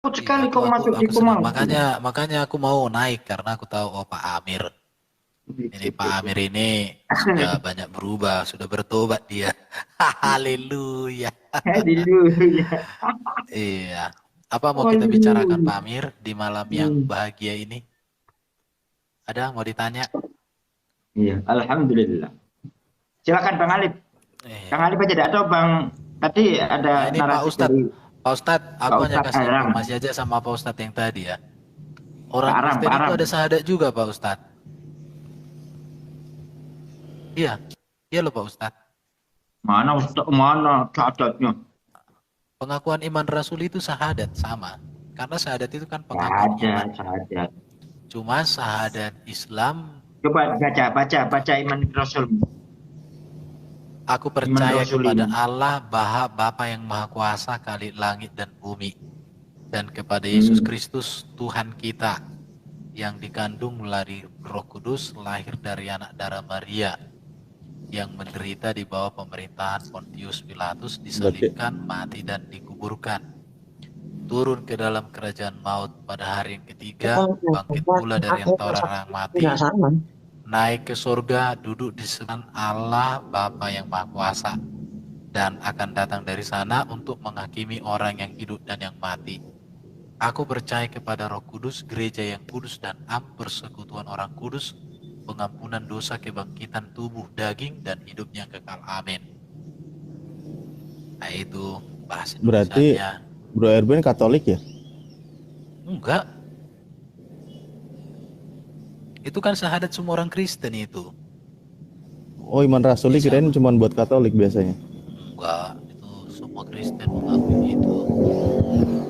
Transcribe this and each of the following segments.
Iya, sekali kau masuk di aku senang. Komangku. Makanya aku mau naik karena aku tahu oh Pak Amir. Ini Pak Amir ini sudah banyak berubah, sudah bertobat dia. Haleluya. Haleluya. Iya. Apa mau kita bicarakan Haleluya. Pak Amir di malam yang Hmm. bahagia ini? Ada mau ditanya? Iya, alhamdulillah. Silakan Bang Alip. Bang Iya. Alip aja dah. Atau Bang tadi ada Nah ini Pak narasi Ustadz. dari Pak Ustadz, Pak aku hanya Ustadz kasih Aram. informasi aja sama Pak Ustadz yang tadi ya. Pak Orang Aram, Kristen Pak itu Aram. ada syahadat juga Pak Ustadz. Iya, iya loh Pak Ustadz. Mana Ustadz, mana catatnya? Pengakuan iman Rasul itu syahadat sama. Karena syahadat itu kan pengakuan Ada, iman. ada. Cuma syahadat Islam, Coba baca Iman Rasul. aku Iman percaya Rasul kepada ini. Allah Bapa yang Maha Kuasa kali langit dan bumi. Dan kepada Yesus Kristus Tuhan kita yang dikandung melalui Roh Kudus, lahir dari anak darah Maria, yang menderita di bawah pemerintahan Pontius Pilatus, disalibkan, mati dan dikuburkan, turun ke dalam kerajaan maut pada hari yang ketiga, bangkit pula dari antara orang mati, naik ke surga, duduk di sebelah Allah Bapa yang Maha Kuasa, dan akan datang dari sana untuk menghakimi orang yang hidup dan yang mati. Aku percaya kepada Roh Kudus, gereja yang kudus dan am, persekutuan orang kudus, pengampunan dosa, kebangkitan tubuh, daging, dan hidup yang kekal. Amin. Nah itu bahasa Berarti Indonesianya. Bro Erben Katolik ya? Enggak. Itu kan syahadat semua orang Kristen itu. Oh, iman rasuli kirain cuma buat Katolik biasanya. Enggak, itu semua Kristen mengakui itu.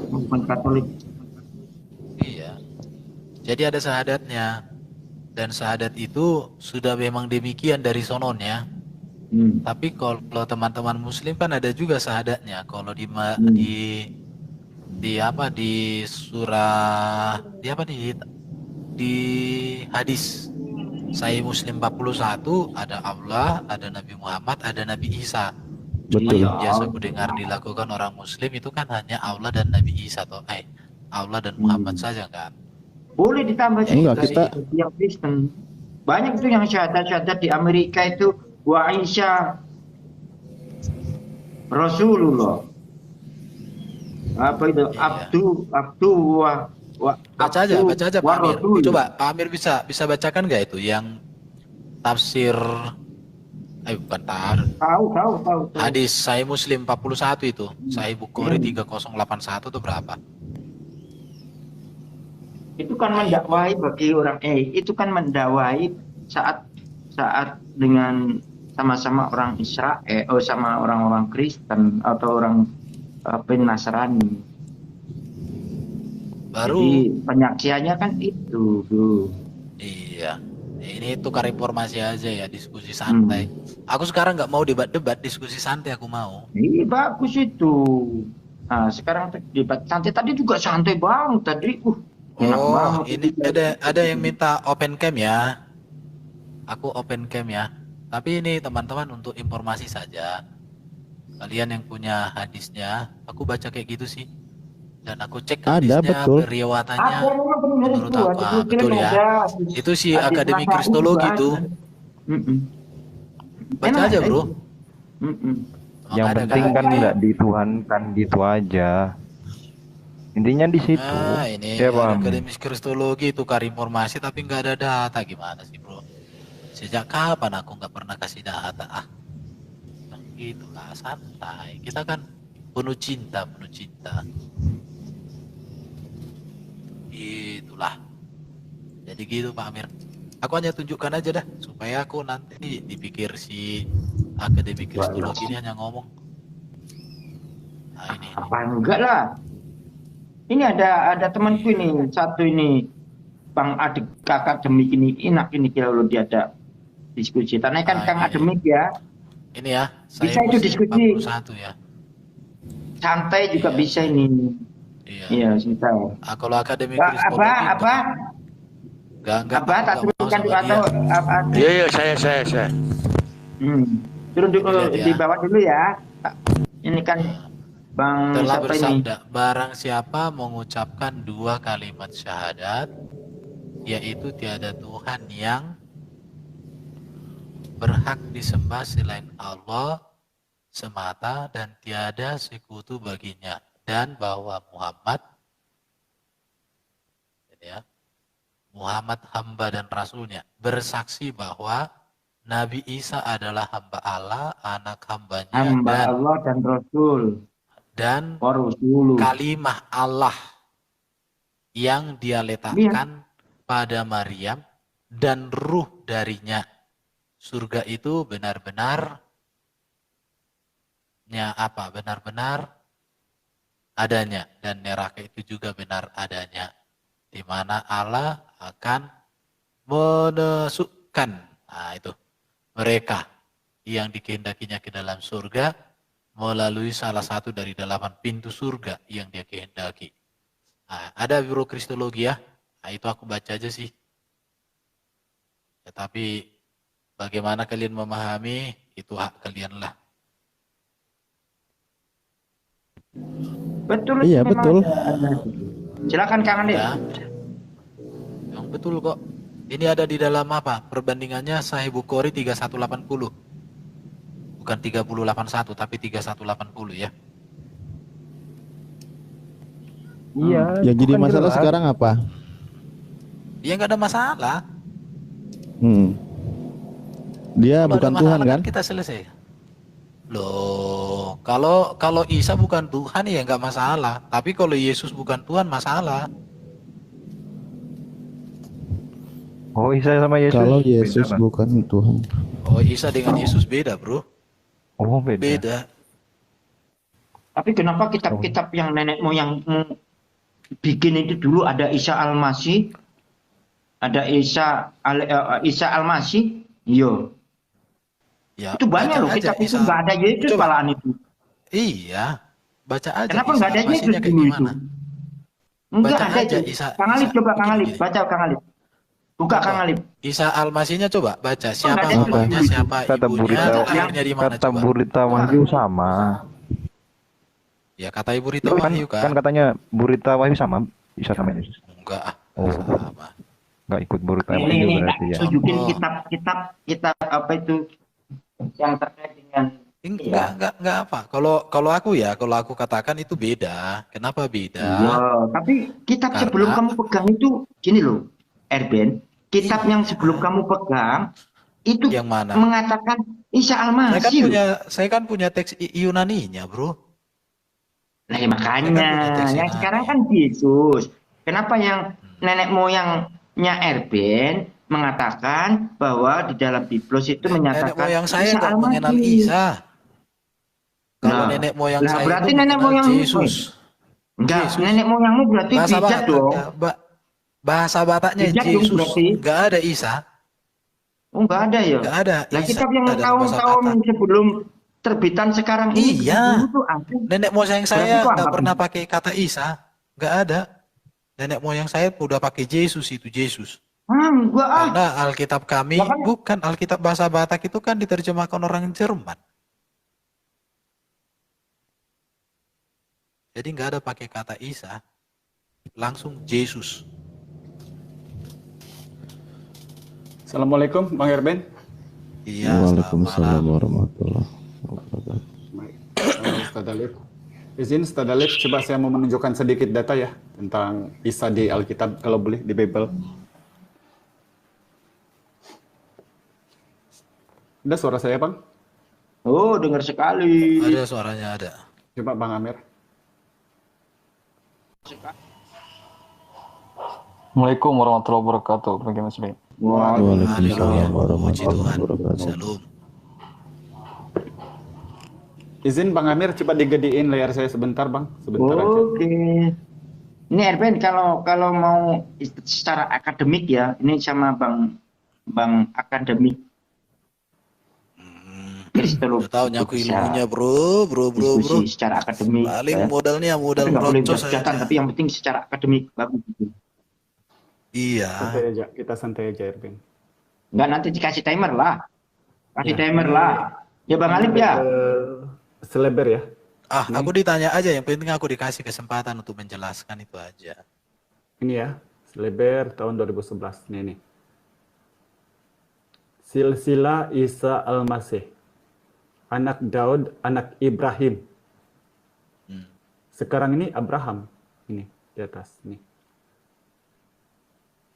Bukan Katolik. Iya. Jadi ada syahadatnya. Dan syahadat itu sudah memang demikian dari sononya. Tapi kalau teman-teman Muslim kan ada juga syahadatnya. Kalau di surah di hadis Sahih Muslim 41 ada Allah, ada Nabi Muhammad, ada Nabi Isa. Cuma Betul. yang biasa ku dengar dilakukan orang Muslim itu kan hanya Allah dan Nabi Isa atau Allah dan Muhammad saja kan. Boleh ditambah Ya, juga enggak, kita yang Kristen. Banyak itu yang syahadat-syahadat di Amerika itu wa Aisyah Rasulullah. Apa itu? Iya. Abdu wa Baca aja Pak Amir. Rasul. Coba Pak Amir bisa bacakan nggak itu yang tafsir bukan Tahu. hadis Sahih Muslim 41 itu. Sahih Bukhari 3081 itu berapa? Itu kan mendakwahi bagi orang itu kan mendakwahi saat dengan sama-sama orang Israel sama orang-orang Kristen atau orang Nasrani. Baru Jadi penyaksiannya kan itu tuh. iya. Ini tukar informasi aja ya, diskusi santai. Aku sekarang nggak mau debat-debat, diskusi santai aku mau. Ini bagus itu. Nah, sekarang debat santai tadi juga santai banget tadi. Enak banget. Ini ada yang minta open cam ya. Aku open cam ya. Tapi ini teman-teman untuk informasi saja. Kalian yang punya hadisnya, aku baca kayak gitu sih. Dan aku cek ada, hadisnya, betul. riwayatannya. Menurut aku betul ya. Itu si Akademi Kristologi itu. Baca aja bro. Yang penting kan nggak dituhankan gitu aja. Intinya di situ. Nah ini Ya, Bang. Akademi Kristologi tukar informasi tapi nggak ada data, gimana sih bro? Sejak kapan aku nggak pernah kasih data? Nah, itulah santai. Kita kan penuh cinta. Itulah. Jadi gitu Pak Amir. Aku hanya tunjukkan aja dah supaya aku nanti dipikir si Akademi Kristologi ini hanya ngomong. Nah ini. Apa enggak lah. Ini ada temanku ini satu ini Bang Adik Akademik ini enak ini kalau dia ada diskusi. Karena kan Kang Akademik ya. Ini ya. Bisa itu diskusi. 41 ya. Santai juga bisa ini. Iya, santai. Kalau Akademi Kristologi apa? Enggak. Tak turunkan di atau apa? Iya, saya. Turun di bawah dulu ya. Ini kan Bang Telah siapa ini? bersabda, barang siapa mengucapkan 2 kalimat syahadat, yaitu tiada Tuhan yang berhak disembah selain Allah semata dan tiada sekutu baginya, dan bahwa Muhammad, ya, Muhammad hamba dan rasulnya, bersaksi bahwa Nabi Isa adalah hamba Allah, anak hambanya, Hamba Allah dan Rasul. dan Wa Rasuluh. kalimah Allah yang dia Iya. letakkan pada Maryam dan ruh darinya. Surga itu benar-benar benar-benar adanya, dan neraka itu juga benar adanya, di mana Allah akan menusukkan itu mereka yang dikehendakinya ke dalam surga melalui salah satu dari 8 pintu surga yang dia kehendaki. Ada biro kristologi ya, itu aku baca aja sih. Tetapi bagaimana kalian memahami itu hak kalian lah. Betul. Iya, memang betul. ada. Silakan Kang Andi. Ya, yang betul kok. Ini ada di dalam apa? Perbandingannya Sahih Bukhari 3180. Bukan 3081 tapi 3180 ya. Iya. Yang itu jadi kan masalah jelas. sekarang apa? Ya nggak ada masalah. Dia Kalau bukan ada Tuhan masalah kan? kita selesai. Loh, kalau Isa bukan Tuhan ya nggak masalah. Tapi kalau Yesus bukan Tuhan masalah. Oh, Isa sama Yesus. Kalau beda, Yesus Bang. bukan Tuhan. Oh, Isa dengan Yesus beda, bro. Oh, beda. Beda. Tapi kenapa kitab-kitab yang nenek moyangmu bikin itu dulu ada Isa Al-Masih, ada Isa Al-Masih, iya. Ya, Itu banyak baca loh aja kitab itu Isa. nggak ada Yesus Coba. malahan itu. Iya, baca aja. Kenapa Isa nggak ada Al-Masihnya Yesus kayak dulu itu? gimana? Enggak Baca ada aja itu. Isa. Kang Alif coba Kang Begini, Alif, gini. baca Kang Alif. Buka Kang Alif. Isa Al-Masihnya coba baca siapa ada itu. bapaknya, siapa Kata ibunya, Burita, lahirnya di mana kata coba. Burita Wahyu sama. Ya kata Ibu Rita Kan, Wahyu kan katanya Burita Wahyu sama Isa sama Yesus. Enggak, Oh. sama. Nggak ikut Burita Ini Wahyu berarti ya. tunjukin Oh. kitab apa itu yang terkait dengan Enggak apa. Kalau aku katakan itu beda. Kenapa beda? iya, tapi kitab sebelum Karena- kamu pegang itu gini loh, Erben, kitab Iya. yang sebelum kamu pegang itu Yang mana? mengatakan Isa Al-Masih. Saya kan punya teks Yunaninya, bro. Nah, ya makanya Saya kan punya teks yang Yunani. sekarang kan Yesus. Kenapa yang nenek moyangnya Erben mengatakan bahwa di dalam Biblos itu Nenek menyatakan moyang saya Isa nggak mengenal Al-Masih. Isa. Kalau Nah, nenek moyang lah, saya berarti itu nenek mengenal moyang Yesus. Enggak, Yesus. nenek moyangmu berarti Bahasa bijak Batak, dong. ya, bahasa Bataknya Bijak dong Yesus. berarti. Nggak ada Isa. Oh, enggak ada ya? Nggak ada Lah Isa. kitab yang Ada dalam bahasa tahun-tahun Batak. sebelum terbitan sekarang ini Iya. dulu tuh ada. Nenek moyang Berarti saya kok nggak apa? pernah pakai kata Isa. Nggak ada. Nenek moyang saya udah pakai Yesus itu Yesus. Enggak ah. Karena Alkitab kami Lah kan- bukan Alkitab bahasa Batak itu kan diterjemahkan orang Jerman. Jadi nggak ada pakai kata Isa, langsung Yesus. Assalamualaikum, Bang Erben. Iya. Waalaikumsalam selamat malam. warahmatullahi wabarakatuh. Ustadz Alif. Izin Ustadz Alif, coba saya mau menunjukkan sedikit data ya tentang Isa di Alkitab kalau boleh di Bible. Ada suara saya, Bang? Oh, dengar sekali. Ada suaranya ada. Coba Bang Amir. Assalamualaikum warahmatullahi wabarakatuh. Bagaimana Mas Ben? Waalaikumsalam Puji warahmatullahi Tuhan. wabarakatuh. Shalom. Izin Bang Amir, coba digedein layar saya sebentar, Bang. Sebentar aja. Oke. Ini Erben kalau mau secara akademik ya, ini sama Bang akademik Kristologi. Udah tahu nyaku Bisa ilmunya bro. diskusi secara akademik. Paling ya. modalnya modal Tapi nggak boleh brocos hujat-hujatan, aja. tapi yang penting secara akademik bagus gitu. Iya. Santai aja, kita santai aja, Erben. Enggak, nanti dikasih timer lah. Kasih Ya. timer lah. Ya Bang Alif ya. Selebar ya. Aku ditanya aja, yang penting aku dikasih kesempatan untuk menjelaskan itu aja. Ini ya, Seleber tahun 2011. Nih. Silsilah Isa Al-Masih. Anak Daud, anak Ibrahim. Sekarang ini Abraham. Ini di atas. Nih.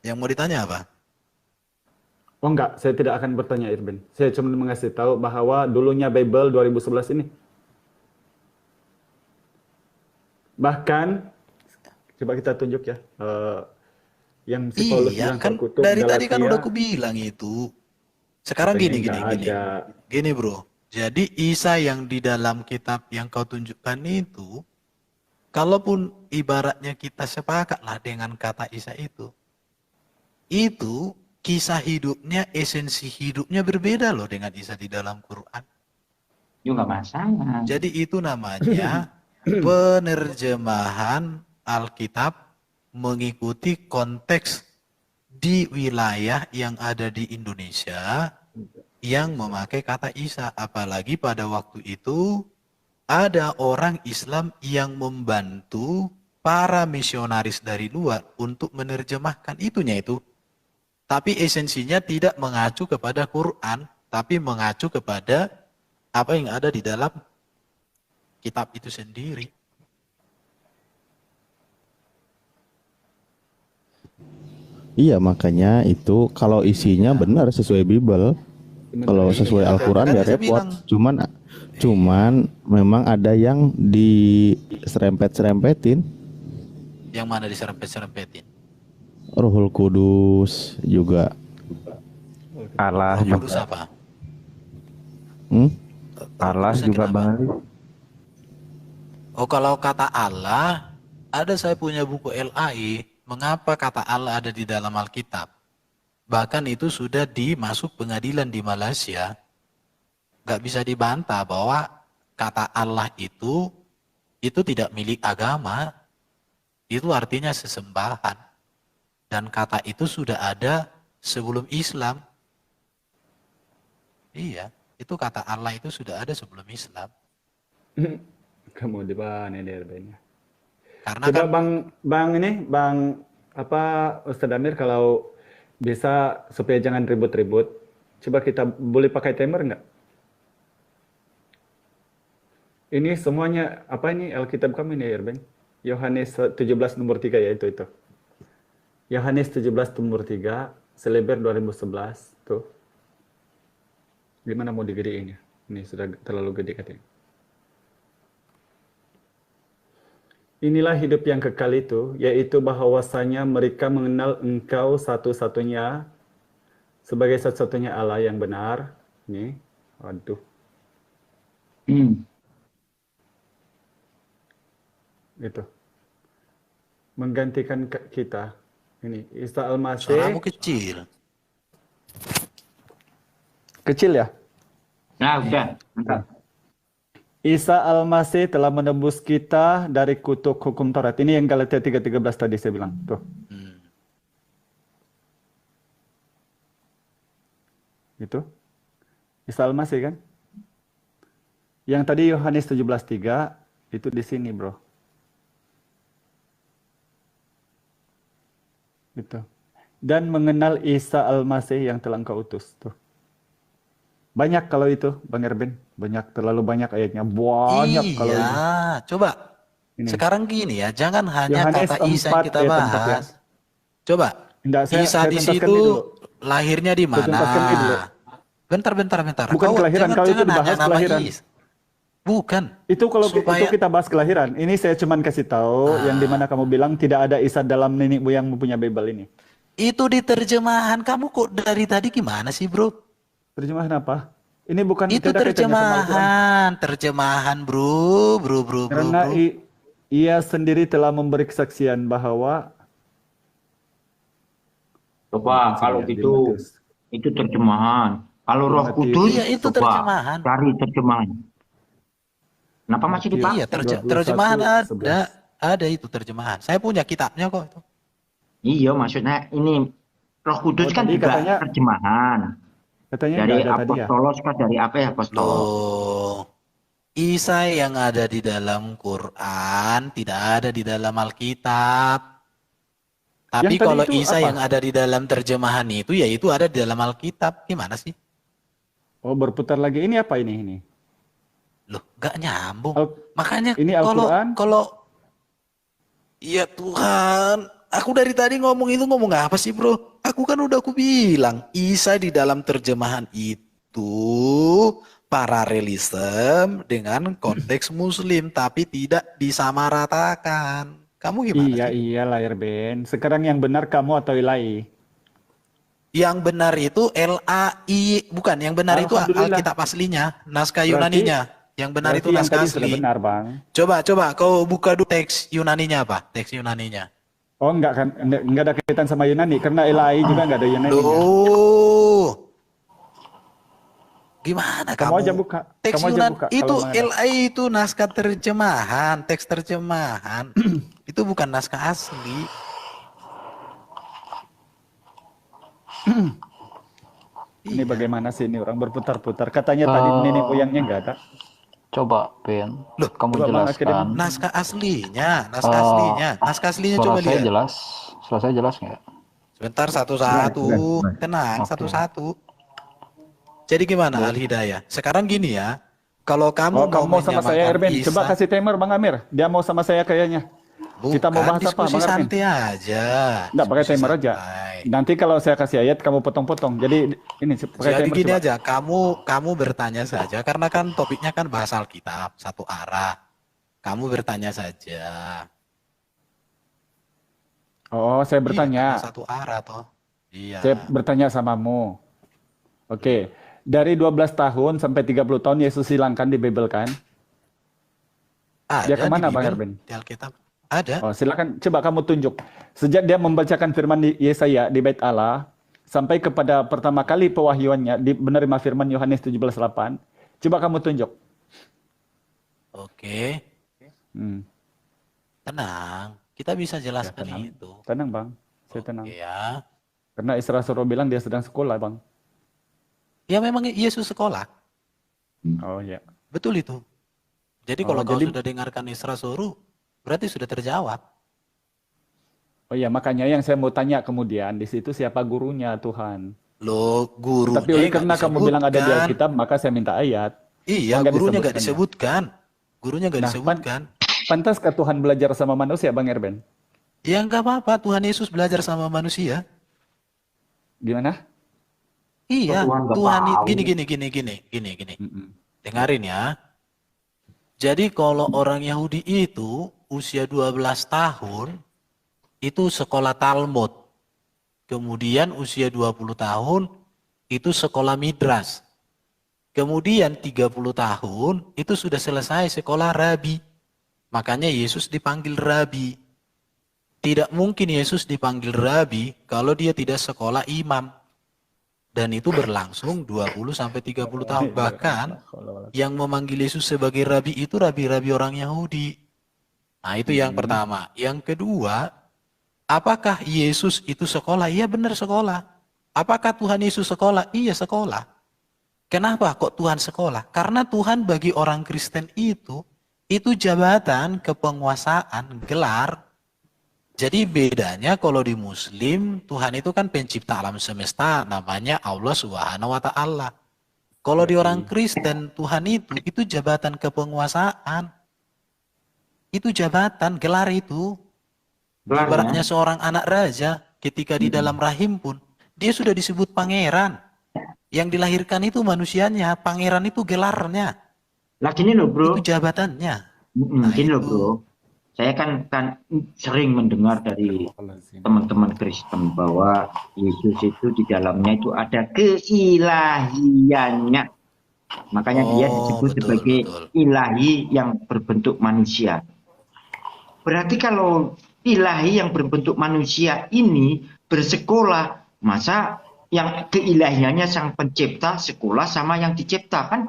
Yang mau ditanya apa? Oh enggak, saya tidak akan bertanya Irben. Saya cuma mengasih tahu bahwa dulunya Bible 2011 ini. Bahkan, coba kita tunjuk ya. Yang si Paulus bilang kan terkutuk dari tadi kan Galatia. udah aku bilang itu. Sekarang Katanya gini. nggak ada. Gini bro, jadi Isa yang di dalam kitab yang kau tunjukkan itu, kalaupun ibaratnya kita sepakatlah dengan kata Isa itu kisah hidupnya, esensi hidupnya berbeda loh dengan Isa di dalam Quran. Juga masalah. Jadi itu namanya penerjemahan Alkitab mengikuti konteks di wilayah yang ada di Indonesia yang memakai kata Isa. Apalagi pada waktu itu ada orang Islam yang membantu para misionaris dari luar untuk menerjemahkan itunya itu. Tapi esensinya tidak mengacu kepada Quran, tapi mengacu kepada apa yang ada di dalam kitab itu sendiri. Iya, makanya itu kalau isinya benar sesuai Bible, kalau sesuai Al-Quran ya Saya repot. bilang. Cuman memang ada yang diserempet-serempetin. Yang mana diserempet-serempetin? Rohul Kudus juga. Allah Roh Kudus juga. apa? Allah Kudusnya juga kenapa? Bang Ali. Oh, kalau kata Allah, ada saya punya buku LAI, mengapa kata Allah ada di dalam Alkitab. Bahkan itu sudah dimasuk pengadilan di Malaysia. Gak bisa dibantah bahwa kata Allah itu tidak milik agama. Itu artinya sesembahan. Dan kata itu sudah ada sebelum Islam. Iya, itu kata Allah itu sudah ada sebelum Islam. Kamu di mana ini Irben? Karena Coba kan Bang Ustadz Amir kalau bisa supaya jangan ribut-ribut, coba kita boleh pakai timer nggak? Ini semuanya apa ini Alkitab kami nih Irben? Yohanes 17 nomor 3 ya itu. Yohanes 17 nomor 3, Seleber 2011 tuh. Gimana mau digedein ya? Ini sudah terlalu gede katanya. Inilah hidup yang kekal itu, yaitu bahwasanya mereka mengenal Engkau satu-satunya sebagai satu-satunya Allah yang benar. Nih, waduh. Gitu. Menggantikan kita. Ini Isa Al-Masih. suaramu kecil. Kecil ya? Nah, udah. Mantap. Isa Al-Masih telah menebus kita dari kutuk hukum Taurat. Ini yang Galatia 3:13 tadi saya bilang. Tuh. Itu. Isa Al-Masih kan? Yang tadi Yohanes 17:3 itu di sini, Bro. Gitu. Dan mengenal Isa Al-Masih yang telah Engkau utus. Tuh. Banyak kalau itu, Bang Erben. Terlalu banyak ayatnya. Banyak kalau itu. Iya, coba. Ini. Sekarang gini ya, jangan hanya Yohanes kata Isa 4 yang kita ayat 4 ya. bahas. Coba. Enggak, Isa di tuntaskan situ ini dulu. lahirnya di Saya tuntaskan ini dulu. mana? Bentar. Bukan kelahiran, kalau itu dibahas hanya nama kelahiran. Bukan. Itu kalau Supaya- itu kita bahas kelahiran. Ini saya cuman kasih tahu yang dimana kamu bilang tidak ada Isa dalam nenek moyang punya Bible ini. Itu di terjemahan. Kamu kok dari tadi gimana sih, Bro? Terjemahan apa? Ini bukan Itu tidak kaitannya sama Al-Quran. terjemahan, bro. Karena ia sendiri telah memberi kesaksian bahwa Coba kalau di gitu, Matius. itu terjemahan. Kalau Roh Matius. Kudus, Iya, itu coba terjemahan. cari terjemahan. Kenapa masih Matius. dipakai? Iya, 21, terjemahan 11. ada itu terjemahan. Saya punya kitabnya kok itu. Iya, maksudnya ini Roh Kudus Oh, kan tadi juga katanya- terjemahan. Katanya Dari nggak ada tadi ya. apostolos kah dari apa ya apostolos? Loh. Isa yang ada di dalam Quran tidak ada di dalam Alkitab. Tapi Yang tadi kalau itu Isa apa? yang ada di dalam terjemahan itu, ya itu ada di dalam Alkitab. Gimana sih? Oh, berputar lagi. Ini apa ini? Loh, gak nyambung. Makanya Ini kalau Al-Quran? ya Tuhan, aku dari tadi ngomong itu ngomong apa sih, bro? Aku kan udah aku bilang, Isa di dalam terjemahan itu paralelisme dengan konteks Muslim, tapi tidak disamaratakan. Kamu gimana sih? Iya, Lahir Ben. Sekarang yang benar kamu atau Ilai? Yang benar itu LAI, bukan. Yang benar itu Alhamdulillah. Alkitab aslinya, naskah Berarti- Yunaninya. Yang benar itu Berarti yang naskah tadi sudah asli. benar, Bang. Coba kau buka dulu teks Yunaninya apa? Teks Yunaninya. Oh, enggak kan? Enggak ada kaitan sama Yunani karena Ilai juga enggak ada Yunaninya. Loh. Gimana Kamu kamu? aja buka. Teks Kamu aja Yunan buka itu kalau mana. LAI itu naskah terjemahan, teks terjemahan. Itu bukan naskah asli. Ini Iya. bagaimana sih ini orang berputar-putar. Katanya tadi nenek moyangnya enggak ada. Coba, Ben. Loh, Kamu coba Bang jelaskan. Naskah aslinya, naskah aslinya. Naskah aslinya Suara coba saya lihat. jelas. Suara saya jelas nggak? Sebentar satu-satu. Jelas. Tenang, Oke. satu-satu. Jadi gimana Al Hidayah? Sekarang gini ya. Kalau kamu Oh, kamu mau sama saya menyamakan Erben. Coba Isa- kasih timer Bang Amir. Dia mau sama saya kayaknya. Kita mau Bukan, bahas apa, diskusi Bang Arvin? santai aja. Enggak, pakai Diskusi timer aja. santai. Nanti kalau saya kasih ayat kamu potong-potong. Jadi ini pakai Jadi timer gini coba. aja, kamu bertanya saja karena kan topiknya kan bahas Alkitab satu arah. Kamu bertanya saja. Oh, saya bertanya. Iya, satu arah toh. Iya. Saya bertanya samamu. Oke. Dari 12 tahun sampai 30 tahun Yesus hilangkan di Bible kan? Ada Dia kemana, di Bang Bible, Erben? Di Alkitab. Ada. Oh, silakan coba kamu tunjuk. Sejak dia membacakan firman di Yesaya di Bait Allah sampai kepada pertama kali pewahyuannya di menerima firman Yohanes 17:8, coba kamu tunjuk. Oke. Hmm. Tenang. Kita bisa jelaskan tenang. itu. Tenang, Bang. Saya tenang. Oke ya. Karena Isra Suruh bilang dia sedang sekolah, Bang. Ya memang Yesus sekolah. Oh ya. Betul itu. Jadi Oh, kalau kau jadi- sudah dengarkan Isra Suruh, berarti sudah terjawab. Oh ya, makanya yang saya mau tanya kemudian di situ siapa gurunya Tuhan. Loh, gurunya Tapi oleh nggak karena kamu bilang ada di disebutkan. Alkitab, maka saya minta ayat. Iya, Oh, nggak gurunya nggak disebutkan ya? disebutkan. Gurunya nggak Nah, disebutkan. Pantaskah Tuhan belajar sama manusia, Bang Erben? Ya nggak apa-apa, Tuhan Yesus belajar sama manusia. Gimana? Iya, Tuhan nggak Tuhan tahu. gini. Dengarin ya. Jadi kalau orang Yahudi itu usia 12 tahun itu sekolah Talmud. Kemudian usia 20 tahun itu sekolah Midras. Kemudian 30 tahun itu sudah selesai sekolah Rabi. Makanya Yesus dipanggil Rabi. Tidak mungkin Yesus dipanggil Rabi kalau dia tidak sekolah imam. Dan itu berlangsung 20 sampai 30 tahun. Bahkan yang memanggil Yesus sebagai Rabi itu Rabi-Rabi orang Yahudi. Nah itu yang pertama. Yang kedua, apakah Yesus itu sekolah? Iya benar sekolah. Apakah Tuhan Yesus sekolah? Iya sekolah. Kenapa kok Tuhan sekolah? Karena Tuhan bagi orang Kristen itu jabatan, kepenguasaan, gelar. Jadi bedanya kalau di Muslim, Tuhan itu kan pencipta alam semesta, namanya Allah Subhanahu wa Ta'ala. Kalau di orang Kristen, Tuhan itu jabatan kepenguasaan. Itu jabatan, gelar itu. Gelarnya. Ibaratnya seorang anak raja, ketika di dalam rahim pun, dia sudah disebut pangeran. Yang dilahirkan itu manusianya, pangeran itu gelarnya. Lah gini loh bro, Itu jabatannya. gini loh itu. bro. Saya kan sering mendengar dari teman-teman Kristen bahwa Yesus itu di dalamnya itu ada keilahiannya. Makanya dia disebut betul, sebagai betul. ilahi yang berbentuk manusia. Berarti kalau ilahi yang berbentuk manusia ini bersekolah, masa yang keilahiannya sang pencipta sekolah sama yang diciptakan?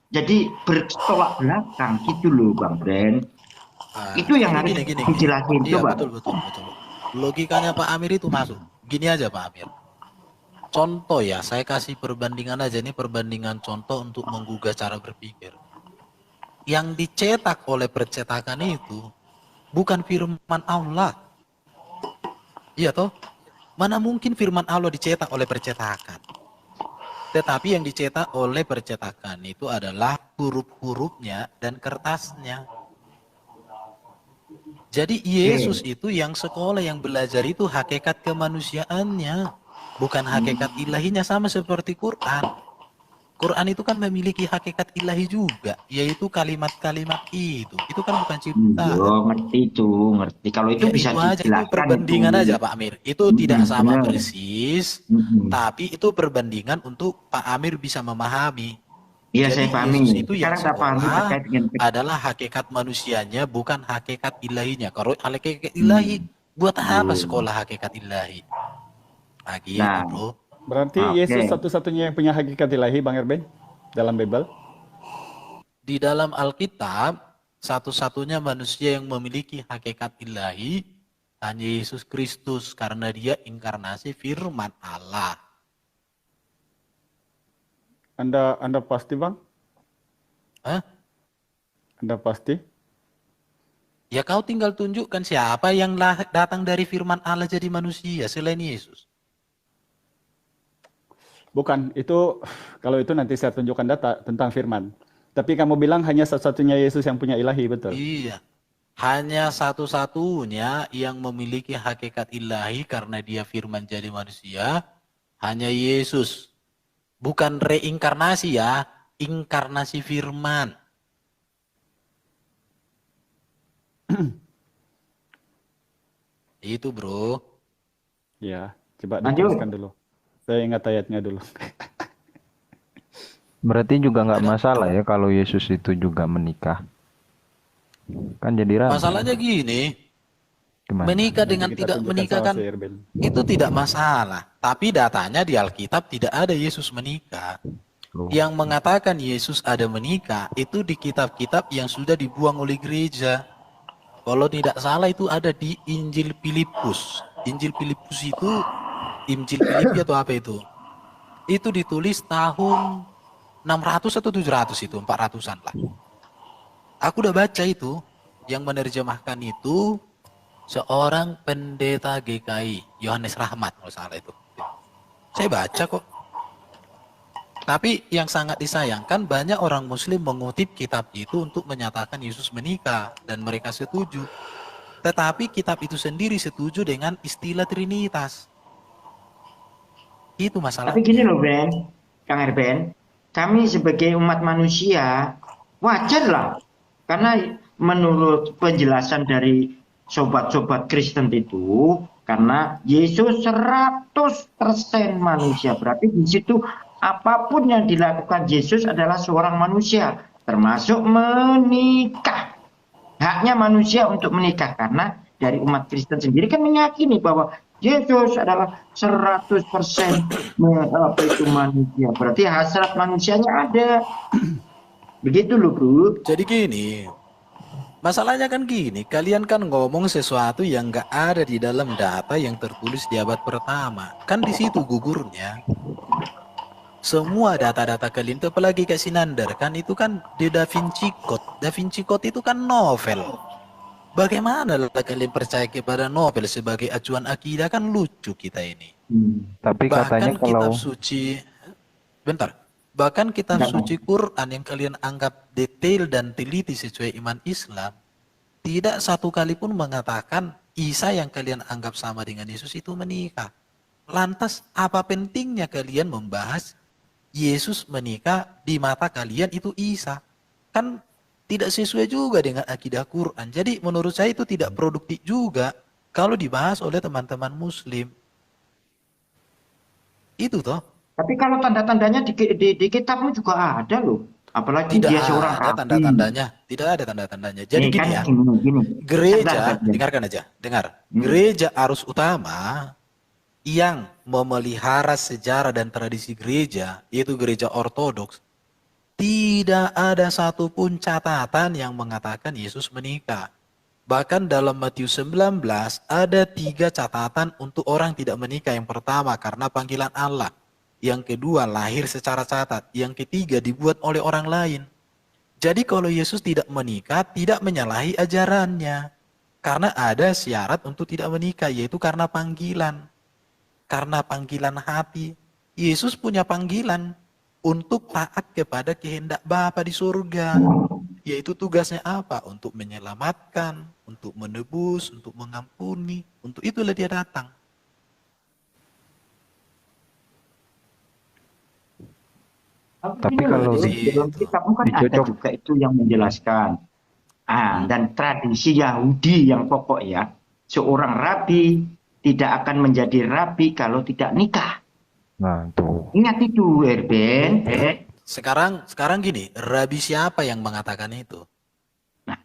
Jadi bertolak belakang gitu loh Bang Bren. Nah, Itu yang harus dijelasin, Iya, coba. betul. Logikanya Pak Amir itu masuk. Gini aja Pak Amir. Contoh ya, saya kasih perbandingan aja. Ini perbandingan contoh untuk menggugah cara berpikir. yang dicetak oleh percetakan itu bukan firman Allah. Iya toh? Mana mungkin firman Allah dicetak oleh percetakan? Tetapi yang dicetak oleh percetakan itu adalah huruf-hurufnya dan kertasnya. Jadi Yesus itu yang sekolah, yang belajar itu hakikat kemanusiaannya, bukan hakikat ilahinya, sama seperti Quran. Quran itu kan memiliki hakikat ilahi juga, yaitu kalimat-kalimat itu. Itu kan bukan ciptaan. Ngerti itu, ngerti. Kalau itu Ya, bisa itu aja, itu dijelaskan perbandingan itu. aja Pak Amir. Itu tidak sama benar. persis, tapi itu perbandingan untuk Pak Amir bisa memahami. Iya, saya Jadi pahami. Yesus itu yang Sekarang saya pahami sekolah terkait dengan adalah hakikat manusianya, bukan hakikat ilahinya. Kalau hakikat ilahi, buat apa sekolah hakikat ilahi? Nah, gitu, Nah. bro. Berarti Oke. Yesus satu-satunya yang punya hakikat ilahi, Bang Erben, dalam Bible? Di dalam Alkitab, satu-satunya manusia yang memiliki hakikat ilahi hanya Yesus Kristus, karena dia inkarnasi firman Allah. Anda pasti, Bang? Hah? Anda pasti? Ya kau tinggal tunjukkan siapa yang datang dari firman Allah jadi manusia selain Yesus. Bukan, itu kalau itu nanti saya tunjukkan data tentang firman. Tapi kamu bilang hanya satu-satunya Yesus yang punya ilahi, betul? Iya. Hanya satu-satunya yang memiliki hakikat ilahi karena dia firman jadi manusia, hanya Yesus. Bukan reinkarnasi ya, inkarnasi firman. Itu bro. Ya, coba Lanjut. diteruskan dulu. Saya ingat ayatnya dulu. Berarti juga nggak masalah ya kalau Yesus itu juga menikah. Kan jadi ragu. Masalahnya gini, Gimana? menikah dengan Nanti kita tidak tunjukkan menikah sama kan si Erben. itu tidak masalah. Tapi datanya di Alkitab tidak ada Yesus menikah. Loh. Yang mengatakan Yesus ada menikah itu di kitab-kitab yang sudah dibuang oleh gereja. Kalau tidak salah itu ada di Injil Filipus. Injil Filipus itu Injil Filipi atau apa itu? Itu ditulis tahun 600 atau 700 itu, 400-an lah. Aku udah baca itu, yang menerjemahkan itu seorang pendeta GKI, Yohanes Rahmat kalau salah itu. Saya baca kok. Tapi yang sangat disayangkan banyak orang muslim mengutip kitab itu untuk menyatakan Yesus menikah dan mereka setuju. Tetapi kitab itu sendiri setuju dengan istilah Trinitas. Itu masalah. Tapi gini loh Ben, Kang Erben, kami sebagai umat manusia wajar lah. Karena menurut penjelasan dari sobat-sobat Kristen itu, karena Yesus 100% manusia. Berarti di situ apapun yang dilakukan Yesus adalah seorang manusia, termasuk menikah. Haknya manusia untuk menikah, karena dari umat Kristen sendiri kan meyakini bahwa Yesus adalah 100% apa itu manusia. Berarti hasrat manusianya ada. Begitu loh, Bro. Jadi gini, masalahnya kan gini, kalian kan ngomong sesuatu yang nggak ada di dalam data yang tertulis di abad pertama. Kan di situ gugurnya. Semua data-data kalian itu, apalagi kayak Sinander, kan itu kan di Da Vinci Code. Da Vinci Code itu kan novel. Bagaimana lah kalian percaya kepada novel sebagai acuan akidah? Kan lucu kita ini. Tapi katanya Bahkan kitab kalau suci, bentar. Bahkan kitab suci Quran yang kalian anggap detail dan teliti sesuai iman Islam, tidak satu kali pun mengatakan Isa yang kalian anggap sama dengan Yesus itu menikah. Lantas apa pentingnya kalian membahas Yesus menikah di mata kalian itu Isa? Kan tidak sesuai juga dengan akidah Quran. Jadi menurut saya itu tidak produktif juga kalau dibahas oleh teman-teman Muslim. Itu toh. Tapi kalau tanda-tandanya di kitabmu juga ada loh. Apalagi Tidak dia seorang ada rabi. tanda-tandanya. Tidak ada tanda-tandanya. Jadi Nih, gini kan ya. gini. Gereja, Bentar. dengarkan aja, dengar. Gereja arus utama yang memelihara sejarah dan tradisi gereja, yaitu gereja ortodoks, tidak ada satupun catatan yang mengatakan Yesus menikah. Bahkan dalam Matius 19 ada 3 catatan untuk orang tidak menikah. Yang pertama karena panggilan Allah. Yang kedua lahir secara catat. Yang ketiga dibuat oleh orang lain. Jadi kalau Yesus tidak menikah, tidak menyalahi ajarannya. Karena ada syarat untuk tidak menikah, yaitu karena panggilan. Karena panggilan hati. Yesus punya panggilan untuk taat kepada kehendak Bapa di surga. Yaitu tugasnya apa? Untuk menyelamatkan, untuk menebus, untuk mengampuni. Untuk itulah dia datang. Tapi kalau di- dalam kitab kan ada dicocok, juga itu yang menjelaskan. Dan tradisi Yahudi yang pokok ya, seorang rabi tidak akan menjadi rabi kalau tidak nikah. nah tuh. Ingat itu, Erben. Sekarang gini, rabi siapa yang mengatakan itu? Nah,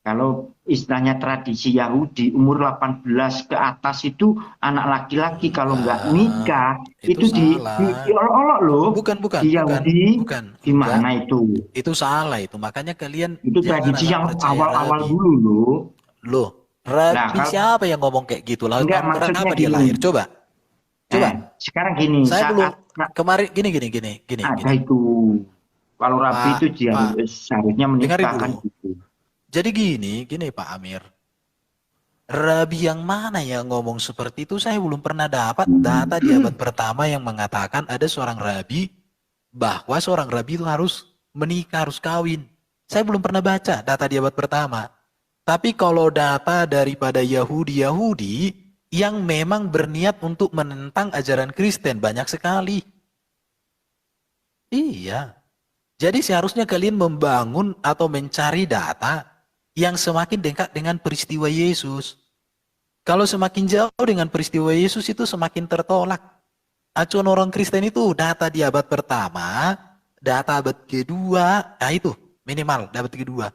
kalau istilahnya tradisi Yahudi umur 18 ke atas itu anak laki-laki kalau nggak nikah itu itu salah. diolok-olok loh. Bukan, Di Yahudi bukan. gimana Enggak. itu? Itu salah itu. Makanya kalian Itu jangan tradisi asal yang percaya awal-awal rabi. dulu loh. Loh, Nah, rabi kalau siapa yang ngomong kayak gitu? Lalu enggak maksudnya kenapa dia gini. lahir? Coba. Sekarang gini, Saya belum saat kemarin gini. ada itu. Kalau rabi Pak, itu dia seharusnya dengarin menikah kan dulu. gitu. Jadi gini Pak Amir. Rabi yang mana yang ngomong seperti itu? Saya belum pernah dapat data di abad pertama yang mengatakan ada seorang rabi bahwa seorang rabi itu harus menikah, harus kawin. Saya belum pernah baca data di abad pertama. Tapi kalau data daripada Yahudi yang memang berniat untuk menentang ajaran Kristen banyak sekali. Iya. Jadi seharusnya kalian membangun atau mencari data yang semakin dekat dengan peristiwa Yesus. Kalau semakin jauh dengan peristiwa Yesus itu semakin tertolak. Acuan orang Kristen itu data di abad pertama, data abad kedua, nah itu minimal abad kedua.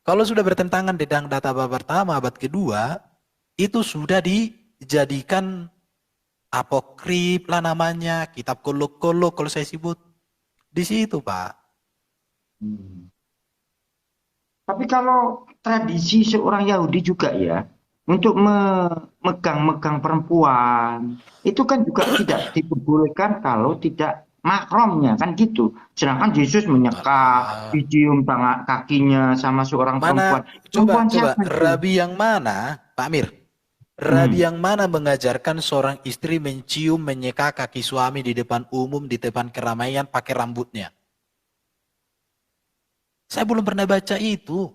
Kalau sudah bertentangan dengan data abad pertama, abad kedua, itu sudah dijadikan apokrif lah namanya, kitab kolok-kolok kalau saya sebut. Di situ Pak. Tapi kalau tradisi seorang Yahudi juga ya, untuk memegang-megang perempuan, itu kan juga tidak diperbolehkan kalau tidak makromnya, kan gitu. Sedangkan Yesus menyeka, dicium tangan kakinya sama seorang perempuan. Mana, Perempuan coba, siapa itu? Rabi yang mana, Pak Amir? Rabi yang mana mengajarkan seorang istri mencium, menyeka kaki suami di depan umum, di depan keramaian, pakai rambutnya? Saya belum pernah baca itu.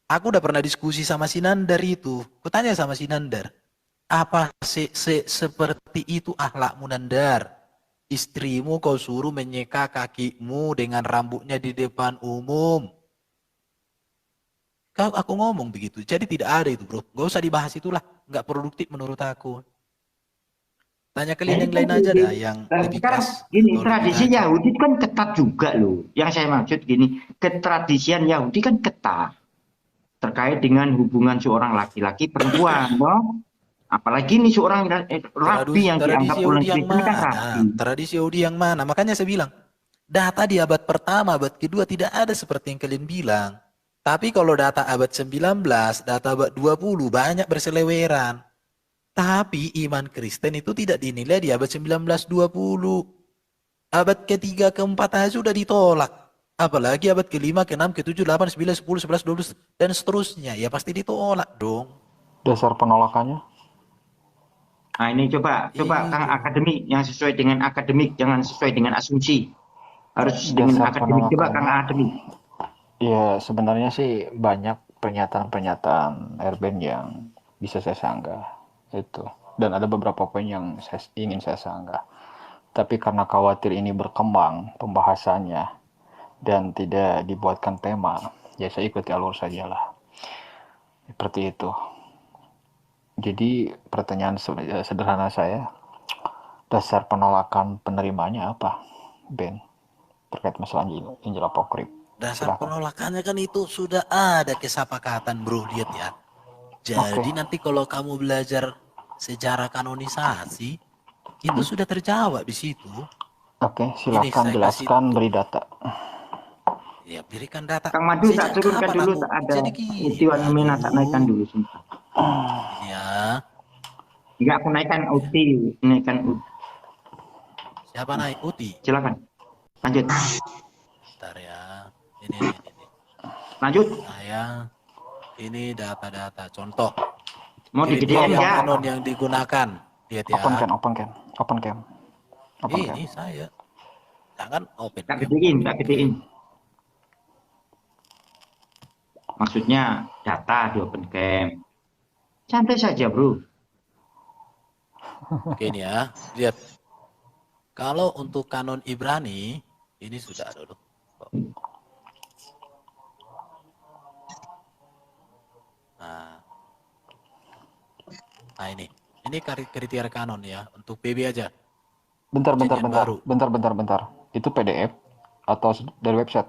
Aku udah pernah diskusi sama Sinandar itu. Kutanya sama Sinandar, apa seperti itu akhlakmu Nandar? Istrimu kau suruh menyeka kakimu dengan rambutnya di depan umum. Aku ngomong begitu. Jadi tidak ada itu bro. Gak usah dibahas itulah. Gak produktif menurut aku. Tanya kalian yang lain aja dah yang lebih Sekarang keras. gini, atau lebih tradisi tajam. Yahudi kan ketat juga loh. Yang saya maksud gini, ketradisian Yahudi kan ketat. Terkait dengan hubungan seorang laki-laki perempuan, no? Apalagi ini seorang rabi yang dianggap Tradisi oleh Yahudi yang Kristen kan mana? rabi. Tradisi Yahudi yang mana? Makanya saya bilang, data di abad pertama, abad kedua tidak ada seperti yang kalian bilang. Tapi kalau data abad 19, data abad 20 banyak berseleweran. Tapi iman Kristen itu tidak dinilai di abad 19-20. Abad ketiga, keempat aja sudah ditolak. Apalagi abad ke-5, ke-6, ke-7, 8, 9, 10, 11, 12, dan seterusnya. Ya pasti ditolak dong. Dasar penolakannya? Nah ini coba Kang akademik yang sesuai dengan akademik, jangan sesuai dengan asumsi. Harus dengan Dasar akademik. Coba Kang penolakannya, akademik. ya sebenarnya sih banyak pernyataan-pernyataan Erben yang bisa saya sanggah itu, dan ada beberapa poin yang ingin saya sanggah. Tapi karena khawatir ini berkembang pembahasannya dan tidak dibuatkan tema, ya saya ikuti alur sajalah. Seperti itu. Jadi pertanyaan sederhana saya, dasar penolakan penerimanya apa, Ben? Terkait masalah Injil Apokrif. Dasar Silakan. penolakannya kan itu sudah ada kesepakatan bro, lihat ya. Jadi nanti kalau kamu belajar sejarah kanonisasi, itu sudah terjawab di situ. Oke, Ini silakan saya jelaskan, kasih- beri data. Ya berikan data. Kang Madu Sejak tak turunkan kapan dulu, aku- tak ada. Jadi gini, Utiwan Mena tak naikkan dulu. Sumpah. ya. Enggak, aku naikkan Uti. Naikkan Uti. Siapa naik? Uti. Silakan. Lanjut. Bentar ya. Ini. Lanjut. Saya ini data-data contoh. Mau digedein Kriteria ya? kanon yang digunakan. Lihat ya. Open cam. Ini saya. Jangan open Tak cam. gedein, tak gedein. Maksudnya data di open cam. Santai saja, bro. Oke ini ya. Lihat. Kalau untuk kanon Ibrani, ini sudah dulu. Nah ini. Ini kriteria kanon ya. Untuk PB aja. Bentar. Perjanjian baru. Bentar. Itu PDF atau dari website?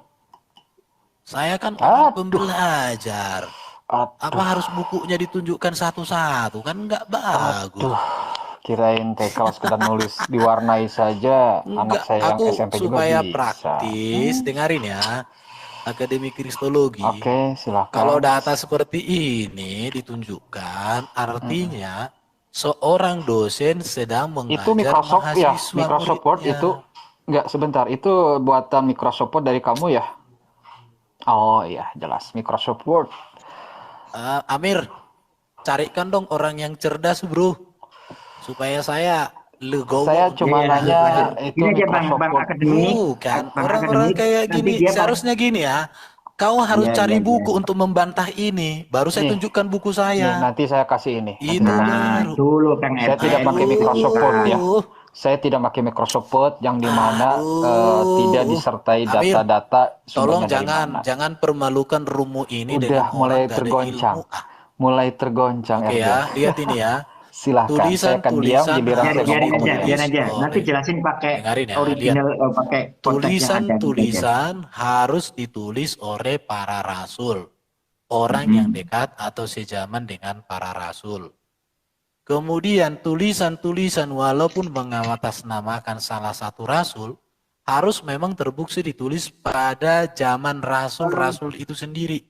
Saya kan Aduh. orang pembelajar. Apa harus bukunya ditunjukkan satu-satu? Kan nggak bagus. Kirain teh kalau sekedar nulis diwarnai saja. Anak Enggak, saya yang aku SMP juga supaya bisa. praktis, dengarin ya. Akademi Kristologi. Oke, silakan. Kalau data seperti ini ditunjukkan, artinya seorang dosen sedang mengajar itu Microsoft ya, mahasiswa Microsoft Word muridnya. itu enggak sebentar, itu buatan Microsoft Word dari kamu ya? Oh iya, jelas Microsoft Word. Amir, carikan dong orang yang cerdas, bro, supaya saya legowo. Saya cuma Iya, nanya itu ini aja bang Microsoft Word. akademik. Bukan, Bang orang-orang akademik, kayak nanti gini, dia seharusnya gini ya. Kau harus Iya, cari iya, buku iya. untuk membantah ini, baru saya Nih. tunjukkan buku Nih, saya. nanti saya kasih ini. Nanti Itu saya kasih. Nah, baru. dulu Kang Saya tidak pakai Eben. Microsoft Word ya. Aduh. Saya tidak pakai Microsoft Word yang dimana tidak disertai Amir, data-data tolong sumbernya dari mana. jangan permalukan rumu ini Udah dengan mulai orang gak ada tergoncang. ilmu. Mulai tergoncang, Oke Erben. ya, lihat ini ya. Silahkan, saya akan diam, Tulisan-tulisan giliran saya harus ngomong kamu Biarin diam. biar aja. ditulis Nanti oleh- jelasin pakai Dengarin ya, original, pakai konteks yang ada. Tulisan-tulisan harus ditulis oleh para rasul, orang yang dekat atau sejaman dengan para rasul. Kemudian tulisan-tulisan walaupun mengatasnamakan salah satu rasul, harus memang terbukti ditulis pada zaman rasul-rasul itu sendiri.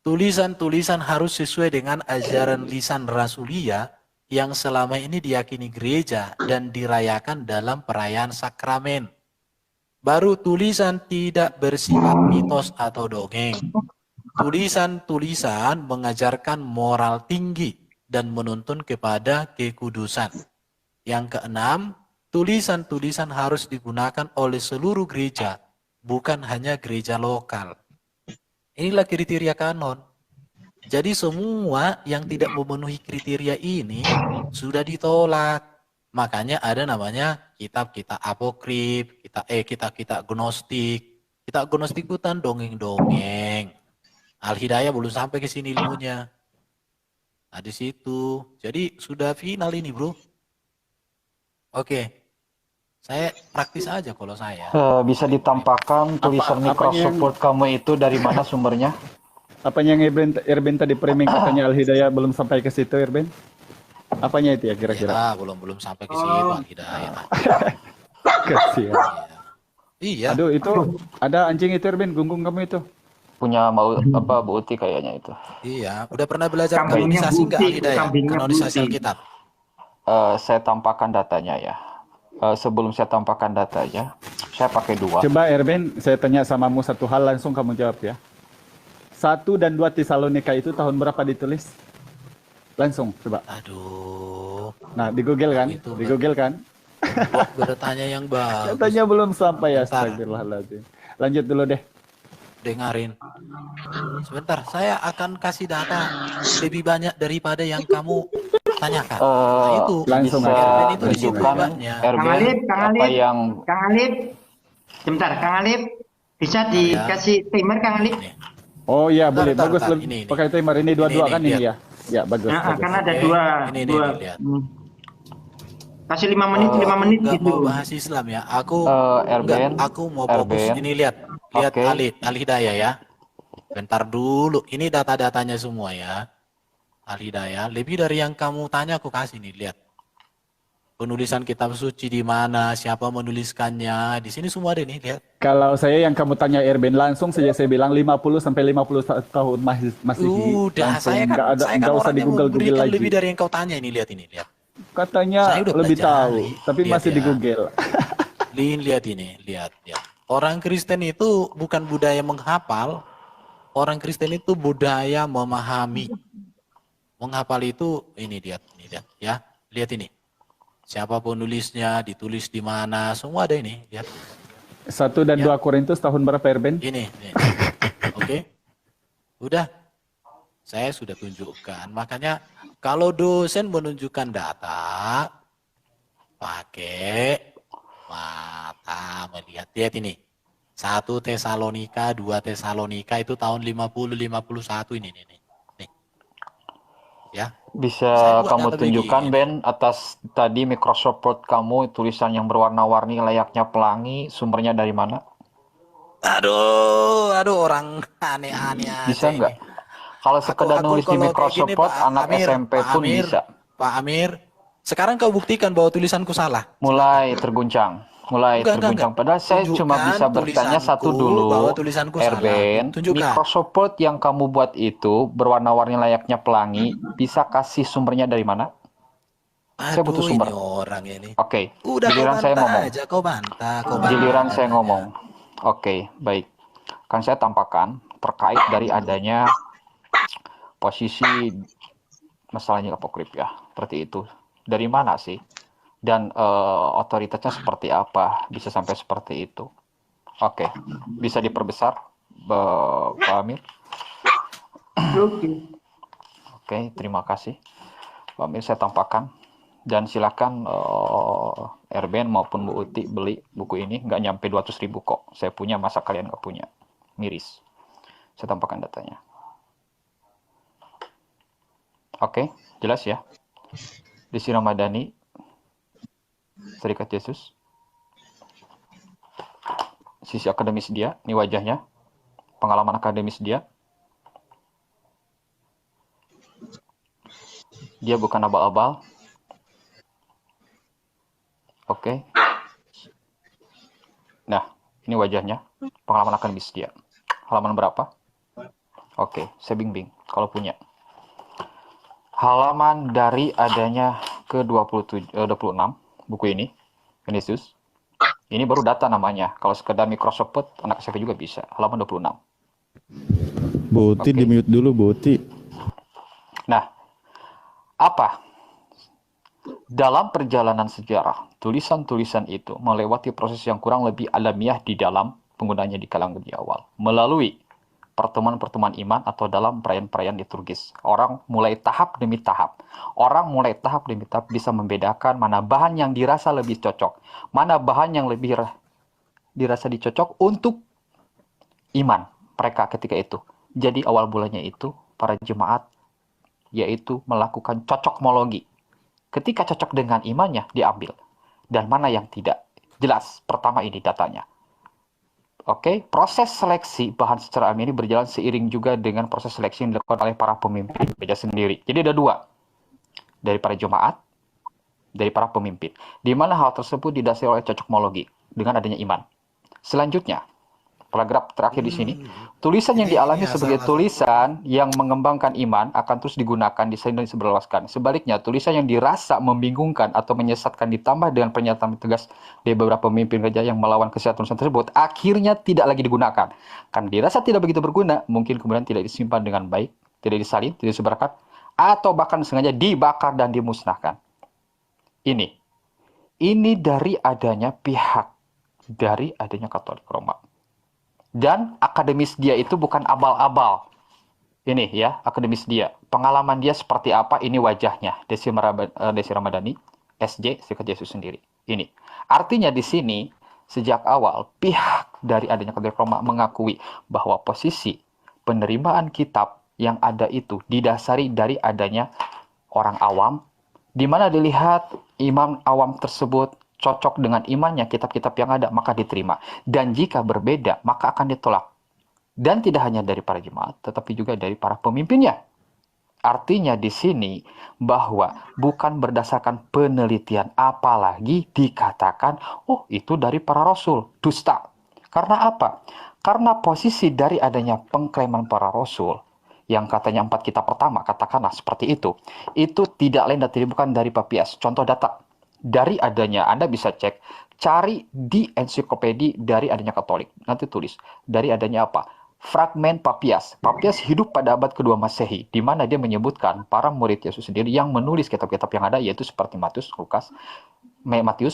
Tulisan-tulisan harus sesuai dengan ajaran lisan rasulia yang selama ini diyakini gereja dan dirayakan dalam perayaan sakramen. Baru tulisan tidak bersifat mitos atau dongeng. Tulisan-tulisan mengajarkan moral tinggi dan menuntun kepada kekudusan. Yang keenam, tulisan-tulisan harus digunakan oleh seluruh gereja, bukan hanya gereja lokal. Inilah kriteria kanon. Jadi semua yang tidak memenuhi kriteria ini sudah ditolak. Makanya ada namanya kitab-kitab apokrif, kitab-kitab gnostik. Kitab gnostik itu kan dongeng-dongeng. Al-Hidayah belum sampai ke sini ilmunya. Nah di situ. Jadi sudah final ini, bro. Oke. Saya praktis aja kalau saya. Bisa ditampakkan tulisan Apa Microsoft yang- Word kamu itu dari mana sumbernya? Apanya yang Erben tadi framing katanya Al-Hidayah belum sampai ke situ, Erben? Apanya itu ya kira-kira? Ya, belum sampai ke situ Al-Hidayah. Kasihan. Iya. Aduh, itu ada anjing itu, Erben, gunggung kamu itu. Punya Bu Uti kayaknya itu. Iya, udah pernah belajar Kambingnya kanonisasi enggak putih, Al-Hidayah? kambingnya Kanonisasi putih. Alkitab. Saya tampakkan datanya ya. Sebelum saya tampakkan datanya, saya pakai dua. Coba Erben, saya tanya samamu satu hal, langsung kamu jawab ya. 1 dan 2 Tesalonika itu tahun berapa ditulis? Langsung, coba. Aduh. Nah, di Google kan? Itu, Di Mbak. Google kan? Udah tanya yang bagus. Katanya belum sampai ya, Bentar. astagfirullahaladzim. Lanjut dulu deh. Dengarin. Sebentar, saya akan kasih data lebih banyak daripada yang kamu tanyakan. Nah, itu Langsung bisa aja. Erben itu di situ tunjukkan hebatnya. Erben Kang Alif, Kang apa Alif. yang Kang Alif, sebentar, Kang Alif, bisa dikasih timer Kang Alif? Ini. Oh iya, Bentar, boleh. bentar, Bagus. bentar. lebih- Ini. Pakai timer ini dua-dua Ini, kan ini lihat. ya? Ya, bagus. Nah, bagus. kan ada Oke, dua, ini, lihat. Kasih 5 menit, 5 menit Nggak gitu. mau bahas Islam ya. Aku Erben, enggak, aku mau fokus. Erben. Ini lihat Oke. Al-Hidayah ya. Bentar dulu. Ini data-datanya semua ya. Al-Hidayah. Lebih dari yang kamu tanya aku kasih nih, lihat. Penulisan kitab suci di mana, siapa menuliskannya. Di sini semua ada nih, lihat. Kalau saya yang kamu tanya Erben langsung saja saya bilang 50 sampai 50 tahun masih Udah, langsung saya kan nggak usah di orangnya Google memberikan lagi. lebih dari yang kau tanya ini, lihat ini, lihat. Katanya Saya udah lebih pelajari. tahu, tapi Lihat masih ya. di Google. Lihat ini, lihat. Orang Kristen itu bukan budaya menghafal, orang Kristen itu budaya memahami. Menghafal itu ini dia, ya. Lihat ini. Siapa penulisnya, ditulis di mana, semua ada ini, lihat. 1 dan Ya. 2 Korintus tahun berapa Erben? Ini. Oke. Udah. Saya sudah tunjukkan. Makanya kalau dosen menunjukkan data, pakai mata melihat. Lihat ini. 1 Tesalonika, 2 Tesalonika itu tahun 50-51 ini. Nih. Ya. Bisa Saya buat kamu data tunjukkan, begini. Ben, atas tadi Microsoft Word kamu tulisan yang berwarna-warni layaknya pelangi, sumbernya dari mana? Aduh, orang aneh-aneh Bisa aja nggak? ini. Kalau sekedar nulis di kalau kayak Microsoft gini, Word, anak SMP pun bisa. Pak Amir, sekarang kau buktikan bahwa tulisanku salah. Mulai terguncang. Enggak. Padahal saya cuma Tunjukkan bisa bertanya satu tulisanku, bahwa dulu, tulisanku salah. Erben. Tunjukkan. Microsoft Word yang kamu buat itu berwarna-warni layaknya pelangi, bisa kasih sumbernya dari mana? Saya butuh Aduh, sumber. ini orang ini. Oke, Udah giliran kau saya bantah ngomong. aja, kau bantah. Giliran saya katanya. ngomong. Oke, baik. Kan saya tampakkan terkait dari adanya posisi masalahnya apokrif ya, seperti itu. Dari mana sih? Dan otoritasnya seperti apa? Bisa sampai seperti itu. Oke, bisa diperbesar, Pak Amir? Oke. Oke, terima kasih. Pak Amir, saya tampakkan. Dan silakan Erben maupun Bu Uti beli buku ini. Nggak nyampe 200.000 kok. Saya punya, masa kalian nggak punya? Miris. Saya tampakkan datanya. Oke, jelas ya. Desi Ramadhani, Serikat Yesus. Sisi akademis dia, ini wajahnya. Pengalaman akademis dia. Dia bukan abal-abal. Oke. Nah, ini wajahnya. Pengalaman akademis dia. Halaman berapa? Oke, saya bimbing kalau punya. Halaman dari adanya ke 26 buku ini, Genesis. Ini baru data namanya. Kalau sekedar Microsoft Word, anak SMP juga bisa. Halaman 26. Bu Uti Oke. di mute dulu Bu Uti. Nah, apa? Dalam perjalanan sejarah, tulisan-tulisan itu melewati proses yang kurang lebih alamiah di dalam penggunanya di kalangan di awal. Melalui pertemuan-pertemuan iman atau dalam perayaan-perayaan liturgis. Orang mulai tahap demi tahap. Bisa membedakan mana bahan yang dirasa lebih cocok. Mana bahan yang lebih dirasa dicocok untuk iman mereka ketika itu. Jadi awal bulannya itu para jemaat yaitu melakukan cocokmologi. Ketika cocok dengan imannya diambil. Dan mana yang tidak. Jelas, pertama ini datanya. Oke, proses seleksi bahan secara alami ini berjalan seiring juga dengan proses seleksi yang dilakukan oleh para pemimpin gereja sendiri. Jadi ada dua, dari para jemaat, dari para pemimpin. Di mana hal tersebut didasari oleh cocokmologi dengan adanya iman. Selanjutnya, paragraf terakhir di sini, tulisan yang Ini dialami ya, sebagai salah tulisan yang mengembangkan iman akan terus digunakan, disalin dan disebarluaskan. Sebaliknya, tulisan yang dirasa membingungkan atau menyesatkan ditambah dengan pernyataan tegas dari beberapa pemimpin gereja yang melawan kesehatan tulisan tersebut, akhirnya tidak lagi digunakan. Karena dirasa tidak begitu berguna, mungkin kemudian tidak disimpan dengan baik, tidak disalin, tidak disebarkan, atau bahkan sengaja dibakar dan dimusnahkan. Ini dari adanya Katolik Roma. Dan akademis dia itu bukan abal-abal. Ini ya, akademis dia. Pengalaman dia seperti apa, ini wajahnya. Desi Ramadhani, SJ, Serikat Yesus sendiri. Ini. Artinya di sini, sejak awal, pihak dari adanya Katolik Roma mengakui bahwa posisi penerimaan kitab yang ada itu didasari dari adanya orang awam, di mana dilihat imam awam tersebut cocok dengan imannya kitab-kitab yang ada, maka diterima. Dan jika berbeda, maka akan ditolak. Dan tidak hanya dari para jemaat, tetapi juga dari para pemimpinnya. Artinya di sini bahwa bukan berdasarkan penelitian, apalagi dikatakan, oh itu dari para rasul, dusta. Karena apa? Karena posisi dari adanya pengklaiman para rasul, yang katanya 4 kitab pertama, katakanlah seperti itu tidak lain dan tidak bukan dari Papias. Contoh data. dari adanya, Anda bisa cek, cari di ensiklopedia dari adanya Katolik. Nanti tulis, dari adanya apa? Fragmen Papias. Papias hidup pada abad kedua Masehi, di mana dia menyebutkan para murid Yesus sendiri yang menulis kitab-kitab yang ada, yaitu seperti Matius,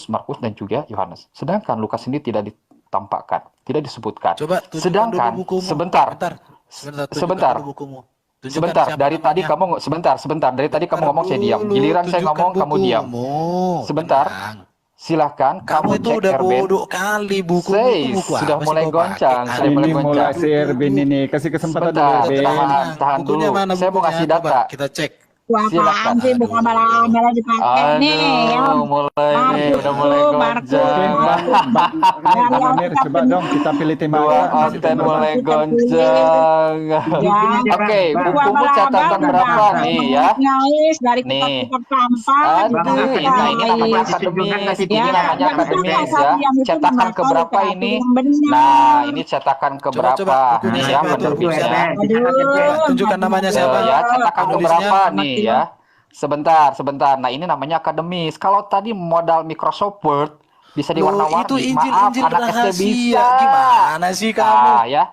Markus, dan juga Yohanes. Sedangkan Lukas sendiri tidak ditampakkan, tidak disebutkan. Coba tunjukkan Sedangkan, dulu bukumu. sebentar, tunjukkan sebentar. dulu bukumu. Tunjukkan Sebentar, siapa dari tadi namanya. kamu sebentar. Dari tadi kamu Bentar ngomong saya diam. dulu, Giliran saya tunjukkan ngomong kamu diam. bukumu. Sebentar. Tenang. Silahkan Kamu kamu itu cek udah Erben. bodoh kali bukumu Say, itu buku sudah apa sih mulai kau pakai? goncang, Ada saya mulai Ini goncang. mulai si Erwin ini. Kasih kesempatan dulu Sebentar, Erwin. tahan Bukunya dulu. mana Saya mau bukunya? ngasih Coba data. kita cek. Silakan. Apaan sih buka malah dipakai nih ya. Aduh, mulai nih, udah mulai Markus. Oke, goncang. Bang Amir, coba dong kita pilih tema Dua aja. konten mulai goncang. Ya. Oke, Bang. bukumu catatan berapa nih ya? Nyais dari Nih. kitab-kitab sampah. Aduh, Bang, nah ini namanya Bang, akademis, Bang, ini Ya, namanya yang akademis betul, ya. yang itu Cetakan membaca keberapa literatur ini? yang benar. Nah, ini cetakan Coba, keberapa? bukunya Nih ya, siapa itu? penerbitnya. Coba tunjukkan namanya Tuh, siapa? ya, cetakan Penulisnya. keberapa nih ya? Sebentar. Nah, ini namanya akademis. Kalau tadi modal Microsoft Word bisa Loh, diwarna-warni. itu Maaf, Injil anak SD rahasia. bisa. Gimana sih kamu? Nah, ya.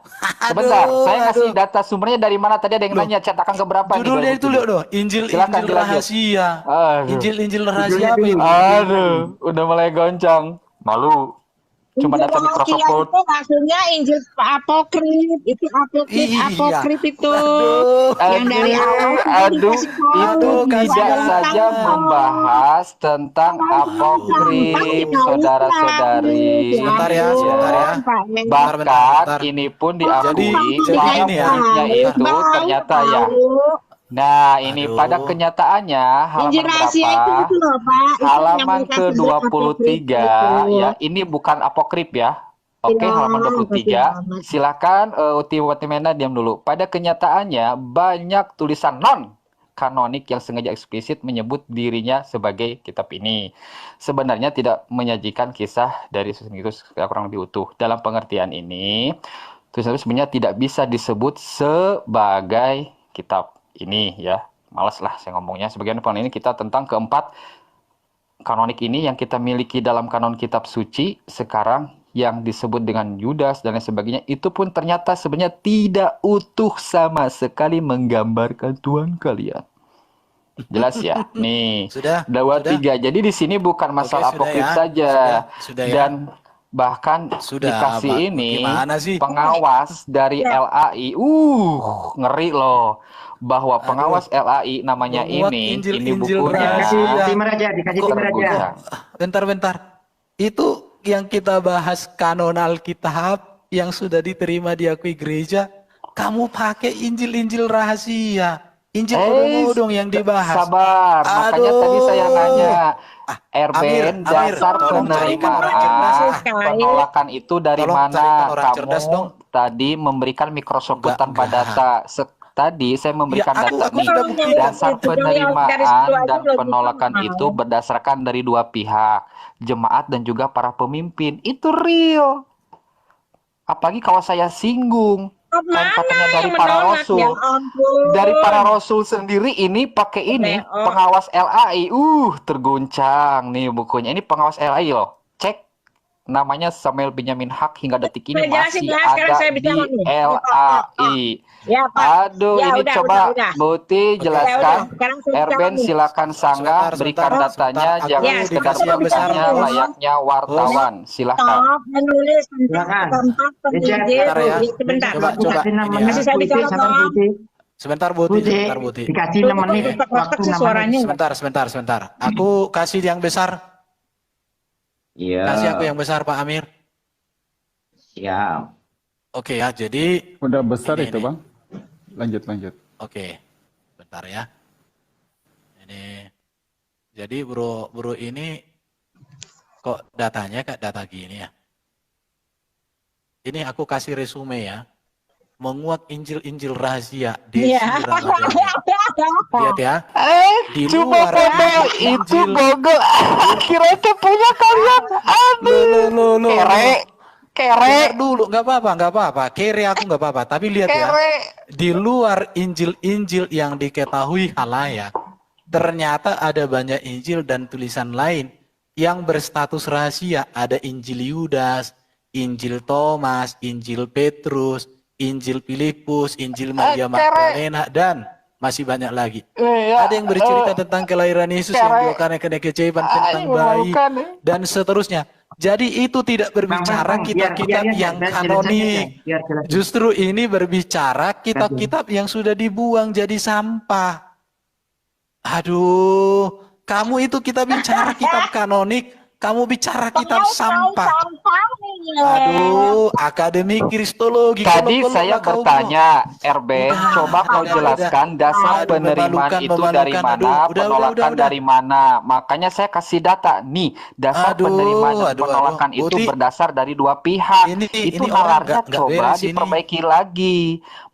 Sebentar, Aduh, saya ngasih aduh. data sumbernya dari mana? Tadi ada yang Loh, nanya cetakan keberapa nih? Judulnya itu lihat loh, Injil Silakan, Injil dilanjut. rahasia. Aduh. Injil rahasia Judulnya apa dulu. itu? Aduh, udah mulai goncang. Malu. Cuma Injil data Microsoft rahasia Word. itu maksudnya Injil apokrif. Itu Iya. apokrif itu. Aduh. Yang dari awal sudah Aduh, dikasih tahu. itu tidak kasihan. saja membahas tentang apokrif, saudara-saudari. Sebentar ya, sebentar ya. Bahkan bentar. ini pun Jadi diakui bahwa ini ya. muridnya itu ternyata ya. Nah, ini Aduh. pada kenyataannya halaman Injil rahasia itu berapa? gitu loh, Pak. Itu yang Halaman mereka sebut apokrif ke-23 itu. ya. Ini bukan apokrif ya. Oke, Iya, halaman 23. betul. Silakan Uti Watimena diam dulu. Pada kenyataannya banyak tulisan non kanonik yang sengaja eksplisit menyebut dirinya sebagai kitab ini. Sebenarnya tidak menyajikan kisah dari Yesus Kristus kurang lebih utuh. Dalam pengertian ini, tulisan itu sebenarnya tidak bisa disebut sebagai kitab ini ya. Malas lah saya ngomongnya. Sebagian poin ini kita tentang keempat kanonik ini yang kita miliki dalam kanon kitab suci sekarang yang disebut dengan Yudas dan lain sebagainya, itu pun ternyata sebenarnya tidak utuh sama sekali menggambarkan Tuhan kalian. Jelas ya? Nih, Sudah? 2-3. Jadi di sini bukan masalah Oke, sudah apokrif ya. saja. Sudah ya. Dan bahkan Sudah, dikasih Pak. ini Gimana sih? pengawas dari LAI. Ngeri loh. Bahwa pengawas LAI namanya Membuat ini Injil bukunya Dikasih rahasia. timer aja, dikasih timer aja. terguncang. Bentar. Itu yang kita bahas kanon Alkitab yang sudah diterima diakui gereja. Kamu pakai Injil rahasia. Injil odong-odong yang dibahas. Sabar, makanya Aduh. tadi saya nanya. Amir, Erben, dasar tolong carikan orang cerdas. penerimaan penolakan itu dari Tolong mana? carikan orang Kamu cerdas dong. tadi memberikan Microsoft Word Enggak, tanpa enggak. data. Tadi saya memberikan Ya, data aku nih. sudah buktikan. Dasar Itu dong yang penerimaan garis dua itu dan belum penolakan dipaham. itu berdasarkan dari dua pihak, jemaat dan juga para pemimpin. Itu real. Apalagi kalau saya singgung. Kan katanya dari yang para menolak? rasul. Ya ampun. Dari para rasul sendiri ini pakai ini Oh. pengawas LAI. Terguncang nih bukunya. Ini pengawas LAI loh. Cek namanya Samuel Benyamin Hak hingga detik ini Saya jelasin masih ya, sekarang ada saya di bicara nih. LAI. Ya, Pak. Aduh, Ya, ini udah, coba udah. Buti Ya, jelaskan. udah. Sekarang saya bicara Erben nih. silakan sanggah, Sebentar, berikan sebentar. datanya, Aku jangan Ya, sekedar dikasih yang besar, bertanya Bos. layaknya wartawan. Silakan. Stop menulis tentang Silakan. tempat penginjil. Sebentar ya. Sebentar. Coba, Dikasih ini 6 ya. menit. Masih saya bicara, sabar, Bang. Budi. Sebentar Buti. Dikasih 6 menit. Tutup Waktu sih 6 suaranya. menit. Sebentar. Aku kasih yang besar. Iya. Kasih aku yang besar, Pak Amir. Siap. Oke ya, jadi Udah besar Ini, itu, ini. Bang. Lanjut. oke. Bentar ya. Ini jadi bro ini kok datanya Kak data gini ya. Ini aku kasih resume ya. Menguak Injil rahasia Desi Iya. Ramadhani. Lihat ya. Di Cuma luar modal Injil- itu Google. Kira itu punya kalian. Loh. Kere. Dengar dulu, nggak apa-apa. Kere aku nggak apa-apa. Tapi lihat ya, di luar Injil yang diketahui halayak, ternyata ada banyak Injil dan tulisan lain yang berstatus rahasia. Ada Injil Yudas, Injil Thomas, Injil Petrus, Injil Filipus, Injil Maria Magdalena, dan masih banyak lagi. Ada yang bercerita tentang kelahiran Yesus yang dua karena kena kecepan tentang bayi dan seterusnya. Jadi itu tidak berbicara kitab-kitab yang kanonik. Justru ini berbicara kitab-kitab yang sudah dibuang jadi sampah. Aduh, kamu itu kita bicara kitab kanonik, kamu bicara kitab sampah. Aduh, akademi kristologi. Tadi Kalau saya kau bertanya, RB, coba kau udah. jelaskan dasar Aduh, penerimaan itu dari memalukan. mana, Aduh, penolakan udah. dari mana. Makanya saya kasih data. Nih, dasar penerimaan dan penolakan itu Bukti. berdasar dari dua pihak. Itu Ini orang nalarnya nggak coba beres ini. diperbaiki lagi.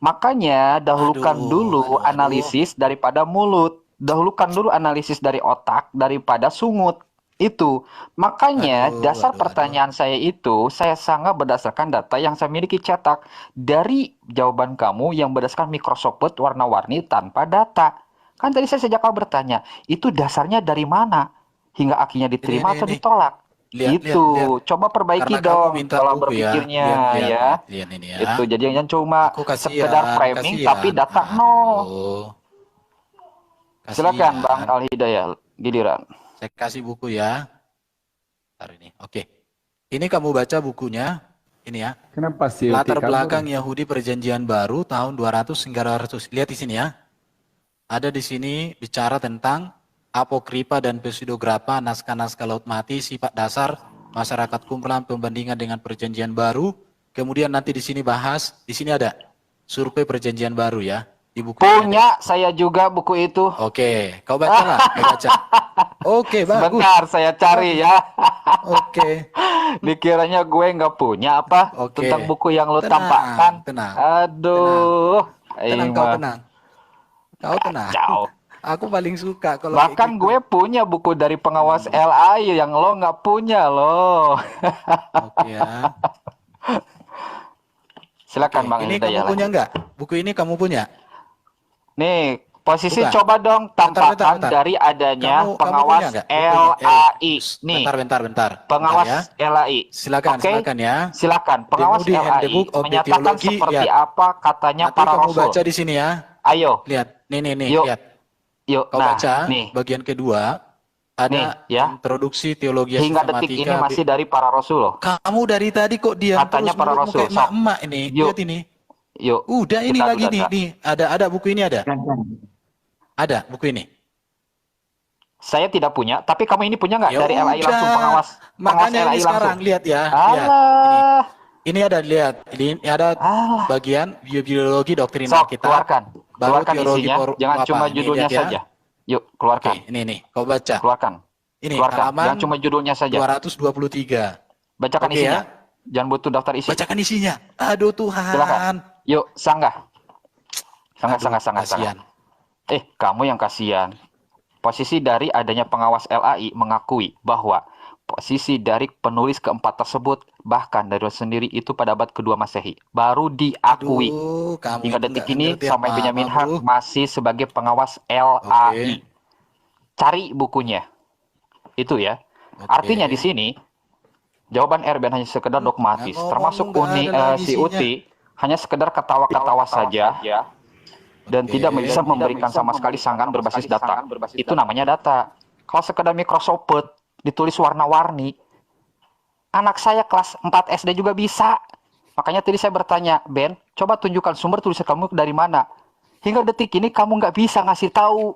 Makanya dahulukan dulu analisis daripada mulut. Dahulukan dulu analisis dari otak daripada sungut. Itu makanya dasar pertanyaan saya itu saya sangat berdasarkan data yang saya miliki cetak dari jawaban kamu yang berdasarkan Microsoft Word warna-warni tanpa data. Kan tadi saya sejak awal bertanya, itu dasarnya dari mana hingga akhirnya diterima atau ditolak? Lihat. Coba perbaiki Karena dong kamu minta kalau buku ya. berpikirnya Lihat ini ya. Itu jadi jangan cuma Aku kasihan, sekedar framing tapi data nol. Silakan Bang Al Hidayah, giliran. Saya kasih buku ya. Ntar ini. Oke. Ini kamu baca bukunya. Ini ya. Kenapa sih Latar belakang Yahudi Perjanjian Baru tahun 200 hingga 200. Lihat di sini ya. Ada di sini bicara tentang apokripa dan pseudografa, naskah-naskah laut mati, sifat dasar masyarakat kumpulan, pembandingan dengan Perjanjian Baru. Kemudian nanti di sini bahas, di sini ada survei Perjanjian Baru ya. Di buku punya saya juga buku itu. Oke, kau baca lah, kau baca. Oke, bagus. Sebentar saya cari ya. Oke. Dikiranya gue nggak punya apa tentang buku yang lo tampakkan. Tenang. Aduh. Tenang, kau tenang. Kau tenang. Kacau. Aku paling suka kalau bahkan gue punya buku dari pengawas LAI yang lo nggak punya lo. Oke ya. Silakan Bang Ini Hidayah. kamu punya nggak? Buku ini kamu punya? Nih, posisi Bukan. coba dong tampakkan Bentar. dari adanya Kamu pengawas punya nggak? LAI. Nih, Bentar. pengawas ya. LAI. Silakan, Oke? silakan ya. Silakan, pengawas Moody and the LAI Book of the menyatakan Theology, seperti lihat. apa katanya Nanti para kamu rasul. baca di sini ya. Ayo. Lihat, nih, Yuk. lihat. Yuk, Kau baca nih. bagian kedua. Ada Nih, ya. introduksi teologi Hingga detik ini masih dari para rasul loh. Kamu dari tadi kok diam Katanya terus para mulutmu rasul. kayak emak-emak ini. Yuk. Lihat ini. Yuk. Udah ini Kita lagi data. nih. Ada buku ini ada. Ada buku ini. Saya tidak punya, tapi kamu ini punya nggak Ya dari LAI udah. langsung pengawas Makanya LAI ini sekarang langsung? lihat ya. Lihat. Alah. Ini ada lihat. Ini ada Alah. bagian biologi doktrin Sok, kita. keluarkan. Baru Keluarkan teologi isinya, jangan apa? cuma Ini judulnya lihat ya. saja. Yuk, keluarkan. Oke, ini kau baca. Keluarkan. Ini Keluarkan. halaman Jangan cuma judulnya saja. 223. Bacakan Oke, isinya. ya. Jangan butuh daftar isi. Bacakan isinya. Aduh Tuhan. Silakan. Yuk, sanggah. Sanggah. Kasihan. Kamu yang kasihan. Posisi dari adanya pengawas LAI mengakui bahwa posisi dari penulis keempat tersebut bahkan dari sendiri itu pada abad kedua Masehi baru diakui. Aduh, kamu Hingga itu detik nggak ini ngerti sampai apa-apa, Benjamin bro. Hart masih sebagai pengawas LAI. Cari bukunya. Itu ya. Artinya di sini jawaban Erben hanya sekedar dogmatis, termasuk si Uti hanya sekedar ketawa-ketawa saja dan tidak bisa memberikan sama sekali sanggahan berbasis data. Itu namanya data. Kalau sekedar Microsoft Word ditulis warna-warni, anak saya kelas 4 SD juga bisa. Makanya tadi saya bertanya, Ben, coba tunjukkan sumber tulisan kamu dari mana. Hingga detik ini kamu nggak bisa ngasih tahu.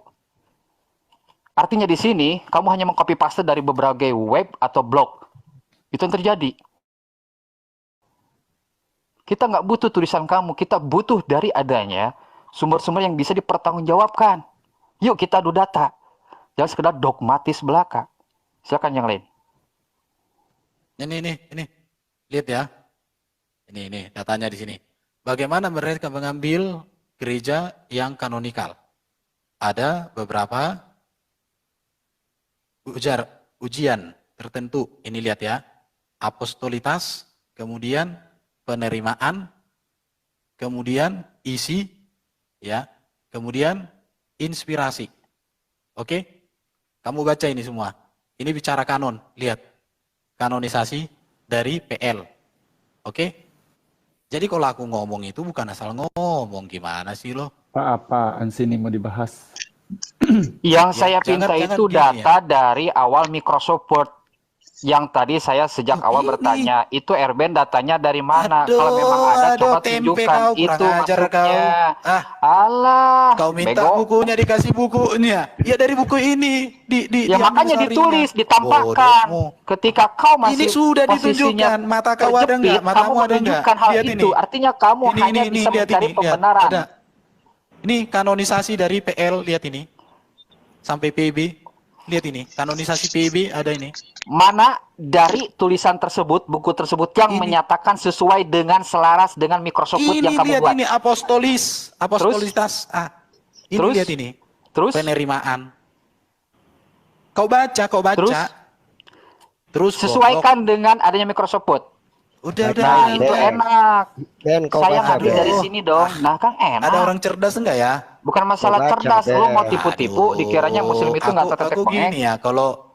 Artinya di sini kamu hanya mengcopy paste dari berbagai web atau blog. Itu yang terjadi. Kita nggak butuh tulisan kamu, kita butuh dari adanya sumber-sumber yang bisa dipertanggungjawabkan. Yuk kita adu data. Jangan sekedar dogmatis belaka. Silakan yang lain. Ini. Lihat ya. Ini datanya di sini. Bagaimana mereka mengambil gereja yang kanonikal? Ada beberapa ujian tertentu. Ini lihat ya. Apostolitas, kemudian penerimaan, kemudian isi, ya, kemudian inspirasi. Oke? Kamu baca ini semua. Ini bicara kanon, lihat. Kanonisasi dari PL. Oke? Jadi kalau aku ngomong itu bukan asal ngomong, gimana sih lo? Apa-apaan sini mau dibahas? Yang Ya, saya pinta jangan itu gini data dari awal Microsoft Word. Yang tadi saya sejak awal Ini. bertanya, itu Erben datanya dari mana? Kalau memang ada, coba tempe tunjukkan. kau, Itu kurang ajar kau. masuknya. Ah, Alah, kau minta bego. bukunya, dikasih bukunya. Ya dari buku ini. Ya diambil makanya sarinya. ditulis, ditampakkan. Bodohmu. Ketika kau Ini masih sudah posisinya ditunjukkan. Mata kau ada terjepit, nggak? Matamu kamu ada nggak? menunjukkan hal Lihat itu. ini. Artinya kamu hanya Ini, bisa lihat mencari ini, lihat. pembenaran. Ada. Ini kanonisasi dari PL, lihat ini. Sampai PB. Lihat ini, kanonisasi PB ada ini. Mana dari tulisan tersebut, buku tersebut yang Ini. menyatakan sesuai dengan selaras dengan Microsoft Word yang Ini kamu lihat buat. ini apostolitas. Ini Terus? lihat ini. Terus? Penerimaan. Kau baca. Terus Sesuaikan dengan adanya Microsoft Word. Udah. Nah, itu enak. Ben, kau Saya baca, ngambil Ben. dari sini dong. Nah, kan enak. Ada orang cerdas enggak ya? Bukan masalah Kau baca, cerdas. Lu mau Ben. tipu-tipu, dikiranya muslim itu nggak tertetek Aku bengek. gini ya, kalau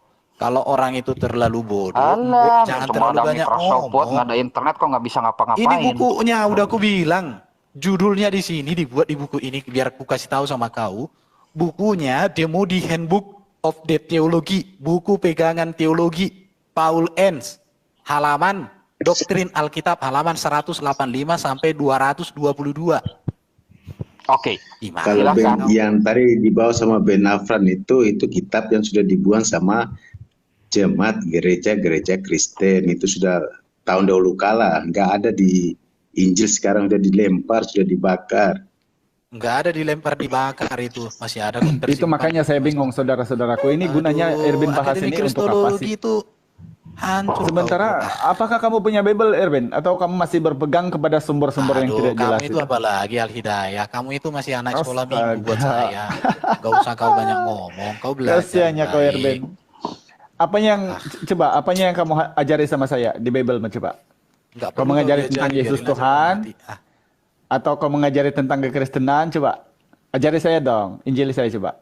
orang itu terlalu bodoh, Alah, jangan cuma terlalu ada banyak Microsoft Word, ngomong. nggak ada internet kok nggak bisa ngapa-ngapain. Ini bukunya udah aku bilang. Judulnya di sini dibuat di buku ini biar aku kasih tahu sama kau. Bukunya The Moody Handbook of the Theology, buku pegangan teologi Paul Enns, halaman Doktrin Alkitab halaman 185 sampai 222. Oke. Gimana? Kalau Silakan. yang tadi dibawa sama Ben Afran itu kitab yang sudah dibuang sama jemaat gereja-gereja Kristen, itu sudah tahun dahulu kala, nggak ada di Injil, sekarang sudah dilempar, sudah dibakar. Nggak ada dilempar dibakar itu, masih ada kok Itu tersimpan. makanya saya bingung saudara-saudaraku. Ini gunanya Erben bahas Akademi ini untuk apa Kristologi sih? itu hancur. Sementara apakah kamu punya Bible, Erben? Atau kamu masih berpegang kepada sumber-sumber yang tidak jelas kamu itu apalagi Al-Hidayah, kamu itu masih anak sekolah Astaga. minggu buat saya. Gak usah kau banyak ngomong, kau belajar. Kasiannya kau, baik. Erben. Apanya yang kamu ajari sama saya di Bible, coba? Nggak Kau perlu mengajari kau tentang diajari, Yesus biarin aja Tuhan? nanti. Atau kau mengajari tentang kekristenan, coba? Ajari saya dong, Injil saya coba.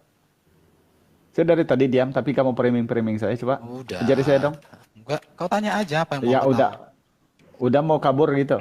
Saya dari tadi diam, tapi kamu framing saya, coba. Udah. Ajari saya dong. Enggak, kau tanya aja apa yang mau Ya kau udah. tahu. Udah mau kabur gitu.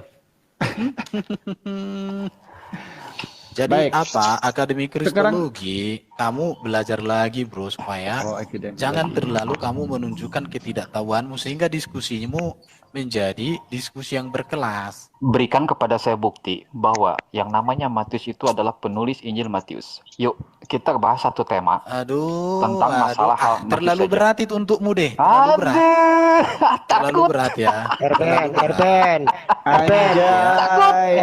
Jadi Baik. apa Akademi Sekarang- Kristologi? Kamu belajar lagi bro supaya academy. jangan terlalu kamu menunjukkan ketidaktahuanmu sehingga diskusimu menjadi diskusi yang berkelas. Berikan kepada saya bukti bahwa yang namanya Matius itu adalah penulis Injil Matius. Yuk, kita bahas satu tema. Aduh, Tentang masalah hal Matius terlalu saja. berat itu untukmu deh. Terlalu berat. Aduh, Terlalu takut. berat ya. Erben. Anjay.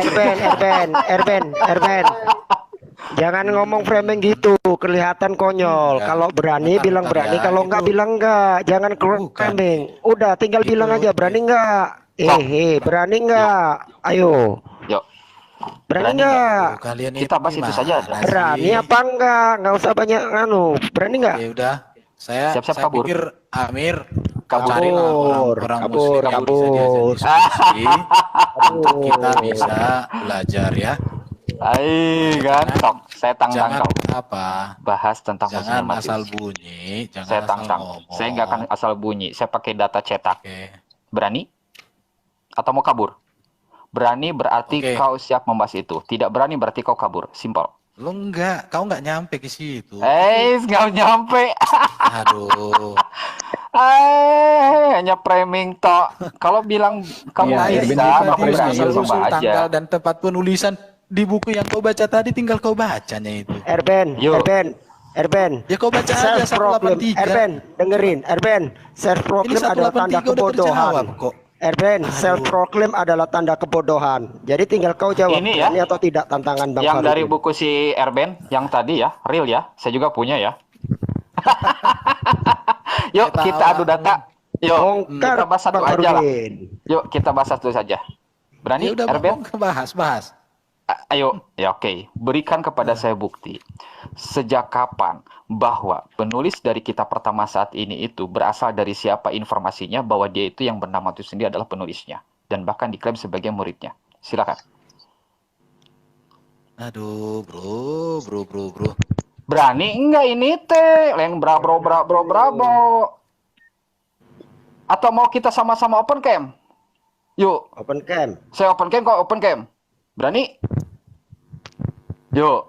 Erben. Jangan ngomong framing gitu, kelihatan konyol. Enggak. Kalau berani Bentar, bilang bentar berani, ya, kalau itu- enggak bilang enggak. Jangan keluar Bukan. framing. Udah, tinggal bilang Itu- aja berani enggak. Berani enggak? Ayo, Yuk, berani Berani enggak? Tuh, kalian Kita bahas itu saja. gimana Berani sih? apa enggak? Enggak usah banyak berani enggak? Ya udah, saya Siap-siap saya kabur. pikir Amir Kabur. cari orang Kabur, muslim yang kabur. bisa diajak diskusi untuk kita bisa belajar ya. Hai, gantong. Saya tantang Jangan kau. apa? Bahas tentang Jangan Muslim asal Matius. bunyi, jangan Saya asal tantang. ngomong. Saya nggak akan asal bunyi. Saya pakai data cetak. Oke. Berani? Atau mau kabur? Berani berarti Oke. kau siap membahas itu. Tidak berani berarti kau kabur. Simpel. Lo enggak, kau enggak nyampe ke situ. Nggak nyampe. Aduh. Hanya framing tok. Kalau bilang kamu Iya, bisa, Erwin, kamu Erwin, berani Erwin, coba usul aja. tanggal dan tempat penulisan di buku yang kau baca tadi tinggal kau bacanya itu. Erben. Ya kau baca aja Self proclaim. 183. Erben, dengerin. Self Ini proclaim adalah tanda 183 udah terjawab kebodohan. kok. Self proclaim adalah tanda kebodohan. Jadi tinggal kau jawab Ini ya, berani atau tidak tantangan Bang Yang Farid. dari buku si Erben, yang tadi ya, real ya. Saya juga punya ya. Yuk Saya kita tahu, adu data. Yuk Bongkar kita bahas satu Bang aja lah. Farid. Yuk kita bahas satu saja. Berani Ya udah Erben? Bang, bahas. Ayo, ya oke. Berikan kepada saya bukti. Sejak kapan bahwa penulis dari kitab pertama saat ini itu berasal dari siapa informasinya bahwa dia itu yang bernama itu sendiri adalah penulisnya. Dan bahkan diklaim sebagai muridnya. Silakan. Aduh, bro. Berani enggak ini teh? Yang brabo. Atau mau kita sama-sama open cam? Yuk. Open cam. Saya open cam, kau open cam. Berani? Yuk.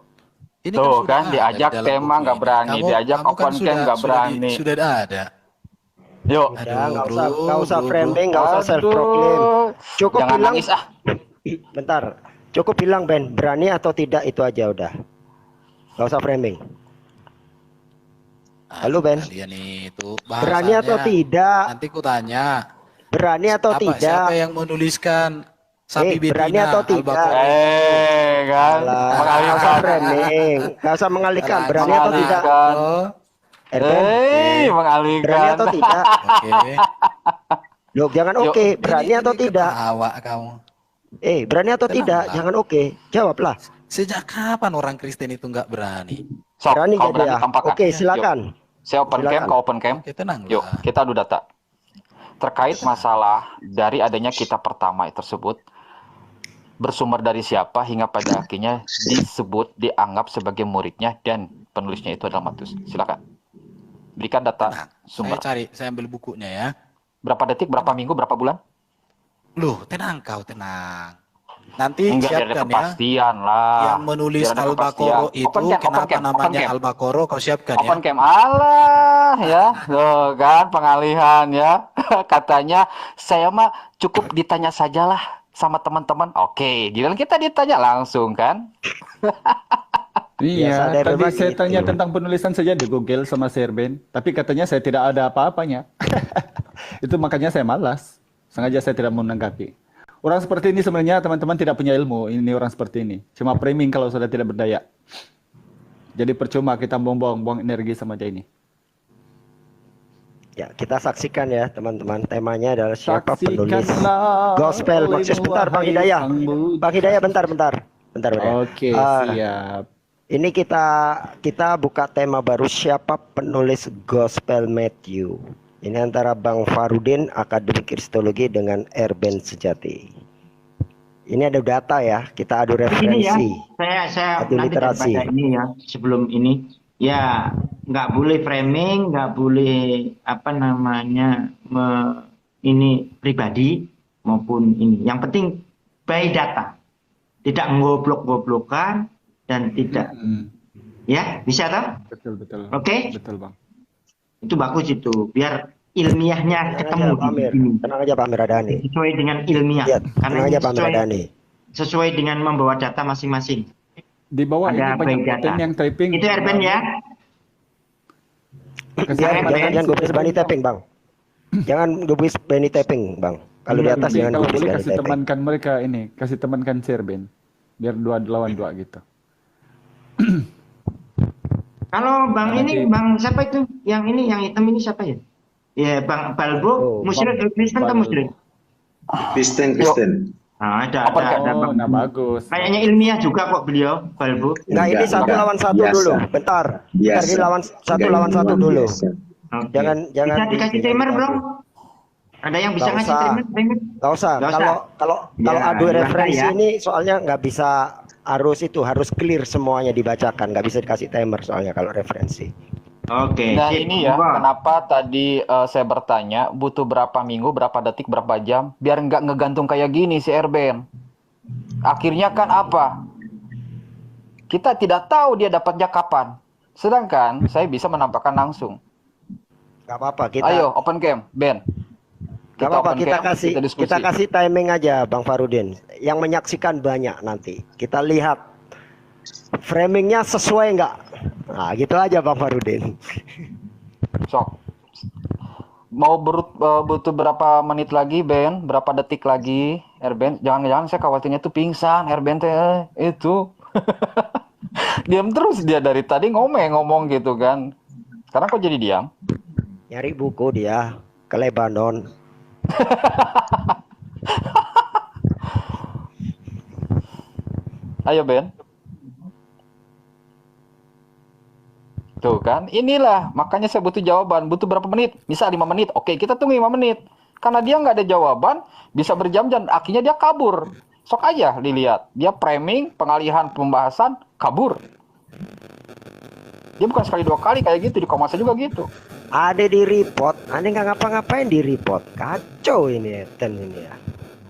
Ini Tuh sudah kan ada diajak di dalam tema buku nggak ini. berani, diajak kamu open cam nggak berani. Sudah ada. Yuk. Udah, nggak Aduh, usah, bro, nggak usah bro, framing, nggak usah self proclaim. Aduh. Cukup Jangan bilang, nangis ah. bentar. Cukup bilang Ben, berani atau tidak itu aja udah. Nggak usah framing. Halo Ben. Kalian itu Berani atau bahasanya. tidak? Nanti ku tanya. Berani atau tidak? Siapa yang menuliskan sapi berani betina atau tidak? Kan Nggak usah mengalihkan. framing, nggak usah mengalihkan. Berani atau tidak? Erben, Mengalihkan. berani atau tidak? Oke. Loh, jangan Yuk. oke. Berani atau tidak? Ketawa kamu. Berani atau Tenang tidak? lah. Jangan oke. Jawablah. Sejak kapan orang Kristen itu nggak berani? Sok, Berani kau jadi berani ya? tampakkan. Oke, silakan. Yuk. Saya open cam, Silakan. kau open cam. Oke, tenang Yuk, lah. kita adu data. Terkait masalah dari adanya kitab pertama tersebut, bersumber dari siapa hingga pada akhirnya disebut, dianggap sebagai muridnya dan penulisnya itu adalah Matius. Silakan. Berikan data Tenang. sumber. Saya ambil bukunya ya. Berapa detik, berapa minggu, berapa bulan? Loh, tenang kau, tenang. Nanti Enggak ada siapkan ya. kepastian lah. Yang menulis Biar ada Al-Baqarah kepastian. itu Open cam, kenapa open cam, open namanya cam. Al-Baqarah kau siapkan Open ya. cam, Allah ya, tuh kan pengalihan ya. Katanya saya mah cukup ditanya sajalah sama teman-teman. Oke, giliran kita ditanya langsung kan. Iya, Biasa dari tadi berbagi saya itu. tanya tentang penulisan saja di Google sama Serben, tapi katanya saya tidak ada apa-apanya. Itu makanya saya malas. Sengaja saya tidak menanggapi. Orang seperti ini sebenarnya teman-teman tidak punya ilmu. Ini orang seperti ini. Cuma framing kalau sudah tidak berdaya. Jadi percuma kita buang-buang energi sama dia ini. Ya, kita saksikan ya teman-teman. Temanya adalah siapa penulis Saksikanlah gospel. oleh Maksud bentar Bang wahai Hidayah. sang budi. Bang Hidayah bentar. Bentar. Oke, Ah, siap. Ini kita buka tema baru, siapa penulis Gospel Matthew. Ini antara Bang Farudin Akademi Kristologi dengan Erben Sejati. Ini ada data ya, kita adu Ini ya, referensi. saya Adu nanti literasi. daripada ini ya, sebelum ini ya nggak boleh framing, nggak boleh apa namanya ini pribadi maupun ini. Yang penting by data, tidak ngoblok-ngoblokan dan tidak ya bisa toh? Betul. Oke? Betul, Bang. Itu bagus itu, biar ilmiahnya ketemu Pak Amir. di sini. Tenang aja Pak Amir Radani. Sesuai dengan ilmiah. Iya, Karena tenang ini aja Pak Amir Radani. sesuai dengan membawa data masing-masing. Di bawah ini Ada banyak baik data. konten yang typing. Itu Erben ya. Jangan gubris Bani tapping Bang. Jangan gubris Bani tapping Bang. Kalau di atas jangan kalau gubris boleh Bani kasih tapping. temankan mereka ini, kasih temankan Serben. Biar 2 lawan 2 gitu. Kalau Bang Nanti- ini, Bang siapa itu? Yang ini, yang hitam ini siapa ya? Ya Bang Balbo, Muslim, Kristen atau Muslim? Kristen. Nah, ada Oh, Bang. nah bagus. Kayaknya ilmiah juga kok beliau, Balbo. Enggak, ini satu Enggak. lawan satu Biasa. dulu. Bentar. Biasa. Ini lawan satu Enggak lawan satu ilmuwan dulu. biasa. Oke. Jangan Bisa dikasih timer, Bro? Ada yang bisa Nggak ngasih usah. timer? Nggak usah. Nggak usah. Kalau Ya, adu gimana referensi ya? ini soalnya nggak bisa harus clear semuanya dibacakan. Nggak bisa dikasih timer soalnya kalau referensi. Oke. Nah sip. ini ya, Monggo. kenapa tadi saya bertanya butuh berapa minggu, berapa detik, berapa jam, biar nggak ngegantung kayak gini si Erben. Akhirnya kan apa? Kita tidak tahu dia dapatnya kapan. Sedangkan saya bisa menampakkan langsung. Nggak apa-apa. Kita Ayo open cam, Ben. nggak apa-apa. open Kita cam, kasih diskusi. kita kasih timing aja, Bang Farudin. Yang menyaksikan banyak nanti. Kita lihat framingnya sesuai nggak. Nah, gitu aja Bang Farudin. Sok. Mau butuh berapa menit lagi, Ben? Berapa detik lagi, Erben? Jangan-jangan saya khawatirnya tuh pingsan, Erben teh itu. Diam terus dia dari tadi ngomong gitu kan. Sekarang kok jadi diam? Nyari buku dia ke Lebanon. Ayo, Ben. Tuh kan, inilah makanya saya butuh jawaban. Butuh berapa menit? Misal 5 menit. Oke, kita tunggu 5 menit. Karena dia nggak ada jawaban, bisa berjam-jam. Akhirnya dia kabur. Sok aja dilihat. Dia framing, pengalihan pembahasan, kabur. Dia bukan sekali 2 kali kayak gitu. Di Komasa juga gitu. Ada di report, aneh nggak ngapa-ngapain di report. Kacau ini Eten ini ya.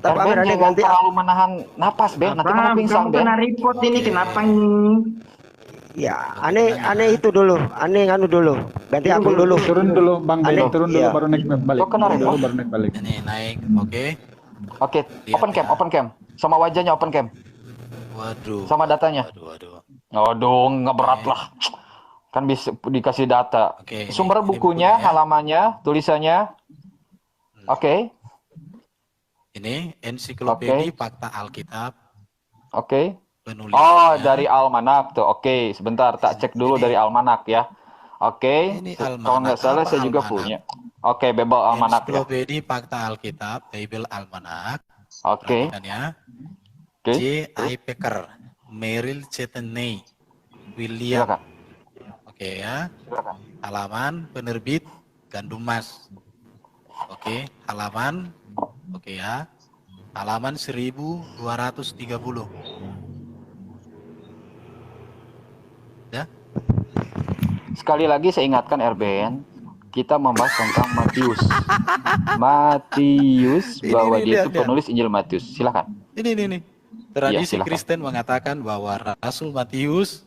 Tapi Ben, ada jangan ganti terlalu menahan napas, Ben. Nanti kamu pingsan, Kamu Ben. kena report ini kenapa ini? ya, aneh itu dulu, aneh anu dulu. Ganti akun dulu. Turun dulu Bang Ben, Aneh, turun dulu iya. baru naik balik. Kok kena Turun dulu report? baru naik balik. Ini naik, oke. Oke, Lihat open cam. Sama wajahnya open cam. Waduh. Sama datanya. Waduh. Aduh, nggak berat lah. Kan bisa dikasih data. Oke, Sumber ini bukunya, bukunya ya. halamannya, tulisannya. Oke, Ini ensiklopedia Oke. fakta Alkitab oke. penulisnya. Oh, dari Almanak tuh. Oke, sebentar, tak cek dulu Ini- dari Almanak ya. Oke, Ini kalau nggak Almanak. salah Apa saya juga Almanak? punya. Oke, Bible Almanak ya. Ensiklopedia fakta Alkitab, Bible Almanak. Oke, Perhatikan ya. oke. J. I. Packer, Merrill Chetney, William. Silakan. Oke ya. Silakan. Halaman penerbit Gandum Mas. Oke, halaman. Oke ya. Halaman 1230. Ya. Sekali lagi saya ingatkan RBN, kita membahas tentang Matius. Matius bahwa Ini, dia lihat, itu lihat. penulis Injil Matius. Silakan. Ini. Tradisi silakan. Kristen mengatakan bahwa Rasul Matius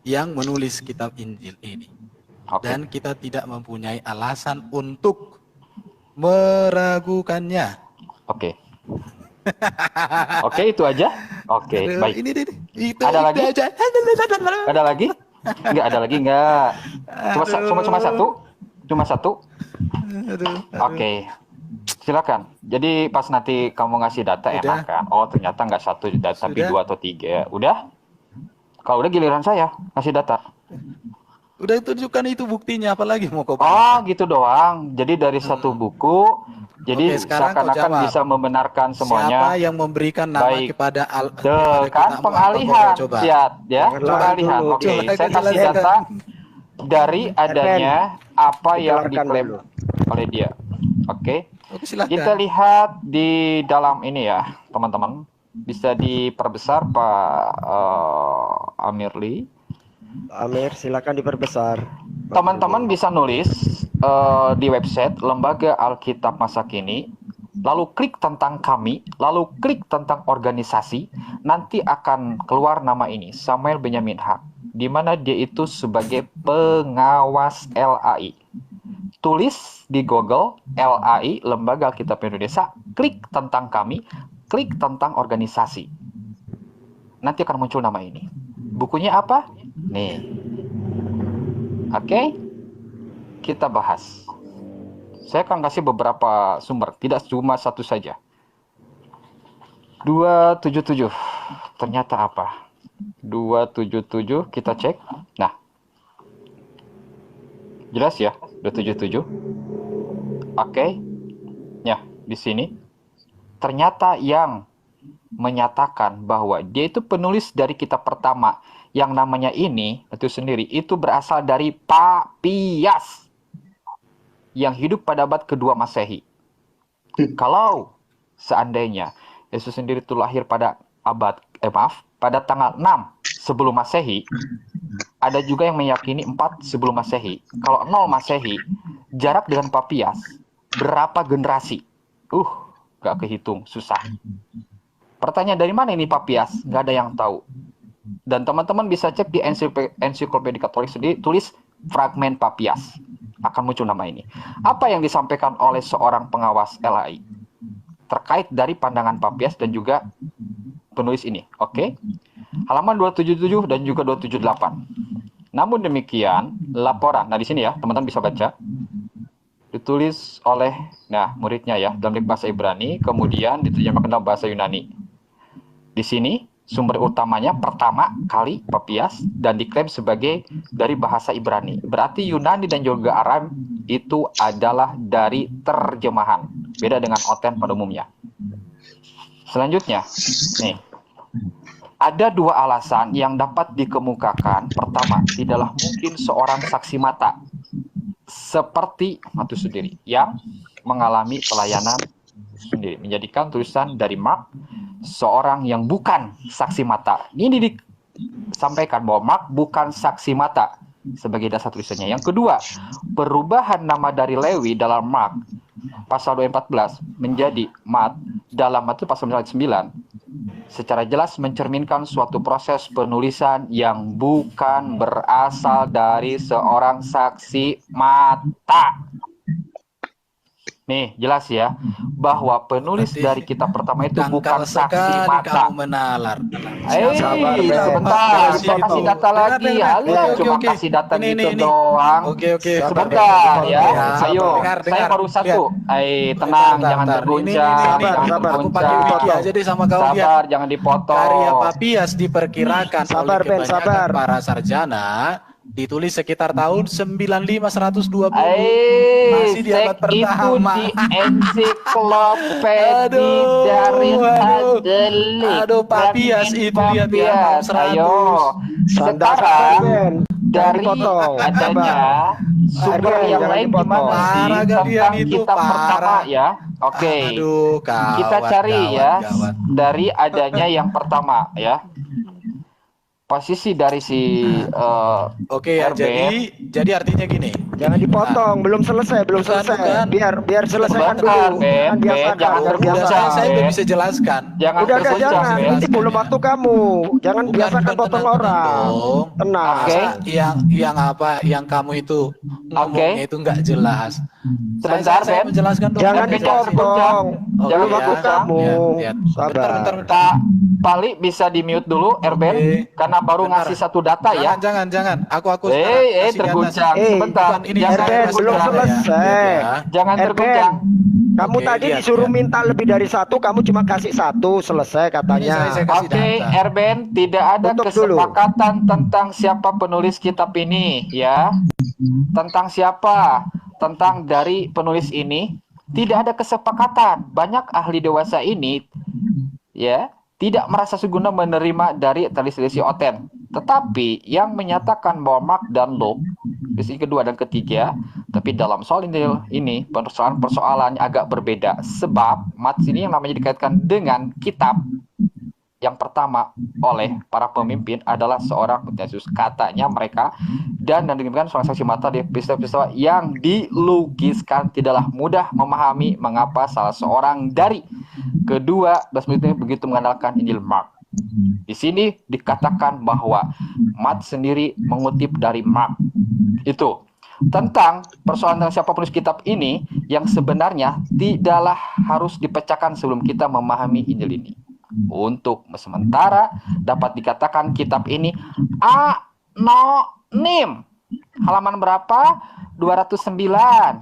yang menulis kitab Injil ini. Oke. Dan kita tidak mempunyai alasan untuk meragukannya. Oke. Oke, itu aja. Oke, Aduh, baik. Ini. Itu, Ada lagi? aja. Ada lagi? Enggak, ada lagi enggak? Cuma satu? Cuma satu? Aduh. Oke. Silakan. Jadi pas nanti kamu ngasih data Udah. enak kan? Oh, ternyata nggak satu data, tapi Sudah. 2 atau 3. Udah? Kalau udah giliran saya ngasih data. Udah tunjukkan itu buktinya, apalagi mau kau Oh, bantah? gitu doang. Jadi dari satu buku, jadi Oke, sekarang kau seakan-akan jawab. bisa membenarkan Siapa semuanya. yang memberikan nama Baik. kepada Kan kitabmu? pengalihan, Apa, coba? siap ya, Jangan pengalihan. dulu. Oke, Coba saya kasih jelaskan. data dari adanya apa yang Keluarkan diklaim dulu. oleh dia. Oke, Oke, silakan. kita lihat di dalam ini ya, teman-teman. Bisa diperbesar Pak Amirli. Amir, silakan diperbesar. Teman-teman bisa nulis di website Lembaga Alkitab Masa Kini, lalu klik tentang kami, lalu klik tentang organisasi, nanti akan keluar nama ini, Samuel Benyamin Hak, di mana dia itu sebagai pengawas LAI. Tulis di Google LAI, Lembaga Alkitab Indonesia, klik tentang kami, klik tentang organisasi. Nanti akan muncul nama ini. Bukunya apa? Nih. Oke, kita bahas. Saya akan kasih beberapa sumber, tidak cuma satu saja. 277. Ternyata apa? 277 kita cek. Nah. Jelas ya, 277. Oke. Ya, di sini. Ternyata yang menyatakan bahwa dia itu penulis dari kitab pertama yang namanya ini itu sendiri itu berasal dari Papias yang hidup pada abad kedua Masehi. Kalau seandainya Yesus sendiri itu lahir pada pada tanggal 6 sebelum Masehi, ada juga yang meyakini 4 sebelum Masehi. Kalau 0 Masehi, jarak dengan Papias berapa generasi? Gak kehitung, susah. Pertanyaan dari mana ini Papias? Gak ada yang tahu. Dan teman-teman bisa cek di ensiklopedia Katolik sendiri, tulis fragmen Papias. Akan muncul nama ini. Apa yang disampaikan oleh seorang pengawas LAI terkait dari pandangan Papias dan juga penulis ini. Oke. Halaman 277 dan juga 278. Namun demikian, laporan. Nah, di sini ya, teman-teman bisa baca. Ditulis oleh muridnya ya dalam bahasa Ibrani, kemudian diterjemahkan dalam bahasa Yunani. Di sini sumber utamanya pertama kali Papias dan diklaim sebagai dari bahasa Ibrani. Berarti Yunani dan juga Aram itu adalah dari terjemahan. Beda dengan Oten pada umumnya. Selanjutnya, nih. Ada 2 alasan yang dapat dikemukakan. Pertama, tidaklah mungkin seorang saksi mata seperti Matius sendiri yang mengalami pelayanan sendiri, menjadikan tulisan dari Mark seorang yang bukan saksi mata. Ini disampaikan bahwa Mark bukan saksi mata. sebagai dasar tulisannya. Yang kedua, perubahan nama dari Lewi dalam Mark pasal 2:14 menjadi Mat dalam Matius pasal 9 secara jelas mencerminkan suatu proses penulisan yang bukan berasal dari seorang saksi mata. Nih, jelas ya, bahwa penulis Berarti dari kitab pertama itu bukan dangkal saksi sekali mata. kamu menalar. Sabar, Ben. Sebentar, Kasih saya kasih itu. data lagi. Dengar, Alah, oke, cuma oke. kasih data Ini, gitu ini. doang. Oke. Sebentar ya. Sabar. Ayo, Dengar, saya dengar. baru satu. Lihat. Tenang, Bentar, jangan bentar. terguncang. Ini. Sabar, Jangan sabar. Aku pakai terguncang. wiki aja deh sama kau. Lihat. Sabar, jangan dipotong. Karya Papias diperkirakan Sabar, oleh Ben, kebanyakan sabar. para sarjana ditulis sekitar tahun 95-120. Masih di abad itu pertama. di ensiklopedi Aduh, dari aduh. Adelik. Aduh, Papias Brandin itu lihat ya, Papias. tahun 100. Ayo, Sabar, sekarang Ben. Jangan dari dipotong. adanya sumber Ben, yang jangan lain dipotong. gimana sih Parah kalian tentang itu, kitab pertama parah. ya? Oke. Aduh, gawat, Kita cari gawat, ya gawat. dari adanya yang pertama ya. Posisi dari si Oke ya, Herbert. jadi artinya gini. Jangan dipotong, belum selesai, belum Bukan, selesai. bukan. Biar selesaikan Sebentar, dulu. Ben, Jangan biasakan, jangan jangan Udah biasakan. saya Ben. belum bisa jelaskan. Jangan Udah terguncang, jangan, Ben. nanti belum waktu kamu. Jangan Bukan, biasakan bukan, potong tenang orang. dong. Tenang. Oke. Masa yang kamu itu ngomongnya itu nggak jelas. Sebentar, saya Ben. menjelaskan dong. Jangan Ben, dipotong. Oh, Belum iya. waktu kamu. Lihat. Sabar. Bentar. Kak Pali bisa di mute dulu, Erben, Oke. karena baru Bentar. ngasih satu data ya. Jangan. Aku sekarang kasih di atas. Terguncang. Eh, Sebentar, Bukan, ini jangan saya Erben, kasih belum data ya. selesai. Lihat ya. Jangan Erben, terguncang. kamu Oke, tadi lihat, disuruh lihat. minta lebih dari satu, kamu cuma kasih satu, selesai Ini katanya. saya kasih Oke, data. Erben, tidak ada Tutup kesepakatan tentang siapa penulis kitab ini, ya. Tentang siapa, tentang dari penulis ini, tidak ada kesepakatan. Banyak ahli dewasa ini, ya, tidak merasa seguna menerima dari tradisi oten. Tetapi yang menyatakan bahwa Mark dan Luke, tradisi kedua dan ketiga, tapi dalam soal ini persoalan-persoalannya agak berbeda. Sebab Mat ini yang namanya dikaitkan dengan kitab yang pertama oleh para pemimpin adalah seorang Yesus, katanya mereka, dan demikian seorang saksi mata di peristiwa-peristiwa yang dilukiskan tidaklah mudah memahami mengapa salah seorang dari kedua begitu mengandalkan Injil Mark. Di sini dikatakan bahwa Mat sendiri mengutip dari Mark. Itu tentang persoalan tentang siapa penulis kitab ini yang sebenarnya tidaklah harus dipecahkan sebelum kita memahami Injil ini. Untuk sementara dapat dikatakan kitab ini anonim. Halaman berapa? 209.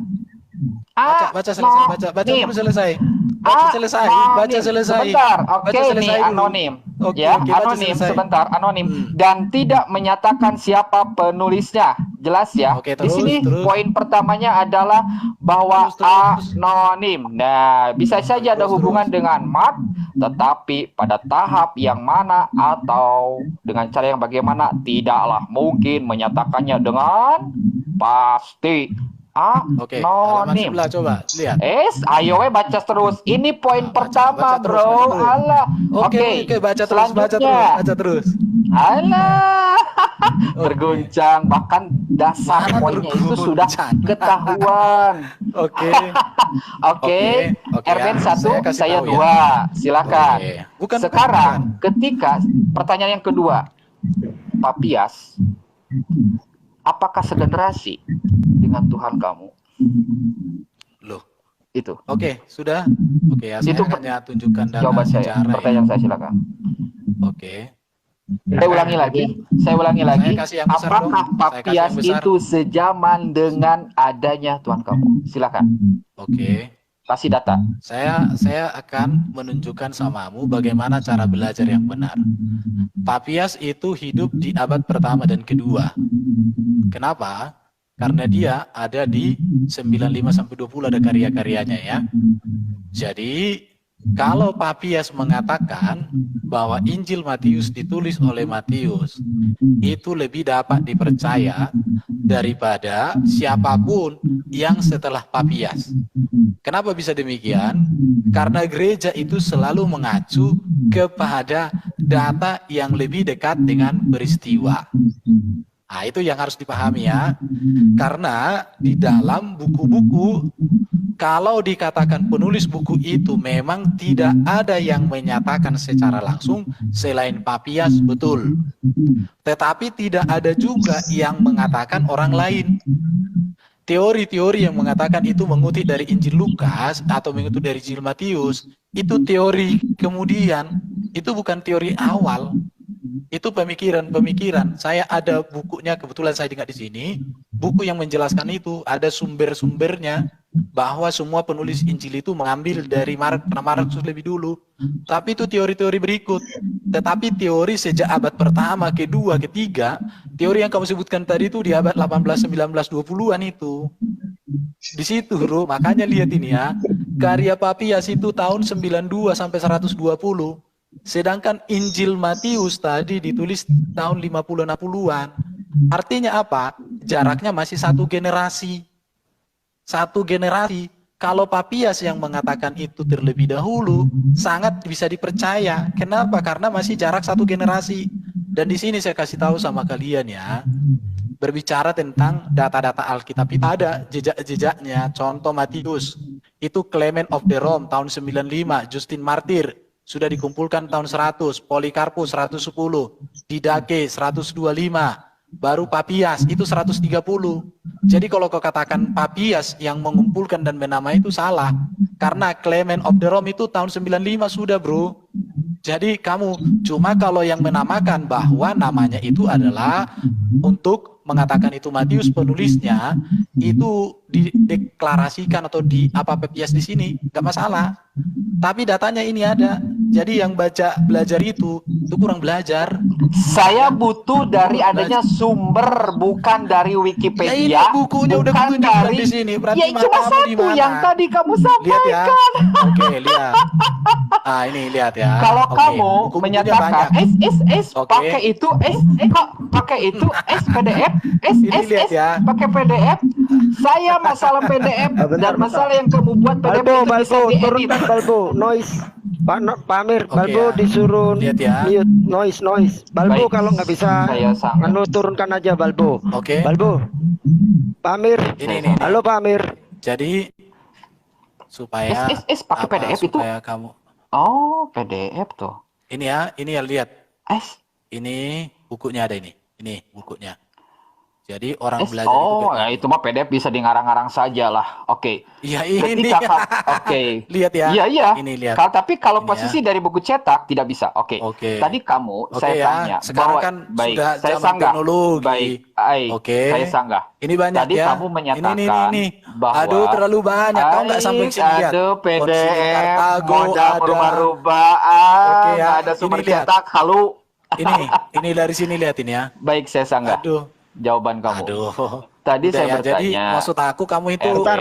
Baca selesai. Sebentar. Oke, selesai nih dulu. anonim. Oke, Ya, oke, baca anonim selesai. sebentar, anonim dan tidak menyatakan siapa penulisnya. Jelas ya. Oke, Di sini terus. poin pertamanya adalah bahwa Terus. anonim. Nah, bisa saja ada hubungan dengan Mark, tetapi pada tahap yang mana atau dengan cara yang bagaimana tidaklah mungkin menyatakannya dengan pasti. Oke, halaman Anonim. sebelah coba lihat. Ayo baca terus. Ini poin pertama, baca terus, bro. baca terus. Alah. Oke, baca Selanjutnya. terus. Alah. Berguncang, bahkan dasar Mana poinnya itu sudah berguncang? ketahuan. Oke. Oke. Oke, Erben ya. 1, kasih saya tahu 2. Silakan. Oke. Bukan, Sekarang bukan. ketika pertanyaan yang kedua, Papias, apakah segenerasi dengan Tuhan kamu? Loh. Itu. Oke, sudah. Oke ya, saya Itu hanya tunjukkan data jawaban saya. sejarah ya. Pertanyaan saya silakan. Oke. Saya ulangi lagi. Saya kasih yang besar dong. Apakah Saya kasih Papias yang besar. itu sejaman dengan adanya Tuhan kamu? Silakan. Oke. Kasih data. Saya akan menunjukkan samamu bagaimana cara belajar yang benar. Papias itu hidup di abad pertama dan kedua. Kenapa? Karena dia ada di 95-20 ada karya-karyanya ya. Jadi kalau Papias mengatakan bahwa Injil Matius ditulis oleh Matius, itu lebih dapat dipercaya daripada siapapun yang setelah Papias. Kenapa bisa demikian? Karena gereja itu selalu mengacu kepada data yang lebih dekat dengan peristiwa. Nah, itu yang harus dipahami ya. Karena di dalam buku-buku, kalau dikatakan penulis buku itu memang tidak ada yang menyatakan secara langsung selain Papias, betul. Tetapi tidak ada juga yang mengatakan orang lain. Teori-teori yang mengatakan itu mengutip dari Injil Lukas atau mengutip dari Injil Matius, itu teori kemudian, itu bukan teori awal. Itu pemikiran-pemikiran. Saya ada bukunya, kebetulan saya ingat di sini, buku yang menjelaskan itu, ada sumber-sumbernya, bahwa semua penulis Injil itu mengambil dari Markus lebih dulu. Tapi itu teori-teori berikut. Tetapi teori sejak abad pertama, kedua, ketiga, teori yang kamu sebutkan tadi itu di abad 18, 19, 20-an itu. Di situ, bro. Makanya lihat ini ya. Karya Papias itu tahun 92 sampai 120. Sedangkan Injil Matius tadi ditulis tahun 50-60-an. Artinya apa? Jaraknya masih satu generasi. Satu generasi. Kalau Papias yang mengatakan itu terlebih dahulu, sangat bisa dipercaya. Kenapa? Karena masih jarak satu generasi. Dan di sini saya kasih tahu sama kalian ya. Berbicara tentang data-data Alkitab itu ada jejak-jejaknya. Contoh Matius. Itu Clement of the Rome tahun 95. Justin Martyr. Sudah dikumpulkan tahun 100, Polikarpus 110, Didake 125, baru Papias itu 130. Jadi kalau kau katakan Papias yang mengumpulkan dan menamai itu salah. Karena Clement of the Rome itu tahun 95 sudah, bro. Jadi kamu cuma kalau yang menamakan bahwa namanya itu adalah untuk mengatakan itu Matius penulisnya, itu dideklarasikan atau di apa Papias di sini, nggak masalah. Tapi datanya ini ada. Jadi yang belajar itu kurang belajar. Saya butuh dari adanya sumber, bukan dari Wikipedia. Ya ini bukunya udah kutunjukkan di sini. Berarti ya cuma satu yang tadi kamu sampaikan. Lihat ya. Oke, lihat. Ah, ini lihat ya. Kalau kamu banyak. menyatakan pakai itu kok pakai itu PDF, ya. pakai PDF. Saya masalah PDF dan masalah yang kamu buat PDF itu bisa diedit. Turunkan Balbo, noise. Pak Amir, Balbo ya. disuruh ya. mute, noise. Balbo kalau nggak bisa, turunkan aja Balbo. Oke. Balbo, Pak Amir. Ini. Halo Pak Amir. Jadi supaya pakai PDF itu. Supaya kamu. Oh, PDF tuh. Ini ya lihat. Ini bukunya ada ini. Ini bukunya. Jadi orang belajar itu ya itu mah PDF bisa di ngarang-ngarang saja lah. Oke. Iya ini. Oke. Lihat ya. Iya. Ini lihat. Tapi kalau posisi dari buku cetak tidak bisa. Oke. Tadi kamu saya tanya sekarang bahwa kan baik, sudah saya zaman sanggah. teknologi. Baik. Saya sanggah. Ini banyak tadi ya. kamu menyatakan ini. bahwa aduh terlalu banyak. Kau nggak sampai sini lihat. Ada PDF, modal merubah-rubah. Ada sumber cetak. Halo. Ini dari sini lihat ini ya. Baik, saya sanggah. Aduh. Jawaban kamu. Aduh. Tadi saya bertanya. Jadi maksud aku kamu itu bentar.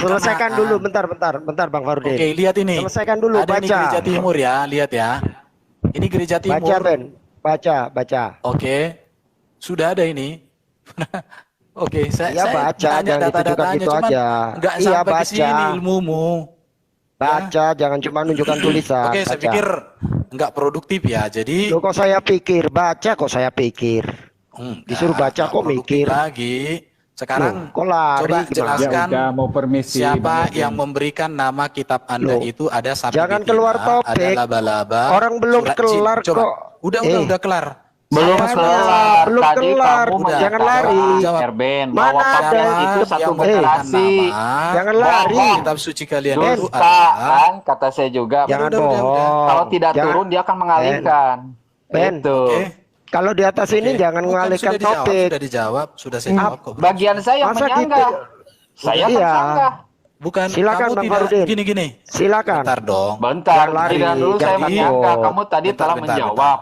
Selesaikan dulu bentar Bang Farudin. Oke, lihat ini. Selesaikan dulu, ada baca. Ini Gereja Timur ya, lihat ya. Ini Gereja Timur. Baca, Ben. Baca. Oke. Sudah ada ini. Oke, saya baca, jangan data-datanya gitu aja. Enggak sampai ke sini ilmumu. Baca, jangan cuma nunjukkan tulisan. Oke, saya pikir enggak produktif ya. Jadi kok saya pikir baca, kok saya pikir. Disuruh baca kok mikir lagi. Sekarang coba jelaskan mau permisi, siapa yang memberikan nama kitab Anda itu. Ada Sapi jangan keluar topik. Ada laba-laba. Orang belum kelar kok. Udah kelar. Belum kelar. Belum kelar. Jangan lari. Erben, mana ada itu satu generasi. Jangan lari. Kitab suci kalian itu kan kata saya juga. Jangan bohong. Kalau tidak turun dia akan mengalihkan. Itu. Kalau di atas ini jangan mengalihkan topik. Sudah dijawab, sudah saya jawab kok. Bagian saya yang menyanggah. Saya kan sanggah. Bukan, silakan Bang Farudin. Gini. Silakan. Bentar dong. Bentar, dulu saya menyanggah. Kamu tadi telah menjawab.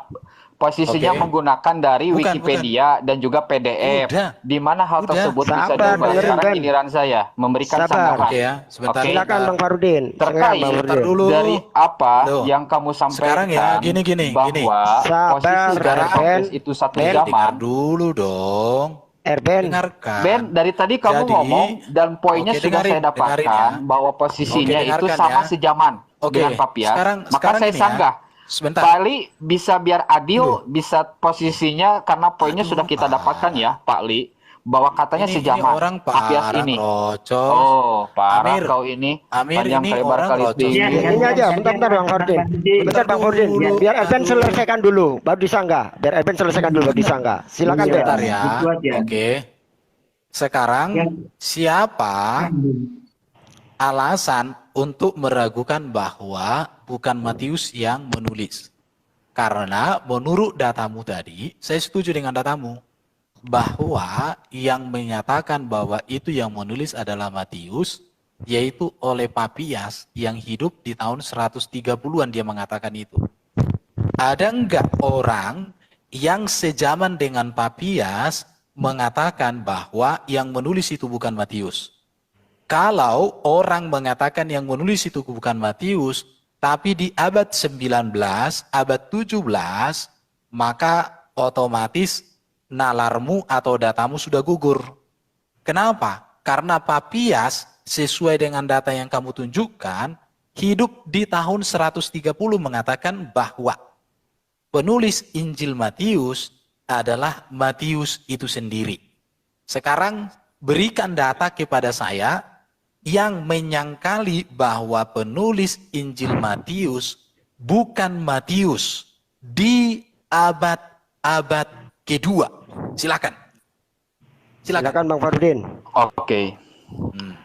Posisinya menggunakan dari Wikipedia dan juga PDF. Di mana hal tersebut bisa diubah. Sekarang giliran saya memberikan sanggahan. Oke ya, sebentar. Silakan Bang Farudin. Terkait dari apa yang kamu sampaikan. Sekarang ya, gini. Bahwa posisi dari Papias itu satu zaman. Dulu dong. Ben, dari tadi kamu ngomong dan poinnya sudah saya dapatkan bahwa posisinya itu sama sejaman dengan Papias. Maka saya sanggah. Sebentar. Pak Li bisa biar adil, bisa posisinya karena poinnya sudah kita dapatkan ya, Pak Li, bahwa katanya Ini sejaman orang Papias parah ini. ngerocos. Oh, parah Amir, kau ini. Amir Panjang ini kali lebar orang kali ngerocos. tinggi. Ini aja, bentar Bang Fardin. Bentar Bang Fardin. Biar Erben selesaikan dulu, baru disanggah. Biar Erben selesaikan dulu, baru disanggah. Silakan Ben. Sebentar ya. Itu aja. Oke. Sekarang siapa alasan untuk meragukan bahwa bukan Matius yang menulis? Karena menurut datamu tadi, saya setuju dengan datamu bahwa yang menyatakan bahwa itu yang menulis adalah Matius, yaitu oleh Papias yang hidup di tahun 130-an dia mengatakan itu. Ada enggak orang yang sejaman dengan Papias mengatakan bahwa yang menulis itu bukan Matius? Kalau orang mengatakan yang menulis itu bukan Matius, tapi di abad 19, abad 17, maka otomatis nalarmu atau datamu sudah gugur. Kenapa? Karena Papias sesuai dengan data yang kamu tunjukkan, hidup di tahun 130 mengatakan bahwa penulis Injil Matius adalah Matius itu sendiri. Sekarang berikan data kepada saya yang menyangkali bahwa penulis Injil Matius bukan Matius di abad kedua. Silakan. Silakan Bang Fardin. Oke.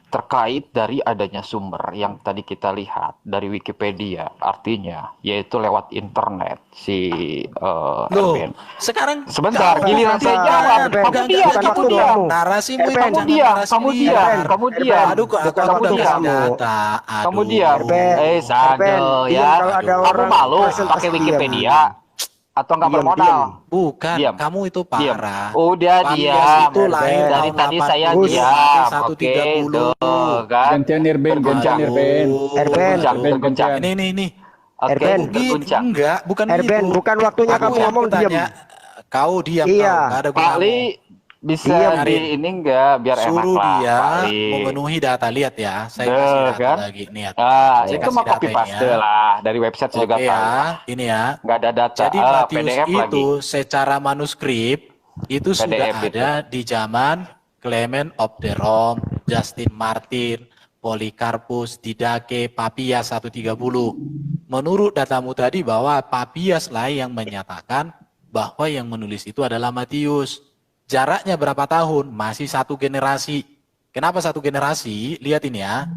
Terkait dari adanya sumber yang tadi kita lihat dari Wikipedia, artinya yaitu lewat internet si Erben. Sekarang sebentar, giliran saya jawab. Kamu diam, kamu diam. Narasimu itu Kamu diam, kamu diam, kamu diam. Aduh, Kamu diam. Kamu diam. Sagel ya. Kalau ada Kamu orang malu presentasi pakai Wikipedia atau nggak Diam, bermodal? Bukan, Diam. kamu itu Diam. parah. Udah Papias diam. itu lahir Dari tahun tadi saya 80, diam. sampai Oke, 130. tuh kan. Gantian Erben, gantian Erben. Terguncang, terguncang. Ini. Oke, Erben. terguncang. Enggak, bukan Erben, gitu. bukan waktunya kamu ngomong diam. Kau diam, Iya. kau. Nggak ada Pak gunamu. Li bisa Diam. di ini enggak biar enak Suruh lah, dia Pak Li. memenuhi data. Lihat ya, saya Duh, kasih data kan? lagi. Lihat. Ah, Saya itu kasih mah data copy ini paste ya. lah dari website saya juga Oke tahu. ya, ini ya. Nggak ada data. Jadi Matius PDF itu lagi. secara manuskrip itu sudah PDF itu. ada di zaman Clement of the Rome, Justin Martyr, Polycarpus, Didache, Papias 130. Menurut datamu tadi bahwa Papias lah yang menyatakan bahwa yang menulis itu adalah Matius. Jaraknya berapa tahun? Masih satu generasi. Kenapa satu generasi? Lihat ini ya.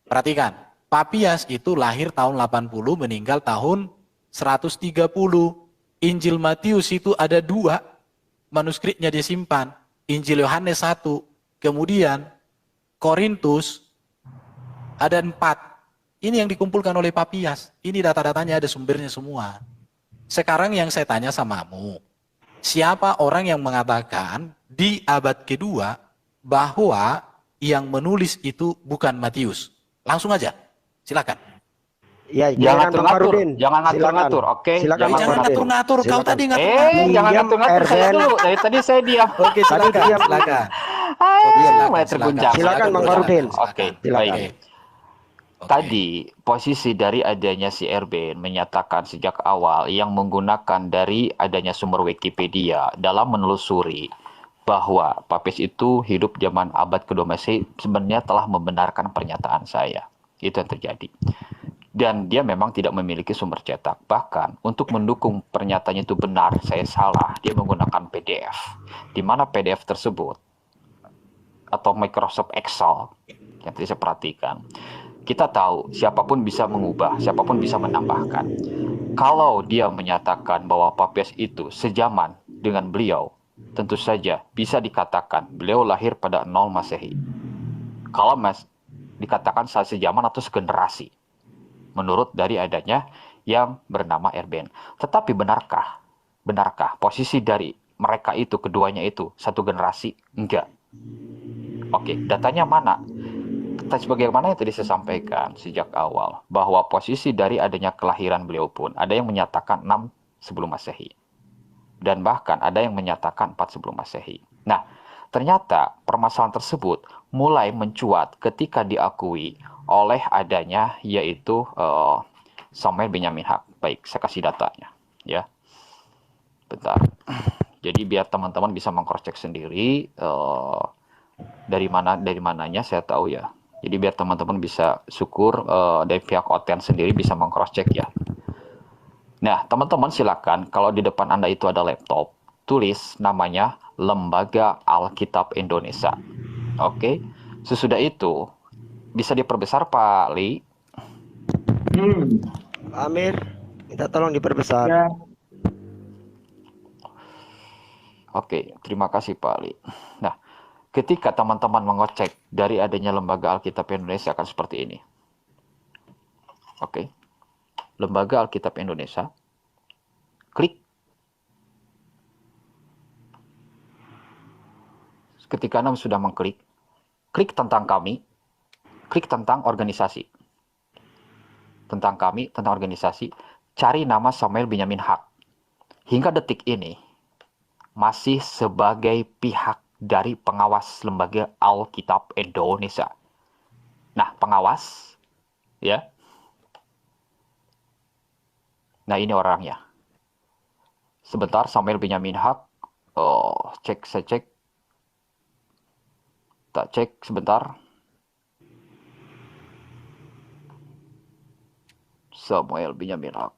Perhatikan. Papias itu lahir tahun 80, meninggal tahun 130. Injil Matius itu ada 2. Manuskripnya disimpan. Injil Yohanes 1. Kemudian Korintus ada 4. Ini yang dikumpulkan oleh Papias. Ini data-datanya, ada sumbernya semua. Sekarang yang saya tanya samamu, siapa orang yang mengatakan di abad kedua bahwa yang menulis itu bukan Matius? Langsung aja, silakan. Ya, Jangan Bang ngatur, Farudin. jangan ngatur-ngatur, Silakan. oke? Silakan, Jangan Bang Jangan Farudin. ngatur-ngatur, kau Silakan. tadi ngatur-ngatur. Jangan Diam, ngatur-ngatur saya Erben. dulu. Dari tadi saya diam. Oke, silakan, diam. silakan. Mulai terguncang. Silakan, Bang Farudin. Oke, Silakan. baik. Tadi posisi dari adanya si Erben menyatakan sejak awal yang menggunakan dari adanya sumber Wikipedia dalam menelusuri bahwa Papias itu hidup zaman abad kedua Masehi sebenarnya telah membenarkan pernyataan saya. Itu yang terjadi. Dan dia memang tidak memiliki sumber cetak. Bahkan untuk mendukung pernyataannya itu benar, saya salah, dia menggunakan PDF. Di mana PDF tersebut atau Microsoft Excel yang tadi saya perhatikan, kita tahu siapapun bisa mengubah, siapapun bisa menambahkan. Kalau dia menyatakan bahwa Papias itu sejaman dengan beliau, tentu saja bisa dikatakan beliau lahir pada 0 Masehi. Kalau dikatakan sejaman atau segenerasi, menurut dari adanya yang bernama Erben. Tetapi benarkah posisi dari mereka itu, keduanya itu, satu generasi? Enggak. Oke, datanya mana? Sebagaimana yang tadi saya sampaikan sejak awal, bahwa posisi dari adanya kelahiran beliau pun, ada yang menyatakan 6 sebelum Masehi. Dan bahkan ada yang menyatakan 4 sebelum Masehi. Nah, ternyata permasalahan tersebut mulai mencuat ketika diakui oleh adanya yaitu Samuel Benyamin Hak. baik. Saya kasih datanya, ya. Bentar. Jadi biar teman-teman bisa mengcross-check sendiri dari mananya saya tahu ya. Jadi biar teman-teman bisa syukur dari pihak OTN sendiri bisa mengcross-check ya. Nah, teman-teman silakan kalau di depan Anda itu ada laptop, tulis namanya Lembaga Alkitab Indonesia. Oke. Sesudah itu bisa diperbesar Pak Li. Amir, minta tolong diperbesar. Ya. Oke, terima kasih Pak Ali. Nah, ketika teman-teman mengecek dari adanya Lembaga Alkitab Indonesia akan seperti ini. Oke, Lembaga Alkitab Indonesia. Klik. Ketika Anda sudah mengklik, klik tentang kami, klik tentang organisasi. Tentang kami, tentang organisasi, cari nama Samuel Benyamin Haq. Hingga detik ini, masih sebagai pihak dari pengawas Lembaga Alkitab Indonesia. Nah, pengawas, ya. Nah, ini orangnya. Sebentar, Samuel Benyamin Haq. Saya cek. Tak cek sebentar. Samuel Benyamin Haq.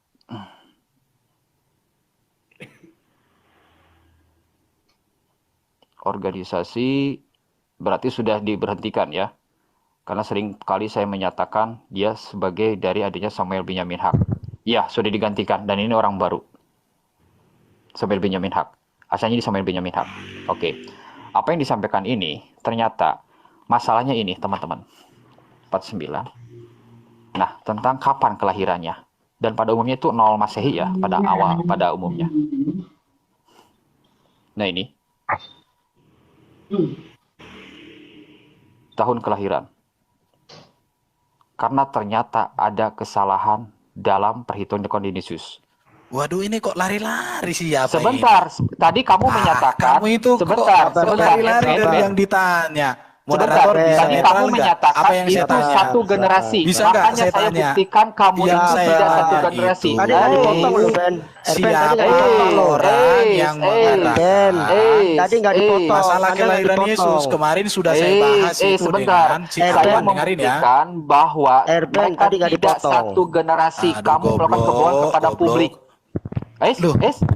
Organisasi berarti sudah diberhentikan ya. Karena sering kali saya menyatakan dia sebagai dari adanya Samuel Benyamin Haq. Ya, sudah digantikan dan ini orang baru. Samuel Benyamin Haq. Asalnya di Samuel Benyamin Haq. Oke. Apa yang disampaikan ini ternyata masalahnya ini, teman-teman. 49. Nah, tentang kapan kelahirannya. Dan pada umumnya itu 0 Masehi ya, pada umumnya. Nah, ini tahun kelahiran. Karena ternyata ada kesalahan dalam perhitungan Kondinusius. Waduh, ini kok lari-lari sih ya? Sebentar, tadi kamu menyatakan. Kamu itu sebentar, lari-lari dari yang ditanya. Sebentar, tadi kamu menyatakan apa yang itu satu generasi. Bisa makanya saya saya tanya? buktikan kamu Yang itu saya tidak satu tanya generasi. itu, Tadi nggak dipotong loh, Ben. Siapa orang yang mengatakan Tadi nggak dipotong. masalah Anda nggak kelahiran dipotong. Yesus kemarin sudah saya bahas itu sebentar. dengan si Saya kawan, dengerin ya. membuktikan bahwa mereka tadi nggak tidak dipotong. satu generasi. Aduh, Kamu melakukan kebohongan kepada publik.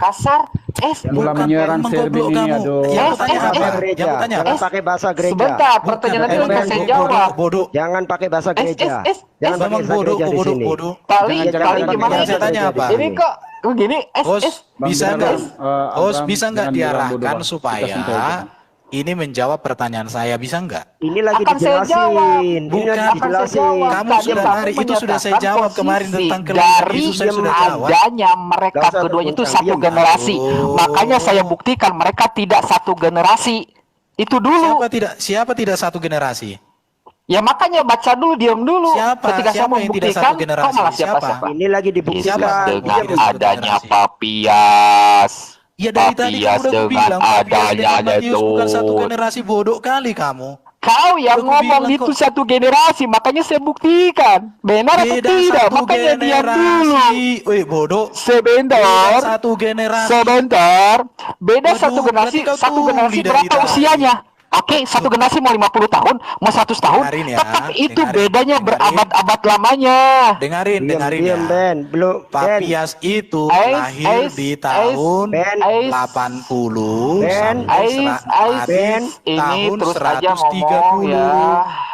Kasar. Mulai menyerang Serbin ini, aduh. Gereja. Jangan pakai bahasa gereja. Sebentar, pertanyaan itu udah saya jawab. Bodoh. Jangan pakai bahasa gereja. Jangan pakai Memang bahasa bodoh, gereja di sini. bodoh. Kali gimana Saya tanya apa? Ini kok begini? Host bisa nggak? Host bisa nggak jangan bilang bodoh, diarahkan Bang. supaya Kita sampaikan. ini menjawab pertanyaan saya, bisa nggak? Ini lagi Akan saya jawab. dijelasin. Ini lagi Bukan. dijelasin. Kamu Tadi sudah kamu lari, itu sudah saya menyatakan jawab kemarin posisi tentang kelahiran dari Yesus, saya sudah jawab. adanya mereka Nggak usah keduanya itu terbongkar, satu diam. generasi. Aduh. Makanya saya buktikan mereka tidak satu generasi. Itu dulu. Siapa tidak satu generasi? Ya makanya baca dulu, diam dulu. Siapa? Ketika saya Siapa yang tidak membuktikan, satu generasi? kok malah Siapa? siapa-siapa? Ini lagi dibuktikan. Siapa? Dengan Tidak satu adanya generasi. Papias. Ya dari tadi Papias kamu udah dengan bilang Papias adanya dengan Matius bukan satu itu. generasi, bodoh kali kamu. Kau yang Udah ngomong kubilang itu kok. satu generasi, makanya saya buktikan. Benar atau Beda tidak? satu Makanya diam dulu. generasi. Wih, bodoh. Sebentar. Beda satu generasi. Sebentar. Beda Waduh, satu generasi, berarti kau satu generasi tuli dari berapa tadi. usianya? Oke, satu generasi mau 50 tahun, mau 100 tahun, Dengarin ya, tapi itu dengarin, bedanya dengarin. berabad-abad lamanya. Dengarin Diam, ya. Ben. Belum, Ben. Papias itu Ais, lahir Ais, di tahun Ben. 80 Ben, sampai Ben, ini tahun terus aja ngomong 130. ya.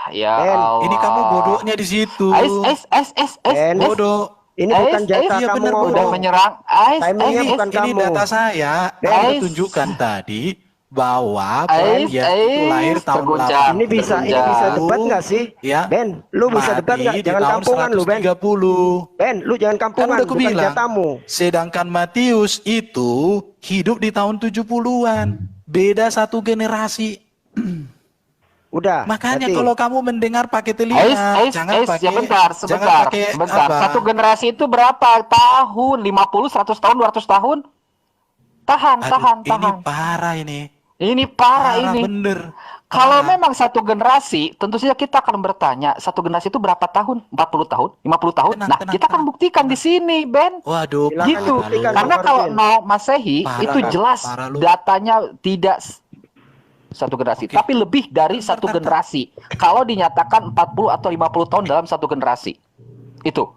Ya Ben, Allah. Ini kamu bodohnya di situ. Ben. Bodoh. Ini bukan jatah iya, kamu bener, ngomong. Udah menyerang. Timingnya bukan Ini kamu. data saya. Ben. Saya tunjukkan tadi bahwa Ais, Papias itu lahir tahun terguncang. 80. Ini bisa debat nggak sih? Ya. Ben, lu bisa debat nggak? Mati di Jangan tahun kampungan lu, Ben. 130. Ben, lu jangan Kan kampungan, udah aku bukan bilang. jatahmu. Sedangkan Matius itu hidup di tahun 70-an. Beda satu generasi. Udah. Makanya berarti. kalau kamu mendengar pakai telinga, jangan pakai sebentar. jangan pakai Sebentar. apa? Satu generasi itu berapa tahun? 50, 100 tahun, 200 tahun? Tahan. Aduh, ini parah ini. Ini parah ini. Bener. Kalau memang satu generasi, tentu saja kita akan bertanya, satu generasi itu berapa tahun? 40 tahun? 50 tahun? Nah, kita akan buktikan di sini, Ben. Waduh, Gitu. Karena kalau no Masehi, itu jelas datanya tidak satu generasi, tapi lebih dari satu generasi. Kalau dinyatakan 40 atau 50 tahun dalam satu generasi. Itu.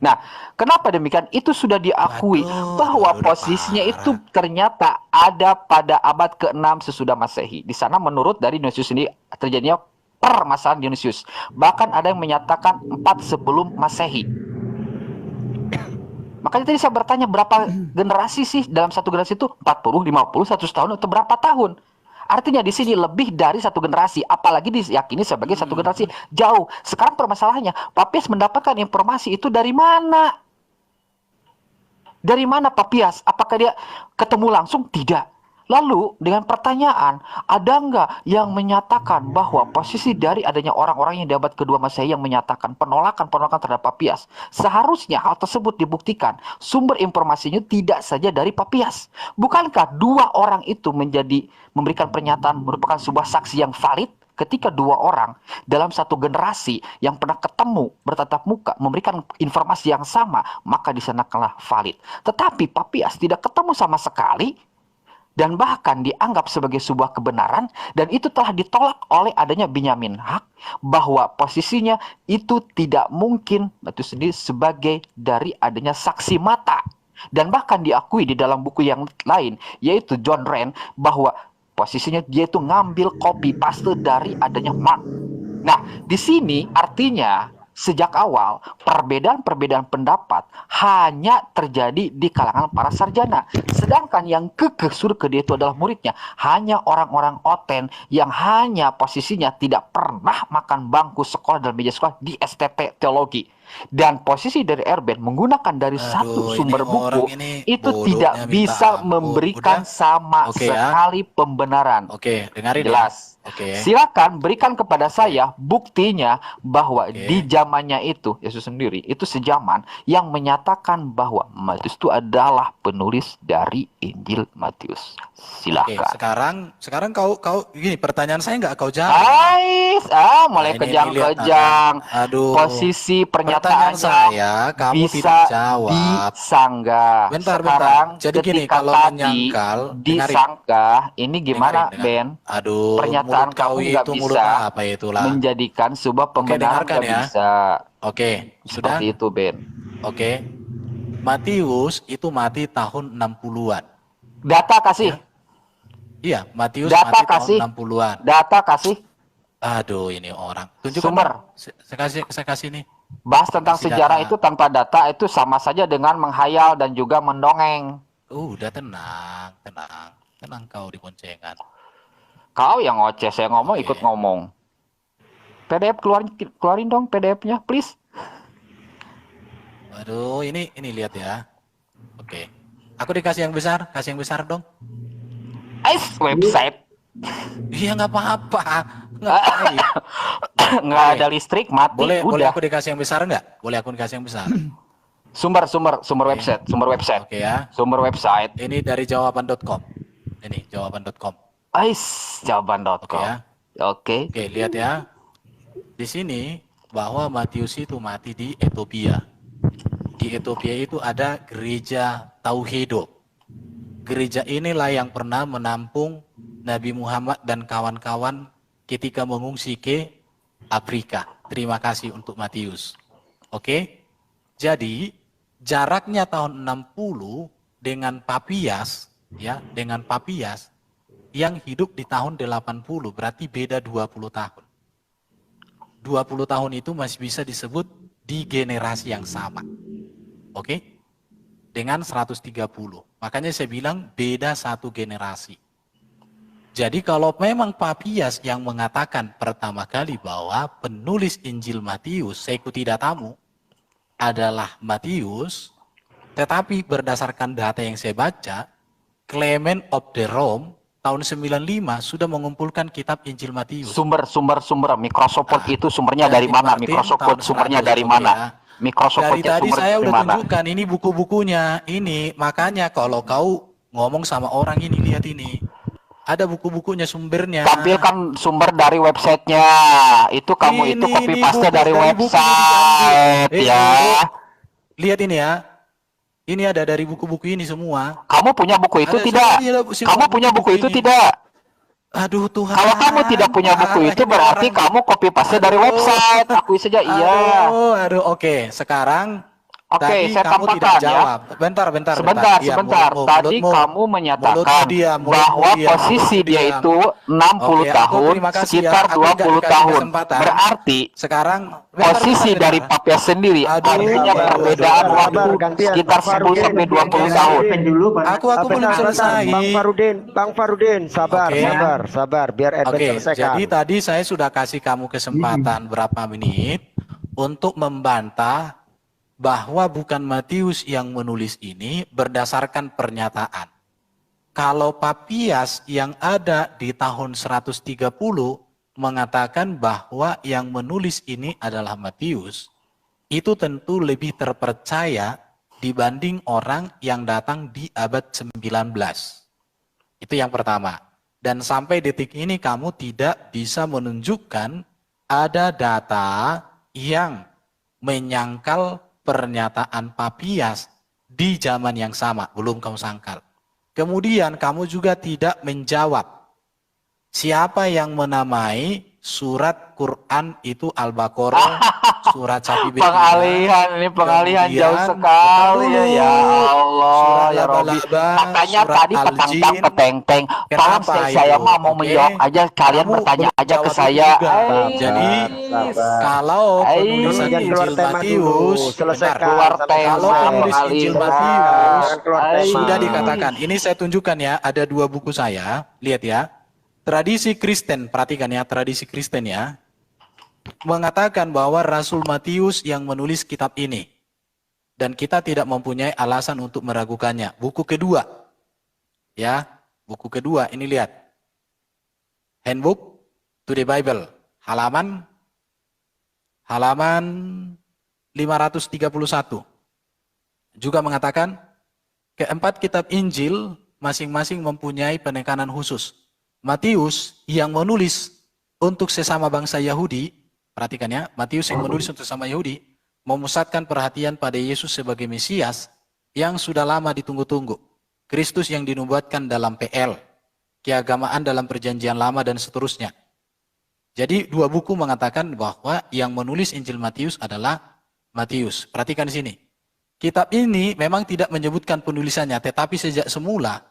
Nah, kenapa demikian? Itu sudah diakui bahwa posisinya itu ternyata ada pada abad ke-6 sesudah Masehi. Di sana menurut dari Dionysius ini terjadinya permasalahan Dionysius. Bahkan ada yang menyatakan 4 sebelum Masehi. Makanya tadi saya bertanya berapa generasi sih dalam satu generasi itu? 40, 50, 100 tahun atau berapa tahun? Artinya di sini lebih dari satu generasi, apalagi diyakini sebagai satu generasi jauh. Sekarang permasalahannya, Papias mendapatkan informasi itu dari mana? Dari mana Papias? Apakah dia ketemu langsung? Tidak. Lalu dengan pertanyaan, ada nggak yang menyatakan bahwa posisi dari adanya orang-orang yang di abad kedua Masehi yang menyatakan penolakan terhadap Papias, seharusnya hal tersebut dibuktikan. Sumber informasinya tidak saja dari Papias. Bukankah dua orang itu memberikan pernyataan merupakan sebuah saksi yang valid? Ketika dua orang dalam satu generasi yang pernah ketemu bertatap muka memberikan informasi yang sama, maka di sana kalah valid. Tetapi Papias tidak ketemu sama sekali dan bahkan dianggap sebagai sebuah kebenaran, dan itu telah ditolak oleh adanya Binyamin Hak bahwa posisinya itu tidak mungkin itu sendiri sebagai dari adanya saksi mata, dan bahkan diakui di dalam buku yang lain yaitu John Wren bahwa posisinya dia itu ngambil copy paste dari adanya Mark. Nah, di sini artinya sejak awal perbedaan-perbedaan pendapat hanya terjadi di kalangan para sarjana. Sedangkan yang kekeh surga dia itu adalah muridnya hanya orang-orang oten yang hanya posisinya tidak pernah makan bangku sekolah dan meja sekolah di STT teologi. Dan posisi dari Erben menggunakan dari satu sumber buku itu tidak bisa memberikan sama sekali pembenaran. Oke, dengarin jelas. Oke. Silakan berikan kepada saya buktinya bahwa di zamannya itu Yesus sendiri itu sejaman yang menyatakan bahwa Matius itu adalah penulis dari Injil Matius. Silakan. Oke, sekarang kau gini, pertanyaan saya nggak kau jawab. Mulai kejang-kejang. Aduh. Posisi pernyataannya saya kamu bisa tidak jawab. Disanggah. Bentar. Sekarang Jadi gini, ketika kalau tadi menyangkal, disangka, ini gimana dengarin. Ben? Aduh, Pernyataan mulut kau kamu nggak itu bisa mulut apa itulah. menjadikan sebuah pembenaran dengarkan nggak ya. bisa. Oke, sudah. Seperti itu Ben. Oke. Matius itu mati tahun 60-an. Data kasih. Iya, Matius Data mati kasih. tahun 60-an. Data kasih. Aduh, ini orang. Tunjukkan Sumber. Saya kasih nih. Bahas tentang Kasih sejarah data. itu tanpa data itu sama saja dengan menghayal dan juga mendongeng. Udah tenang kau di boncengan. Kau yang ngoceh, saya ngomong ikut ngomong. PDF keluarin dong PDF-nya, please. Waduh, ini lihat ya. Oke. Aku dikasih yang besar, kasih yang besar dong. Website. Iya nggak apa-apa. Nggak ada listrik, mati. Boleh udah. aku dikasih yang besar nggak? Boleh aku dikasih yang besar. Sumber website. Oke ya. Sumber website. Ini dari jawaban.com. Ini jawaban.com. Jawaban.com. Oke ya. Oke. Oke, lihat ya. Di sini bahwa Matius itu mati di Ethiopia. Di Ethiopia itu ada gereja Tauhedo. Gereja inilah yang pernah menampung Nabi Muhammad dan kawan-kawan ketika mengungsi ke Afrika. Terima kasih untuk Matius. Oke. Jadi jaraknya tahun 60 dengan Papias ya, dengan Papias yang hidup di tahun 80, berarti beda 20 tahun. 20 tahun itu masih bisa disebut di generasi yang sama. Oke? Dengan 130. Makanya saya bilang beda satu generasi. Jadi kalau memang Papias yang mengatakan pertama kali bahwa penulis Injil Matius, saya ikuti datamu, adalah Matius, tetapi berdasarkan data yang saya baca, Clement of the Rome tahun 95 sudah mengumpulkan kitab Injil Matius. Sumber Microsoft itu sumbernya dari mana? Microsoft sumbernya dari mana? Microsoft dari tadi saya udah tunjukkan ini buku-bukunya ini, makanya kalau kau ngomong sama orang ini, lihat ini. Ada buku-bukunya sumbernya. Tampilkan sumber dari websitenya. Itu kamu itu copy paste buku, dari buku website ya. Lihat ini ya. Ini ada dari buku-buku ini semua. Kamu punya buku itu Ada tidak? semua Kamu punya buku itu ini. tidak? Aduh Tuhan. Kalau kamu tidak punya buku itu berarti kamu copy paste dari website. Akui saja iya. Aduh, oke. Sekarang Oke, tadi saya kamu tidak tambahkan ya. jawab. Bentar. Sebentar. Iya, Tadi mulutmu. kamu menyatakan Mulutmu bahwa diam, posisi mulutmu dia diam. itu 60 Oke, tahun, terima kasih sekitar ya. Aku nggak 20 dikasih tahun. kesempatan. Berarti Sekarang posisi dari Papias sendiri artinya perbedaan waktu sekitar 10 sampai 20 tahun. Aku belum selesai. Bang Farudin, sabar, Oke. sabar, biar Erben Oke, selesaikan. jadi tadi saya sudah kasih kamu kesempatan berapa menit untuk membantah bahwa bukan Matius yang menulis ini berdasarkan pernyataan. Kalau Papias yang ada di tahun 130 mengatakan bahwa yang menulis ini adalah Matius, itu tentu lebih terpercaya dibanding orang yang datang di abad 19. Itu yang pertama. Dan sampai detik ini kamu tidak bisa menunjukkan ada data yang menyangkal pernyataan Papias di zaman yang sama. Belum kamu sangkal. Kemudian kamu juga tidak menjawab siapa yang menamai surat Quran itu Al-Baqarah, surat Sapi Pengalihan jauh sekali ya Allah ya Robi. Katanya tadi peteng-teng. Tolong saya mau menjawab aja, kalian bertanya aja ke saya. Jadi kalau penulisan Injil Matius, selesaikan. Kalau penulis Injil Matius sudah dikatakan, ini saya tunjukkan ya, ada dua buku saya, lihat ya. Tradisi Kristen, perhatikan ya, tradisi Kristen ya, mengatakan bahwa Rasul Matius yang menulis kitab ini. Dan kita tidak mempunyai alasan untuk meragukannya. Buku kedua, ya, buku kedua, ini lihat. Handbook to the Bible, halaman 531. Juga mengatakan, keempat kitab Injil masing-masing mempunyai penekanan khusus. Matius yang menulis untuk sesama bangsa Yahudi, perhatikan ya, Matius yang menulis untuk sesama Yahudi, memusatkan perhatian pada Yesus sebagai Mesias yang sudah lama ditunggu-tunggu. Kristus yang dinubuatkan dalam PL, keagamaan dalam perjanjian lama dan seterusnya. Jadi dua buku mengatakan bahwa yang menulis Injil Matius adalah Matius. Perhatikan di sini. Kitab ini memang tidak menyebutkan penulisannya, tetapi sejak semula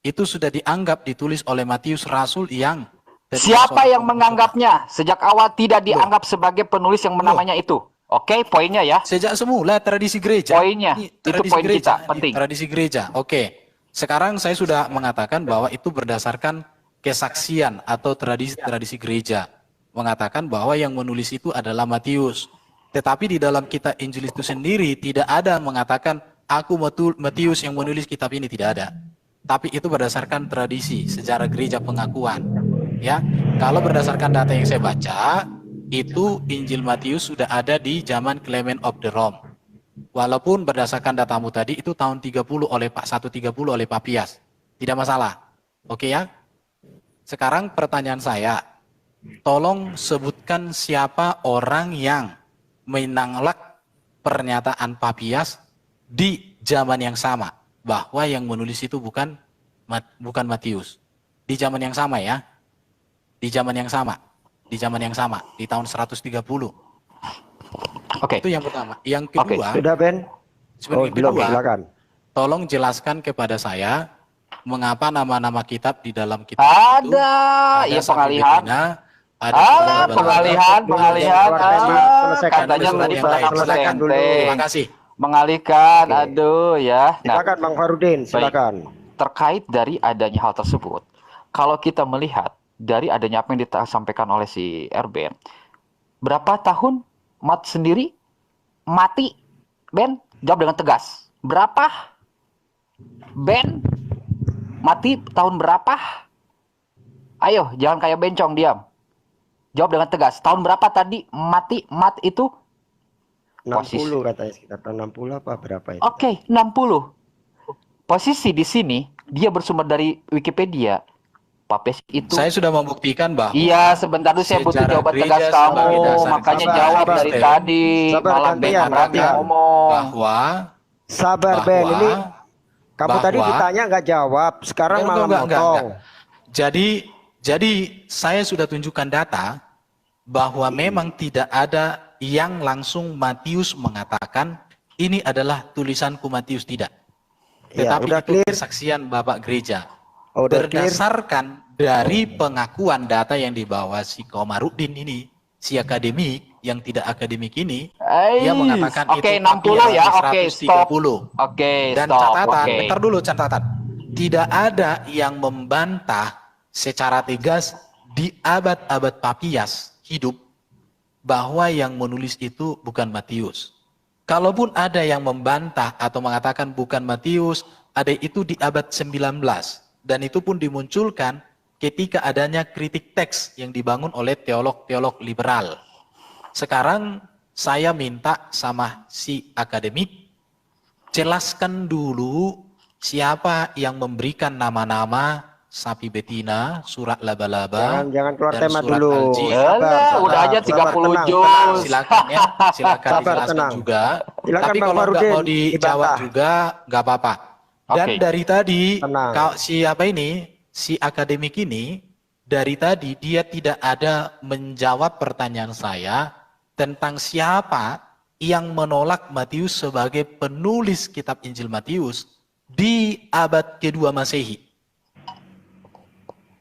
itu sudah dianggap ditulis oleh Matius Rasul yang... Siapa yang menganggapnya? Sejak awal tidak dianggap sebagai penulis yang namanya itu. Oke, poinnya ya. Sejak semula tradisi gereja. Poinnya, itu poin kita, penting. Tradisi gereja, oke. Sekarang saya sudah mengatakan bahwa itu berdasarkan kesaksian atau tradisi gereja. Mengatakan bahwa yang menulis itu adalah Matius. Tetapi di dalam kitab Injil itu sendiri tidak ada mengatakan aku Matius yang menulis kitab ini, tidak ada. Tapi itu berdasarkan tradisi, sejarah gereja pengakuan. Ya, kalau berdasarkan data yang saya baca, itu Injil Matius sudah ada di zaman Clement of the Rome. Walaupun berdasarkan datamu tadi itu tahun 30 oleh 130 oleh Papias. Tidak masalah. Oke ya? Sekarang pertanyaan saya, tolong sebutkan siapa orang yang menolak pernyataan Papias di zaman yang sama. Bahwa yang menulis itu bukan Matius. Di zaman yang sama ya. Di zaman yang sama. Di zaman yang sama. Di tahun 130. Oke. Itu yang pertama. Yang kedua. Sudah Ben? Yang belum, kedua, silakan. tolong jelaskan kepada saya mengapa nama-nama kitab di dalam kitab itu ya pengalihan. Pengalihan. Katanya tadi Silakan dulu. Terima kasih. Mengalihkan, aduh ya. Silakan Bang Farudin, silakan. Terkait dari adanya hal tersebut, kalau kita melihat dari adanya apa yang disampaikan oleh si Erben, berapa tahun Mat sendiri mati? Ben, jawab dengan tegas. Berapa? Ben, mati tahun berapa? Ayo, jangan kayak bencong, diam. Jawab dengan tegas. Tahun berapa tadi mati Mat itu? 60 katanya, sekitar tahun 60 apa berapa itu? Oke, 60. Posisi di sini dia bersumber dari Wikipedia. Papes itu. Saya sudah membuktikan bahwa Iya, sebentar dulu saya butuh sejarah jawaban gereja tegas sebagai kamu, dasar makanya Sabar, jawab sabar. dari Kristen tadi. Sabar, Malah Ben gantian, berani gantian. ngomong. bahwa Sabar Ben, ini kamu tadi bahwa- ditanya nggak jawab, sekarang malah motong. Jadi saya sudah tunjukkan data bahwa memang tidak ada yang langsung Matius mengatakan ini adalah tulisanku Matius, tidak. Ya, Tetapi udah itu clear. kesaksian Bapak Gereja. Oh, udah clear. Berdasarkan dari pengakuan data yang dibawa si Komarudin ini, si akademik yang tidak akademik ini, dia mengatakan Oke, itu 60 ya. Oke, stop. 130. Oke, Dan stop. catatan, Oke. bentar dulu catatan. Tidak ada yang membantah secara tegas di abad-abad Papias hidup bahwa yang menulis itu bukan Matius. Kalaupun ada yang membantah atau mengatakan bukan Matius, ada itu di abad 19. Dan itu pun dimunculkan ketika adanya kritik teks yang dibangun oleh teolog-teolog liberal. Sekarang saya minta sama si akademik, jelaskan dulu siapa yang memberikan nama-nama sapi betina, surat laba-laba, Jangan keluar dan tema surat dulu. Al-Jin. Udah aja 30 tenang, juz. Silakan ya, silakan Sabar, dijelaskan tenang. juga. Silakan Tapi Bang kalau nggak Farudin, mau dijawab dibantah. juga, nggak apa-apa. Dan Oke. dari tadi, Tenang. si akademik ini, dari tadi dia tidak ada menjawab pertanyaan saya tentang siapa yang menolak Matius sebagai penulis kitab Injil Matius di abad kedua Masehi.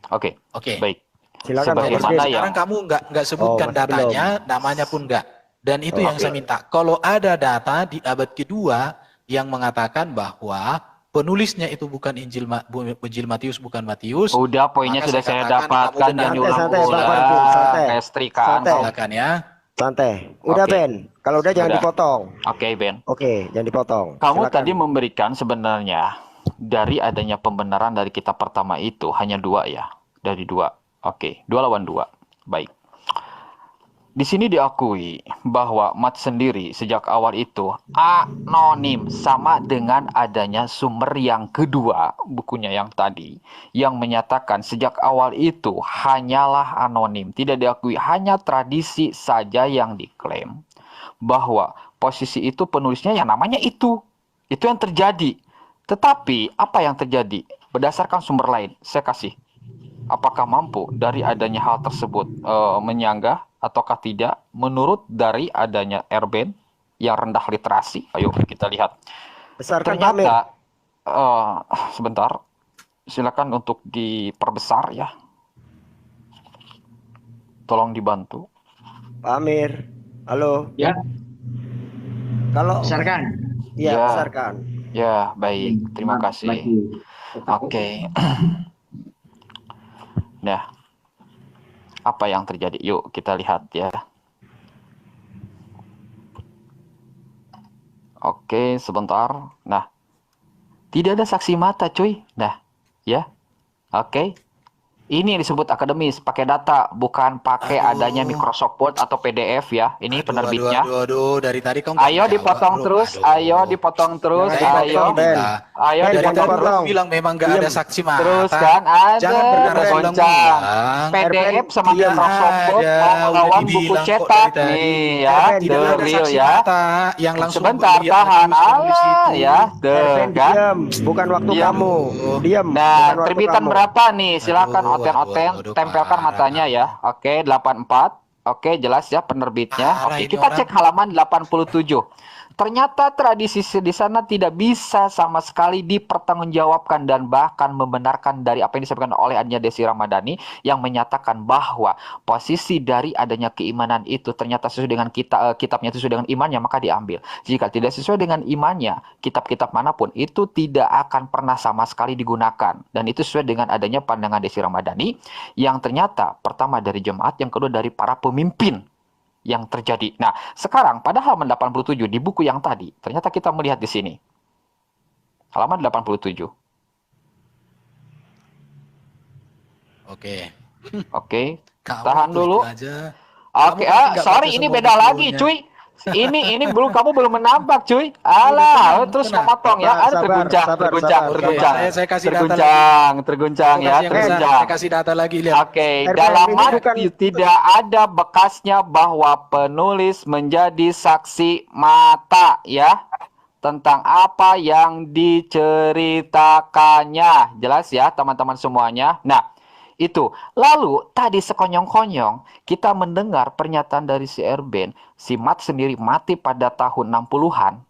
Oke. Oke. Baik. Silakan Bang Sebagaimana Farudin. yang Sekarang kamu nggak sebutkan masih datanya, namanya pun nggak. Dan itu yang saya minta. Kalau ada data di abad kedua yang mengatakan bahwa penulisnya itu bukan Injil Matius, bukan Matius. Udah, poinnya maka sudah saya katakan dapatkan, kamu benar. jangan Santai, Bang Farudin, diulang-ulang. santai. Kayak setrikaan. Santai. Silakan ya. Santai. Udah Oke. Ben, kalau udah jangan Udah. dipotong. Oke, Ben. Oke, jangan dipotong. Kamu Silakan. tadi memberikan sebenarnya dari adanya pembenaran dari kitab pertama itu hanya 2 ya. Dari 2. Oke, 2 lawan 2. Baik. Di sini diakui bahwa Mat sendiri sejak awal itu anonim, sama dengan adanya sumber yang kedua, bukunya yang tadi, yang menyatakan sejak awal itu hanyalah anonim, tidak diakui, hanya tradisi saja yang diklaim bahwa posisi itu penulisnya yang namanya itu yang terjadi. Tetapi apa yang terjadi berdasarkan sumber lain, saya kasih. Apakah mampu dari adanya hal tersebut menyanggah ataukah tidak menurut dari adanya Erben yang rendah literasi? Ayo kita lihat. Besarkan Pamir. Ternyata sebentar, silakan untuk diperbesar ya. Tolong dibantu. Pamir. Halo. Ya, Kalau besarkan. iya, Ya. besarkan. Ya, baik. Terima kasih. Oke. Nah, apa yang terjadi? Yuk kita lihat ya. Oke, sebentar. Nah, tidak ada saksi mata, cuy. Nah, ya. Oke. Ini yang disebut akademis, pakai data, bukan pakai adanya Microsoft Word atau PDF ya. Ini penerbitnya. Aduh, dari tadi kamu Ayo nggak dipotong jawab, bro. terus, Aduh. ayo dipotong terus, Jangan ayo. dipotong, Ben. Ayo Ben, Dari jangan tadi dipotong dipotong. kamu bilang memang nggak ada Diam. saksi mata. terus kan ada. Jangan bernarasi goncang. ulang-ulang. PDF sama Tidak Microsoft Word ada, mau udah melawan buku dibilang kok cetak dari tadi. nih ya, Tidak ada the real saksi ya. mata yang langsung Sebentar, melihat tahan Matius menulis Allah itu. ya, Erben, kan. diam. Bukan waktu Diam. kamu. Diam. Nah, bukan waktu terbitan kamu. berapa nih? Silakan Aduh, oten-oten, aduh, tempelkan parah. matanya ya. Oke, 84. Oke, jelas ya penerbitnya. Parah Oke, ini kita orang. cek halaman 87. Ternyata tradisi di sana tidak bisa sama sekali dipertanggungjawabkan dan bahkan membenarkan dari apa yang disampaikan oleh Anya Desi Ramadhani yang menyatakan bahwa posisi dari adanya keimanan itu ternyata sesuai dengan kitabnya itu sesuai dengan imannya, maka diambil. Jika tidak sesuai dengan imannya, kitab-kitab manapun itu tidak akan pernah sama sekali digunakan. Dan itu sesuai dengan adanya pandangan Desi Ramadhani yang ternyata pertama dari jemaat, yang kedua dari para pemimpin yang terjadi. Nah, sekarang pada halaman 87 di buku yang tadi, ternyata kita melihat di sini. Halaman 87. Oke. Oke. Kamu Tahan tuh dulu. itu aja. Oke, Kamu pasti nggak sorry baca ini semua beda lagi, bukunya. cuy. Ini belum, kamu belum menampak, cuy. Alah, terus memotong ya. Ada terguncang. Saya kasih data terguncang ya, terguncang. Saya kasih data lagi, lihat. Oke, dalam Matius tidak ada bekasnya bahwa penulis menjadi saksi mata ya tentang apa yang diceritakannya. Jelas ya, teman-teman semuanya. Nah, itu. Lalu tadi sekonyong-konyong kita mendengar pernyataan dari si Erben, si Mat sendiri mati pada tahun 60-an.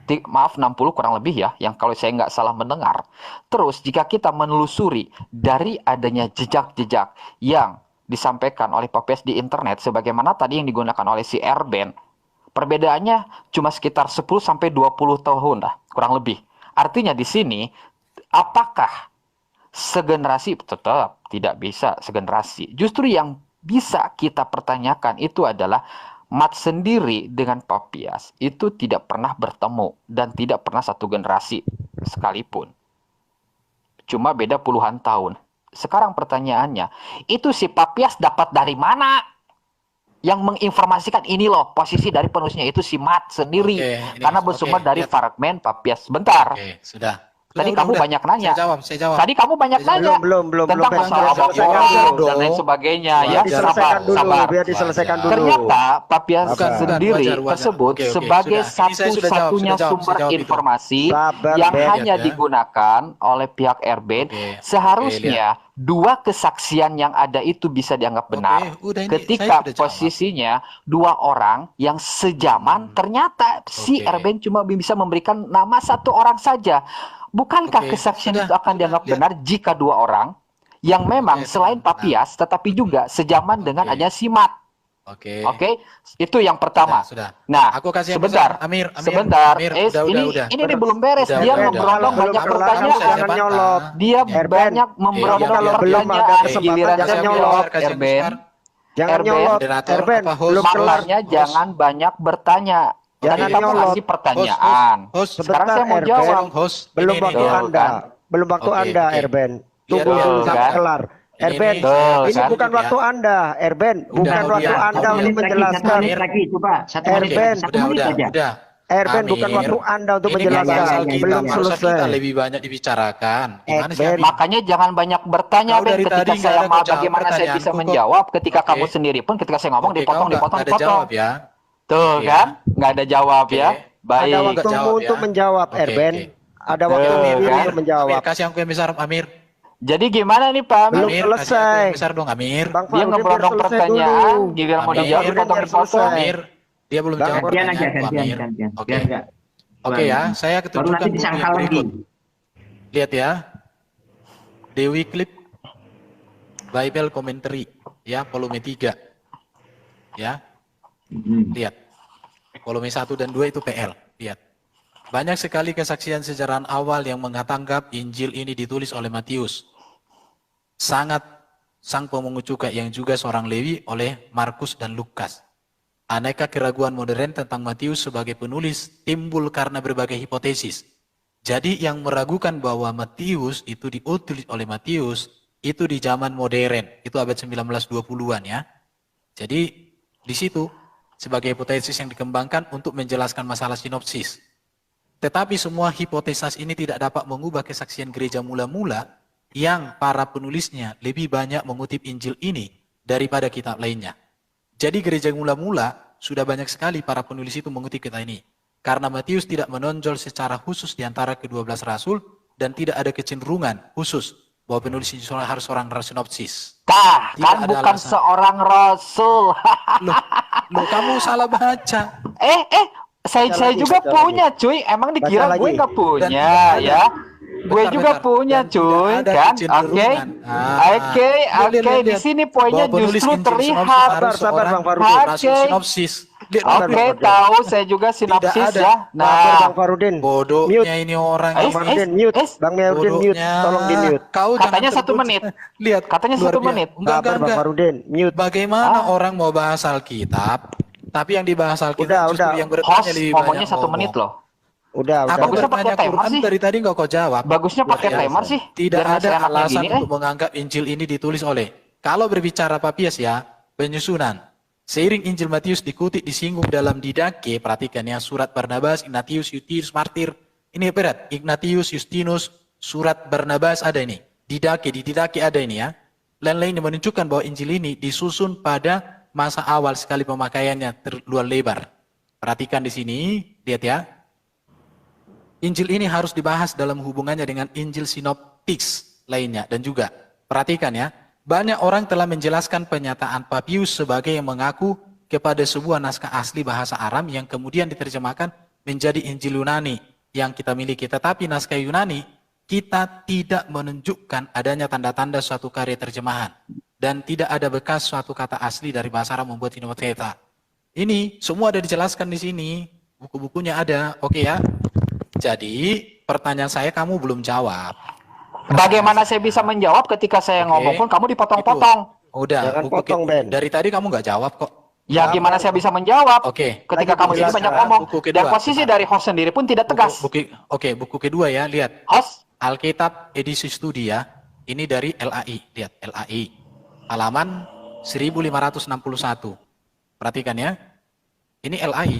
Maaf, 60 kurang lebih ya, yang kalau saya nggak salah mendengar. Terus jika kita menelusuri dari adanya jejak-jejak yang disampaikan oleh Papias di internet, sebagaimana tadi yang digunakan oleh si Erben, perbedaannya cuma sekitar 10-20 tahun lah, kurang lebih. Artinya di sini, apakah segenerasi? Tetap tidak bisa segenerasi. Justru yang bisa kita pertanyakan itu adalah Mat sendiri dengan Papias itu tidak pernah bertemu dan tidak pernah satu generasi sekalipun. Cuma beda puluhan tahun. Sekarang pertanyaannya, itu si Papias dapat dari mana? Yang menginformasikan ini loh, posisi dari penulisnya itu si Mat sendiri. Karena bersumber dari fragmen Papias. Bentar. Sudah. Tadi kamu banyak nanya. Saya jawab. Tadi kamu banyak nanya. Belum. Tentang masalah dan lain sebagainya ya. Sabar. Biar diselesaikan dulu. Ternyata Papias sendiri tersebut sebagai satu-satunya sumber informasi yang hanya digunakan oleh pihak Erben. Seharusnya dua kesaksian yang ada itu bisa dianggap benar. Ketika posisinya dua orang yang sejaman, ternyata si Erben cuma bisa memberikan nama satu orang saja. Bukankah kesaksian itu akan dianggap benar jika dua orang yang memang selain Papias tetapi juga sejaman dengan adanya si Mat? Oke, itu yang pertama. Nah, aku kasih sebentar, Amir, sebentar. Udah. Ini belum beres. Dia memberondong banyak pertanyaan. Dia banyak memberondong pertanyaan. Giliran saya jawab, Erben. Jangan nyolot, Erben. Belum kelar. Makanya jangan banyak bertanya. Jangan kamu kasih pertanyaan. Sekarang saya mau jawab. Belum waktu Anda. Belum waktu Anda, Erben. Tunggu dulu sampai kelar. Erben, ini bukan waktu Anda. Erben, bukan waktu Anda untuk menjelaskan. Erben, Erben, bukan waktu Anda untuk menjelaskan. Belum selesai. Kita lebih banyak dibicarakan. Makanya jangan banyak bertanya, Ben. Ketika saya mau, bagaimana saya bisa menjawab? Ketika kamu sendiri pun, ketika saya ngomong, dipotong. Tuh kan, nggak ada jawab ya. Baik. Ada waktumu untuk menjawab, Erben. Ada waktumu untuk menjawab. Kasih yang besar, Amir. Jadi gimana nih Pak? Belum selesai. Besar dong, Amir. Dia ngeberondong pertanyaan, giliran mau dijawab dipotong-potong. Amir, dia belum jawab pertanyaan. Oke ya, saya ketunjukkan buku yang berikut. Lihat ya, Dewi Clip Bible Commentary, ya, volume 3, ya. Lihat, volume 1 dan 2 itu PL. Lihat, banyak sekali kesaksian sejarah awal yang menganggap Injil ini ditulis oleh Matius. Sangat sang pemungut cukai yang juga seorang Lewi oleh Markus dan Lukas. Aneka keraguan modern tentang Matius sebagai penulis timbul karena berbagai hipotesis. Jadi yang meragukan bahwa Matius itu ditulis oleh Matius itu di zaman modern, itu abad 1920-an ya. Jadi di situ sebagai hipotesis yang dikembangkan untuk menjelaskan masalah sinopsis. Tetapi semua hipotesis ini tidak dapat mengubah kesaksian gereja mula-mula yang para penulisnya lebih banyak mengutip Injil ini daripada kitab lainnya. Jadi gereja mula-mula sudah banyak sekali para penulis itu mengutip kitab ini. Karena Matius tidak menonjol secara khusus di antara ke-12 rasul dan tidak ada kecenderungan khusus bahwa penulis ini harus seorang sinopsis. Kan bukan seorang rasul. Loh, kamu salah baca. Saya juga punya, cuy. Emang dikira gue nggak punya, ya? Gue juga punya, cuy, kan? Oke. Di sini poinnya justru terlihat. Sabar, Bang Farudin. Oke, tahu saya juga sinopsis ya. Nah, Bang Farudin. Bodohnya ini orang. Bang Farudin mute. Bang Farudin mute. Tolong di mute. Katanya 1 menit. Lihat, katanya 1 menit. Enggak. Bang Farudin mute. Bagaimana orang mau bahas Alkitab? Tapi yang dibahas Alkitab justru yang bertanya lebih banyak. Ngomongnya 1 menit loh. Udah. Bagusnya pakai timer sih. Dari tadi nggak kau jawab. Bagusnya pakai timer sih. Tidak ada alasan untuk menganggap Injil ini ditulis oleh. Kalau berbicara Papias ya, penyusunan. Seiring Injil Matius dikutip disinggung dalam Didache, perhatikan ya, surat Barnabas, Ignatius, Justinus, Martir. Ini berat, Ignatius, Justinus, surat Barnabas ada ini. Didache, di Didache ada ini ya. Lain-lainnya menunjukkan bahwa Injil ini disusun pada masa awal sekali pemakaiannya terluar lebar. Perhatikan di sini, lihat ya. Injil ini harus dibahas dalam hubungannya dengan Injil sinoptiks lainnya. Dan juga, perhatikan ya, banyak orang telah menjelaskan pernyataan Papius sebagai yang mengaku kepada sebuah naskah asli bahasa Aram yang kemudian diterjemahkan menjadi Injil Yunani yang kita miliki. Tetapi naskah Yunani, kita tidak menunjukkan adanya tanda-tanda suatu karya terjemahan. Dan tidak ada bekas suatu kata asli dari bahasa Aram membuat Sinopteta. Ini semua ada dijelaskan di sini. Buku-bukunya ada, oke ya. Jadi, pertanyaan saya kamu belum jawab. Bagaimana saya bisa menjawab ketika saya ngomong pun kamu dipotong-potong? Udah, Jangan potong, Ben. dari tadi kamu nggak jawab kok. Ya gimana saya bisa menjawab? Oke. Ketika Lagi kamu sini dijelaskan. banyak ngomong. Buku kedua. Dan posisi dari host sendiri pun tidak tegas. Buku kedua ya, lihat. Host, Alkitab edisi studi ya. Ini dari LAI, lihat LAI. Halaman 1561. Perhatikan ya. Ini LAI.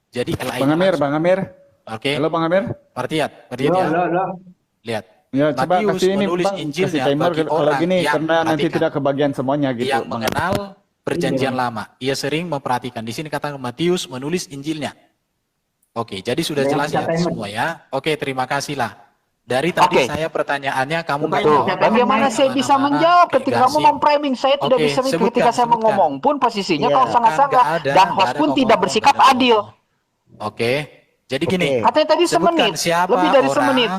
Jadi LAI. Bang Amir. Oke. Halo Bang Amir. Perhatian ya. Lihat. Ya, coba Matius kasih ini menulis Bang, Injilnya kasih timer bagi kalau orang gini yang karena nanti perhatikan, tidak kebagian semuanya gitu. yang Bang. mengenal perjanjian lama. Ia sering memperhatikan. Di sini kata Matius menulis Injilnya. Oke, jadi sudah jelas ya semua ya. Oke, terima kasih lah. Dari tadi saya pertanyaannya kamu nggak Tuh, jawab. bagaimana saya bisa menjawab ketika kamu memframing saya tidak Oke, bisa sebutkan, ketika saya mau sebutkan. ngomong pun posisinya Iya. kalau sangat-sangat Nggak ada, dan nggak host ada pun ngomong, tidak bersikap nggak ada adil. Oke, jadi gini. Katanya tadi Sebutkan semenit, siapa lebih dari orang, semenit.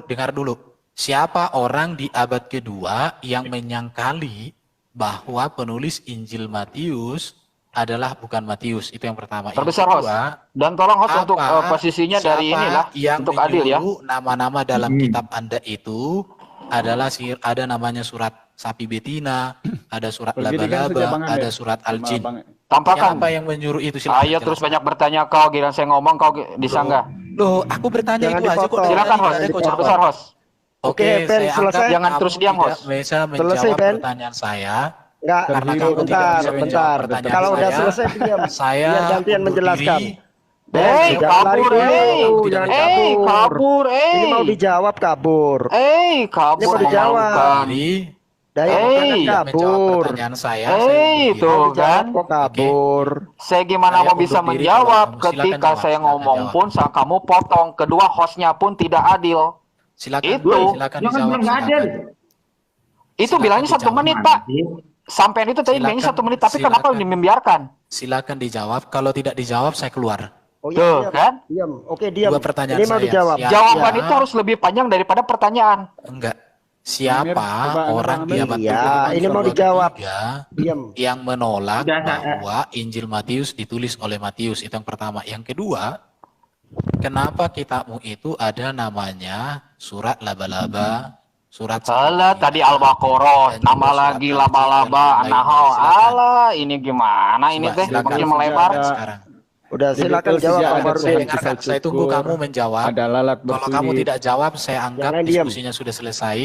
Dengar dulu. Siapa orang di abad kedua yang menyangkali bahwa penulis Injil Matius adalah bukan Matius? Itu yang pertama. Terbesar Yang host. kedua, Dan tolong host untuk apa, posisinya dari siapa inilah yang untuk adil ya. menyuruh nama-nama dalam kitab Anda itu adalah ada namanya surat sapi betina, ada surat Begini kan sudah, laba-laba, Bang Amir. ada surat al-jin. Tampakkan. Siapa yang menyuruh itu? Silakan, Ayo terus banyak bertanya kau, giliran saya ngomong kau disanggah. Loh, aku bertanya Jangan itu aja kok. dipotong. dari Silakan tadi host, nggak ada kok terbesar jawab. host. Oke, Ben, saya anggap selesai. Jangan kamu terus diam, tidak host. bisa Selesai, menjawab Ben. pertanyaan saya. Enggak, Karena kamu tidak bentar, bisa menjawab bentar. pertanyaan Kalau udah saya, selesai diam. saya Biar gantian undur menjelaskan. diri. Hey, jangan lari kabur, dulu. hey. Jangan Hey, kabur, hey. Ini mau dijawab kabur. Eh, kabur Ini mau dijawab. memalukan. Diri. Dari Hey. bukan Menjawab kabur. pertanyaan saya. Eh, saya undur itu diri. Dijawab kan. kok kabur. Saya gimana Saya mau bisa undur diri, menjawab kalau kamu silakan ketika jawab, saya silakan ngomong jawab. pun kamu potong. Kedua hostnya pun tidak adil. Silakan, Itu. silakan Jangan dijawab. bilang nggak adil. Itu Silakan bilangnya 1 dijawab. menit, Pak. Sampai itu tadi bilangnya 1 menit, tapi kenapa Silakan. membiarkan? Silakan dijawab. Kalau tidak dijawab, saya keluar. Oh Tuh, diam. kan? Diam. Oke, diam. Dua pertanyaan Ini mau saya. dijawab. Siap. Jawaban Ya. itu harus lebih panjang daripada pertanyaan. Enggak. Siapa Amir, coba orang Amir. di abad Iya, kedua ini mau kedua dijawab. ketiga Diam. yang menolak Udah, bahwa Injil Matius ditulis oleh Matius? Itu yang pertama. Yang kedua, kenapa kitabmu itu ada namanya surat laba-laba, surat Alah, tadi Al-Baqarah, dan juga nama surat lagi Al-Jin laba-laba, dan lain-lainnya. nahal. Silakan. Alah, ini gimana ini Coba, teh? silakan. Makin melebar. Sekarang. Udah silakan Betul, jawab sejak Bang ada Farudin. Saya Tuhan dengarkan. kita Saya tunggu syukur, kamu menjawab. ada lalat Kalau bertulis. kamu tidak jawab, saya anggap Jangan diam. diskusinya sudah selesai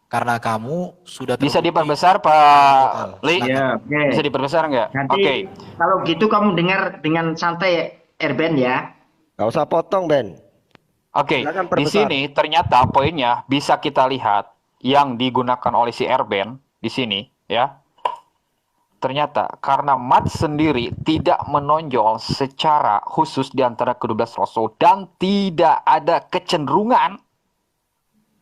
karena kamu sudah Bisa terbukti. diperbesar, Pak Li? Ya, oke. Bisa diperbesar nggak? Nanti Oke. kalau gitu kamu dengar dengan santai Erben ya. Gak usah potong, Ben. Oke, Silakan di perbesar. sini ternyata poinnya bisa kita lihat yang digunakan oleh si Erben di sini ya. Ternyata karena Mat sendiri tidak menonjol secara khusus di antara ke-12 rasul dan tidak ada kecenderungan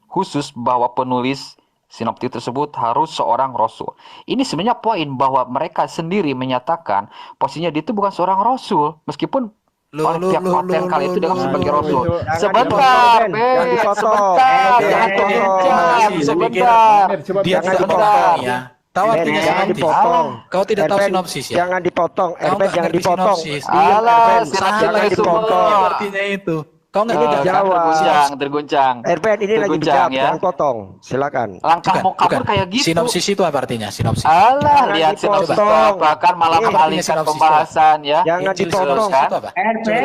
khusus bahwa penulis sinoptik tersebut harus seorang rasul. Ini sebenarnya poin bahwa mereka sendiri menyatakan posisinya dia itu bukan seorang rasul meskipun oleh pihak paten kali itu dianggap sebagai rasul. Jangan Sebentar, dipotong, Ben. Ben. Jangan dipotong. Sebentar, Ben, jangan Ben, kegencar. Ben, Sebentar. Coba Dia Jangan tidak dipotong. memahami ya. Tahu Ben, artinya jangan sinopsis? dipotong. Kau tidak tahu Erben, sinopsis ya? Jangan dipotong. Kau Erben nggak jangan ngerti dipotong. sinopsis. Diam, Alah, Erben. sinopsis Jangan itu dipotong. semua. Artinya itu. Kau nggak Ini bisa dijawab. Terguncang. Erben ini lagi Terguncang, dijawab, ya. jangan potong. Silakan. Langkah mau kabur kayak gitu. Sinopsis itu apa artinya? Sinopsis. Alah, Jangan lihat sinopsis itu dipotong. apa kan malah Ini mengalihkan sinopsis pembahasan ya. Jangan Injil dipotong. sinopsis itu apa? Erben,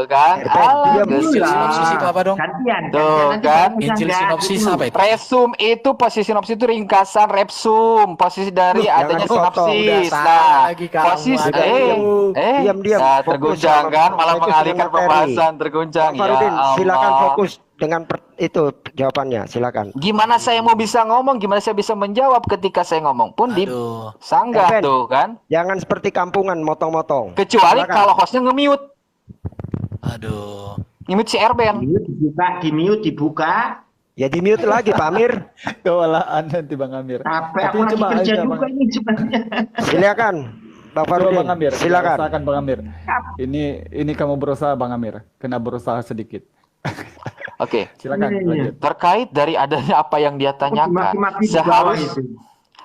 Kan? Erben, Alah, diam dulu gesit. lah. Sinopsis itu apa dong? gantian. Tuh, Nanti kan? kamu Injil sanggah sinopsis gitu. apa itu? Resum itu posisi sinopsis itu ringkasan repsum, posisi dari Loh, adanya jangan dipotong. sinopsis. Udah salah lagi kamu, posisi ada Diam. nah, Fokus terguncang sama- kan, malah fokus mengalihkan dengan materi. pembahasan, terguncang Bang Farudin, ya. silakan Allah. fokus dengan itu jawabannya. Silakan. Gimana saya mau bisa ngomong, gimana saya bisa menjawab ketika saya ngomong pun di Aduh. sanggah Erben. tuh kan. Jangan seperti kampungan motong-motong. Kecuali Silakan. kalau hostnya nge-mute. Aduh. Nge-mute si Erben. Di mute dibuka. Ya di mute lagi Pak Amir. Kewalaan nanti Bang Amir. Capek Tapi aku lagi coba kerja aja, juga Bang. ini sebenarnya. Silakan. Bang Coba Farudin. Bang Amir, Silakan. usahakan Bang Amir. Ini kamu berusaha Bang Amir, kena berusaha sedikit. Oke. Silakan lanjut. Terkait dari adanya apa yang dia tanyakan, Maki-maki di bawah itu.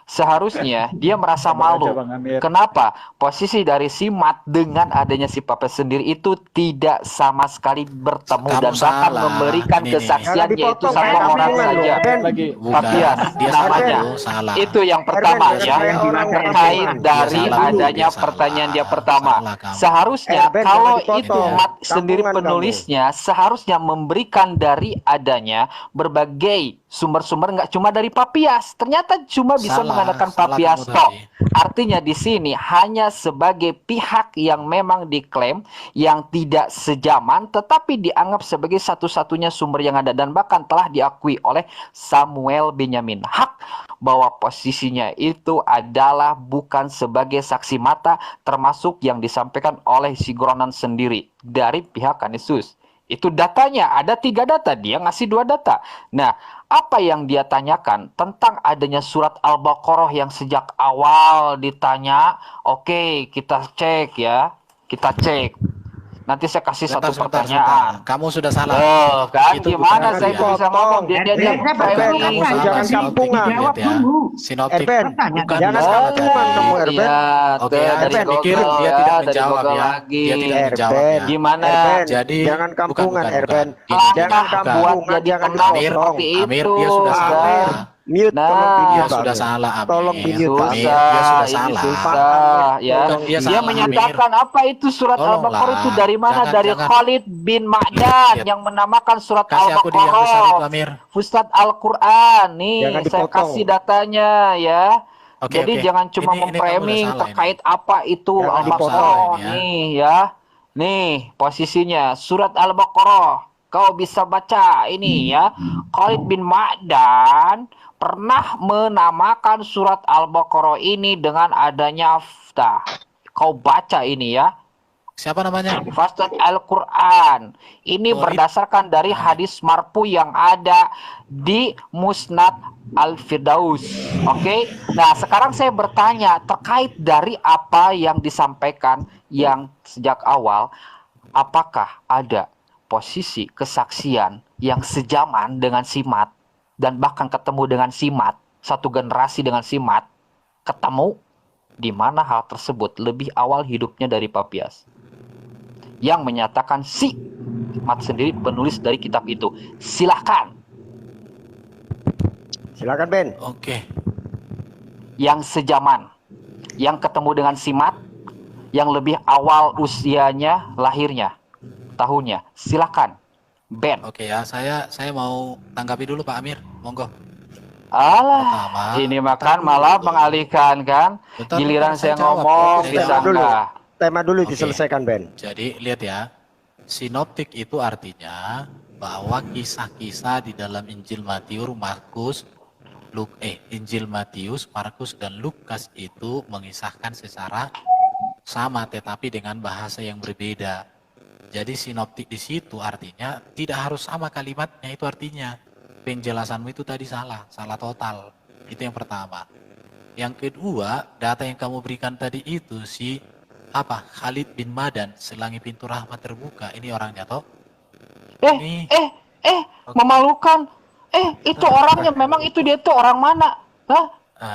seharusnya dia merasa Sabar aja, malu. Bang Amir. Kenapa? Posisi dari si Mat dengan adanya si Papes sendiri itu tidak sama sekali bertemu Kamu dan bahkan salah. memberikan Ini. kesaksian Jangan yaitu dipotong, satu kayak orang kampungan loh, saja. Ben. Lagi. Papias Dia namanya. salah, salah. Itu yang pertama Erben, ya. kayak orang Terkait kampungan. dari Dia salah, adanya dia salah. pertanyaan dia pertama. Salah kamu. Seharusnya Erben, kalau jangan dipotong. itu Mat sendiri Kampungan penulisnya seharusnya memberikan dari adanya berbagai sumber-sumber, nggak cuma dari Papias. Ternyata cuma bisa Salah, mengandalkan salah Papias kamu tok. tadi. Artinya di sini hanya sebagai pihak yang memang diklaim yang tidak sejaman tetapi dianggap sebagai satu-satunya sumber yang ada dan bahkan telah diakui oleh Samuel Benyamin Hak bahwa posisinya itu adalah bukan sebagai saksi mata termasuk yang disampaikan oleh si Gronan sendiri dari pihak Kanisius. Itu datanya, ada 3 data, dia ngasih 2 data. Nah, apa yang dia tanyakan tentang adanya surat Al-Baqarah yang sejak awal ditanya, oke, kita cek ya, kita cek. Nanti saya kasih satu pertanyaan. Kamu sudah salah. Oh, kan Itu gimana bukan saya dia. bisa ngomong? Dia Erben, Kamu jangan salah, kampungan. sinoptik, lihat ya. Sinoptik. Erben, Bukan jangan salah kampungan tadi. kamu Erben. Oke, ya, Anda dari pikir Google dia ya, tidak dari menjawab Google ya. lagi. Dia tidak menjawab Erben, ya. Gimana? Erben, Jadi jangan kampungan bukan. Erben. Ini Jangan bukan. kampungan, jadi jangan kenal Amir, dipotong. seperti Amir, itu. dia sudah kan? salah. Mute, Nah, tolong di Dia mute, sudah Amir. salah, Amir. Tolong di mute, Pak. Amir, dia sudah ini salah. susah ya. Bukan dia Dia salah, menyatakan apa itu surat Tolonglah. Al-Baqarah itu dari mana? Jangan, Dari jangan. Khalid bin Ma'dan Lihat. yang menamakan surat Kasih aku di yang besar itu, Al-Baqarah. Amir. Ustadz Al-Quran nih, Jangan saya dipotong. kasih datanya ya. Oke, Jadi oke. jangan cuma Ini kamu udah memframing salah terkait apa itu Jangan Al-Baqarah dipotong. nih ya. Nih posisinya surat Al-Baqarah. Kau bisa baca ini ya. Khalid bin Ma'dan pernah menamakan surat Al-Baqarah ini dengan adanya kau baca ini ya. Siapa namanya? Fastat Al-Quran. Ini Khalid. berdasarkan dari hadis marfu yang ada di Musnad Al-Firdaus. Oke. Nah, sekarang saya bertanya terkait dari apa yang disampaikan yang sejak awal, apakah ada posisi kesaksian yang sejaman dengan Simat dan bahkan ketemu dengan Simat, satu generasi dengan Simat, ketemu di mana hal tersebut lebih awal hidupnya dari Papias yang menyatakan si Mat sendiri penulis dari kitab itu. Silahkan. Silakan Ben. Oke. Yang sejaman, yang ketemu dengan Simat, yang lebih awal usianya, lahirnya, tahunnya. Silakan, Ben. Oke ya, saya mau tanggapi dulu Pak Amir. Monggo. Alah, Pertama, ini makan malah mengalihkan kan. Bentar, Giliran bentar, saya saya jawab. ngomong, Oke, bisa Tema dulu. enggak? Tema dulu Oke. diselesaikan Ben. Jadi lihat ya, sinoptik itu artinya bahwa kisah-kisah di dalam Injil Matius, Markus, Injil Matius, Markus dan Lukas itu mengisahkan secara sama tetapi dengan bahasa yang berbeda. Jadi sinoptik di situ artinya tidak harus sama kalimatnya, itu artinya penjelasanmu itu tadi salah total. Itu yang pertama. Yang kedua, data yang kamu berikan tadi itu si Khalid bin Ma'dan, selangi pintu rahmat terbuka. Ini orangnya toh? Ini. Memalukan. Itu orangnya memang itu dia tuh orang mana? Hah?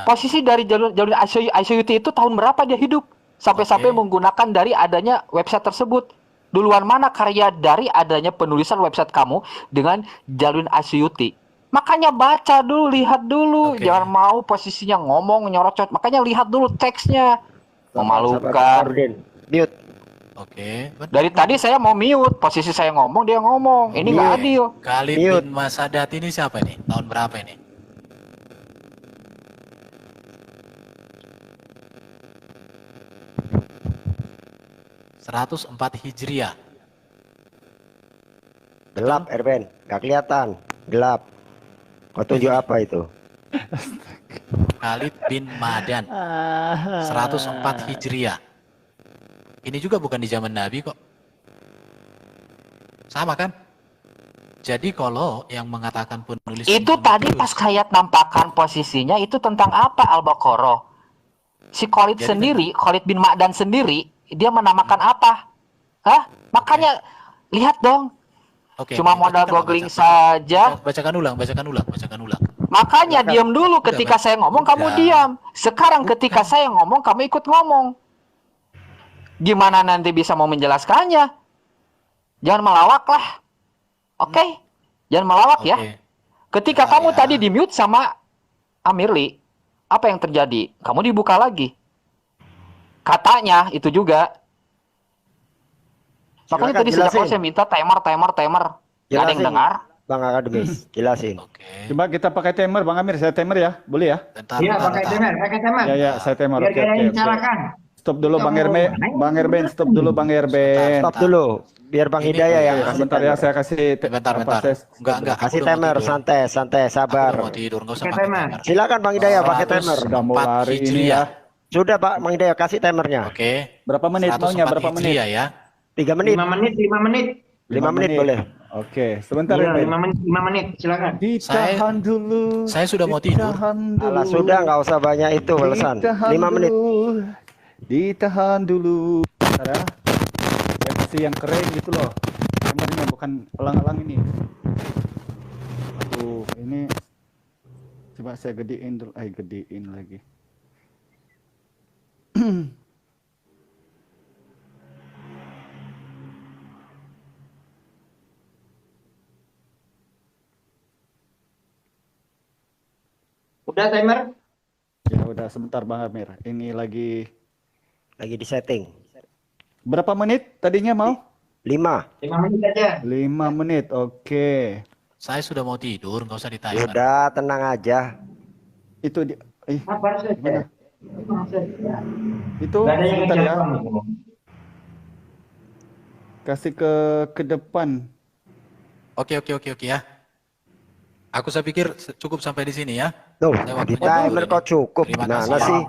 Posisi dari jalur ICUT itu tahun berapa dia hidup? Sampai-sampai menggunakan dari adanya website tersebut. Duluan mana karya dari adanya penulisan website kamu dengan Jalwin Asyuti? Makanya baca dulu, lihat dulu. Jangan mau posisinya ngomong, nyorocot. Makanya lihat dulu teksnya. Memalukan. Mute. Oke. Dari tadi saya mau mute. Posisi saya ngomong, dia ngomong. Ini nggak adil. Khalid bin Masadat ini siapa ini? Tahun berapa ini? ...104 Hijriah. Gelap, Erben. Gak kelihatan. Gelap. Kau tunjuk apa itu? Khalid bin Madan. 104 Hijriah. Ini juga bukan di zaman Nabi kok. Sama kan? Jadi kalau yang mengatakan penulis itu tadi pas Kayat nampakkan posisinya itu tentang apa Al-Baqarah? Si Khalid sendiri, Khalid bin Ma'dan sendiri, dia menamakan apa? Hah? Makanya lihat dong. Cuma modal googling saja. Bacakan ulang. Makanya diam dulu ketika saya ngomong kamu diam. Sekarang ketika saya ngomong kamu ikut ngomong. Gimana nanti bisa mau menjelaskannya? Jangan melawak lah. Oke? Jangan melawak ya. Ketika kamu tadi di mute sama Amirli, apa yang terjadi? Kamu dibuka lagi. Katanya itu juga. Makanya tadi sejak awal saya minta timer. Gak ada yang dengar. Bang Akademis, jelasin. Coba kita pakai timer, Bang Amir. Saya timer ya, boleh ya? Iya, pakai timer. Ya, saya timer. Biar kalian disalahkan. Stop dulu Bang Erben, stop dulu Bang Erben. Stop dulu, biar Bang Hidayah yang kasih. Sebentar ya, saya kasih. Bentar. Enggak. Kasih timer, santai, sabar. Mau tidur, enggak usah pakai timer. Silakan Bang Hidayah pakai timer. Sudah mau lari ini ya. Sudah Pak Bang Hidayah kasih timernya. Oke. Berapa menit maunya? Berapa menit? Ya. 3 menit. 5 menit. 5 menit boleh. Oke, sebentar Iya, ya. 5 menit, silakan. Ditahan dulu. Saya sudah mau tidur. Alah, sudah nggak usah banyak itu alasan. 5 menit. Ditahan dulu. Bentar ya. Saya kasih yang keren gitu loh. Timernya bukan elang-elang ini. Aduh, ini coba saya gedein dulu. Gedein lagi. Udah timer? Ya udah, sebentar Bang Amir. Ini lagi di setting. Berapa menit tadinya mau? 5 menit aja. 5 menit, oke. Saya sudah mau tidur, nggak usah ditimer. Udah, tenang aja. Itu di Sabar saja. Itu Nggak ada yang sebentar ya. ngejawab. Kasih ke depan. Oke ya. Saya pikir cukup sampai di sini ya. Tuh, Saya di waktunya dulu timer ini. kok cukup. Terima Gimana kasih. sih?